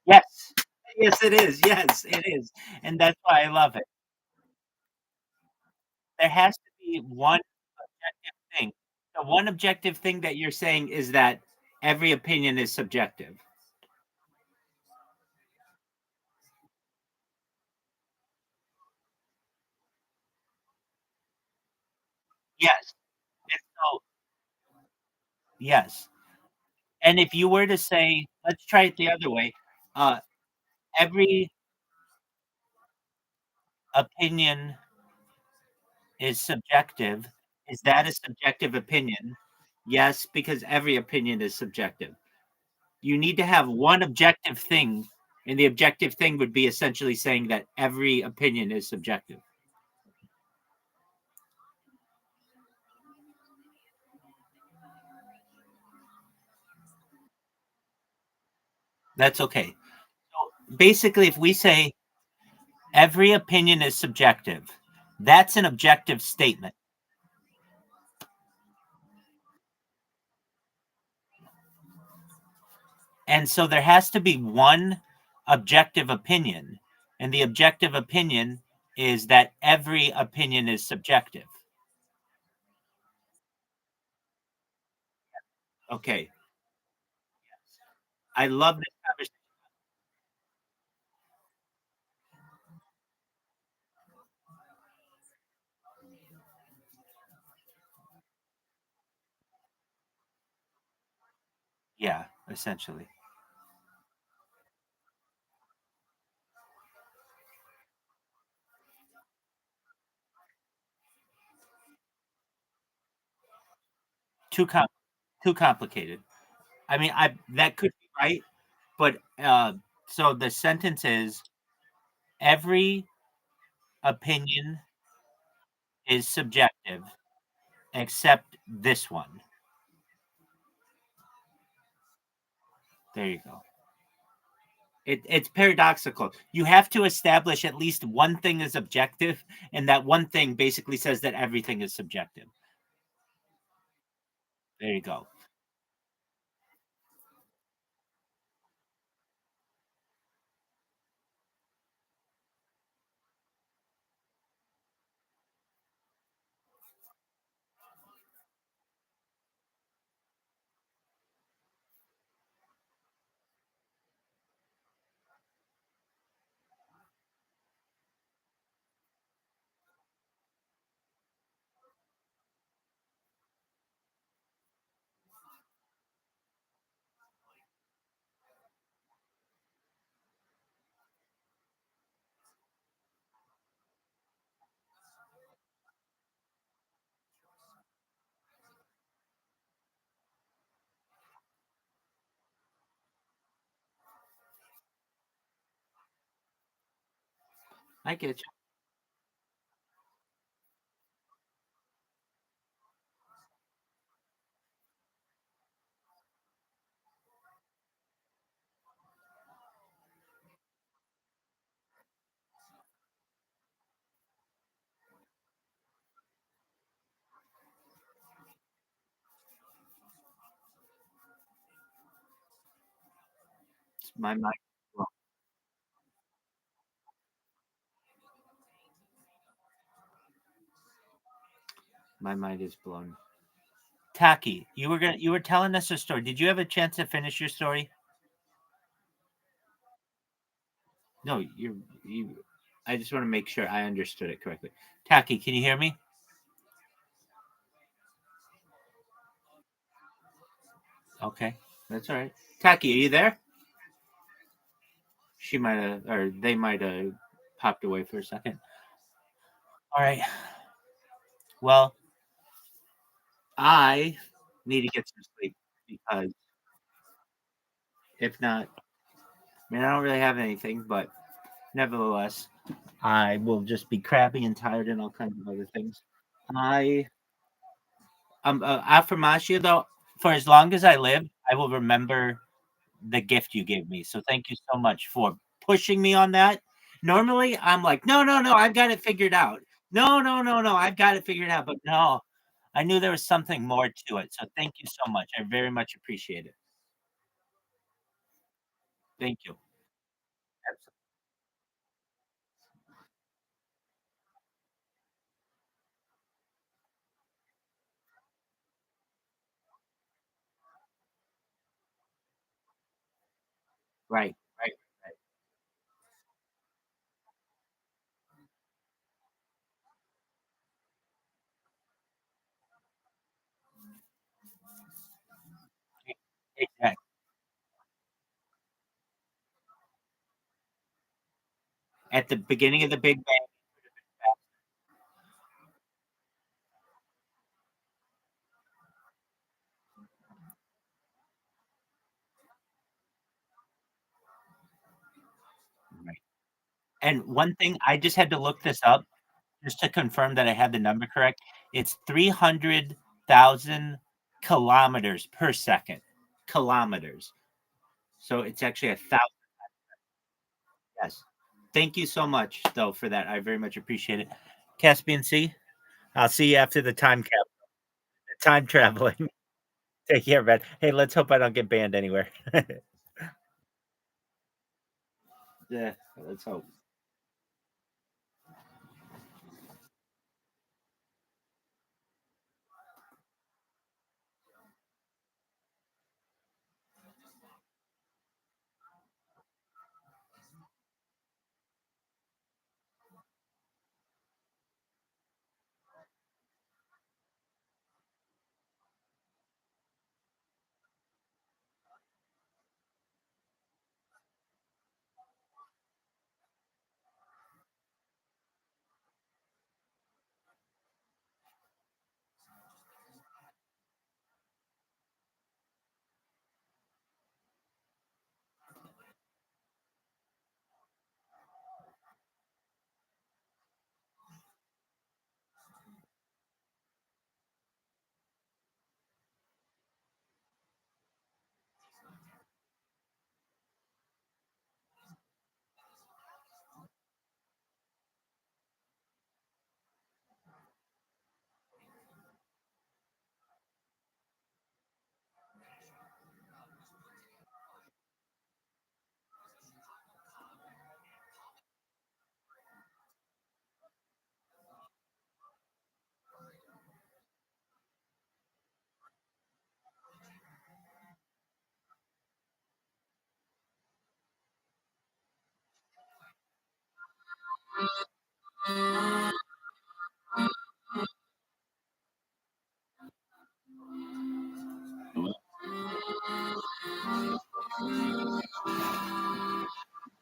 [SPEAKER 3] Yes. Yes, it is. Yes, it is. And that's why I love it. There has to be one objective thing. The one objective thing that you're saying is that every opinion is subjective. Yes. And so yes. And if you were to say, let's try it the other way. Uh, every opinion is subjective. Is that a subjective opinion? Yes, because every opinion is subjective. You need to have one objective thing, and the objective thing would be essentially saying that every opinion is subjective. That's okay. So basically, if we say every opinion is subjective, that's an objective statement. And so there has to be one objective opinion. And the objective opinion is that every opinion is subjective. Okay. I love this conversation. Yeah, essentially. Too com- too complicated. I mean, I that could be right, but so the sentence is every opinion is subjective except this one. There you go. It's paradoxical. You have to establish at least one thing is objective, and that one thing basically says that everything is subjective. There you go. I get you. My mind, well, my mind is blown. Taki, you were telling us a story. Did you have a chance to finish your story? No, you. I just want to make sure I understood it correctly. Taki, can you hear me? Okay, that's all right. Taki, are you there? She might have, or they might have popped away for a second. All right. Well, I need to get some sleep because if not, I mean, I don't really have anything, but nevertheless, I will just be crappy and tired and all kinds of other things. I affirmation though, for as long as I live, I will remember the gift you gave me. So thank you so much for pushing me on that. Normally, I'm like, no, no, no, I've got it figured out. No, no, no, no, I've got it figured out. But no, I knew there was something more to it. So thank you so much. I very much appreciate it. Thank you. Absolutely. Right, right, right. at the beginning of the Big Bang. Right. And one thing, I just had to look this up just to confirm that I had the number correct. It's 300,000 kilometers per second. Kilometers. So it's actually 1,000. Yes. Thank you so much, though, for that. I very much appreciate it. Caspian Sea, I'll see you after the time traveling. Take care, man. Hey, let's hope I don't get banned anywhere. Yeah, let's hope.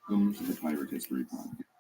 [SPEAKER 6] Welcome to the Pirate History Podcast.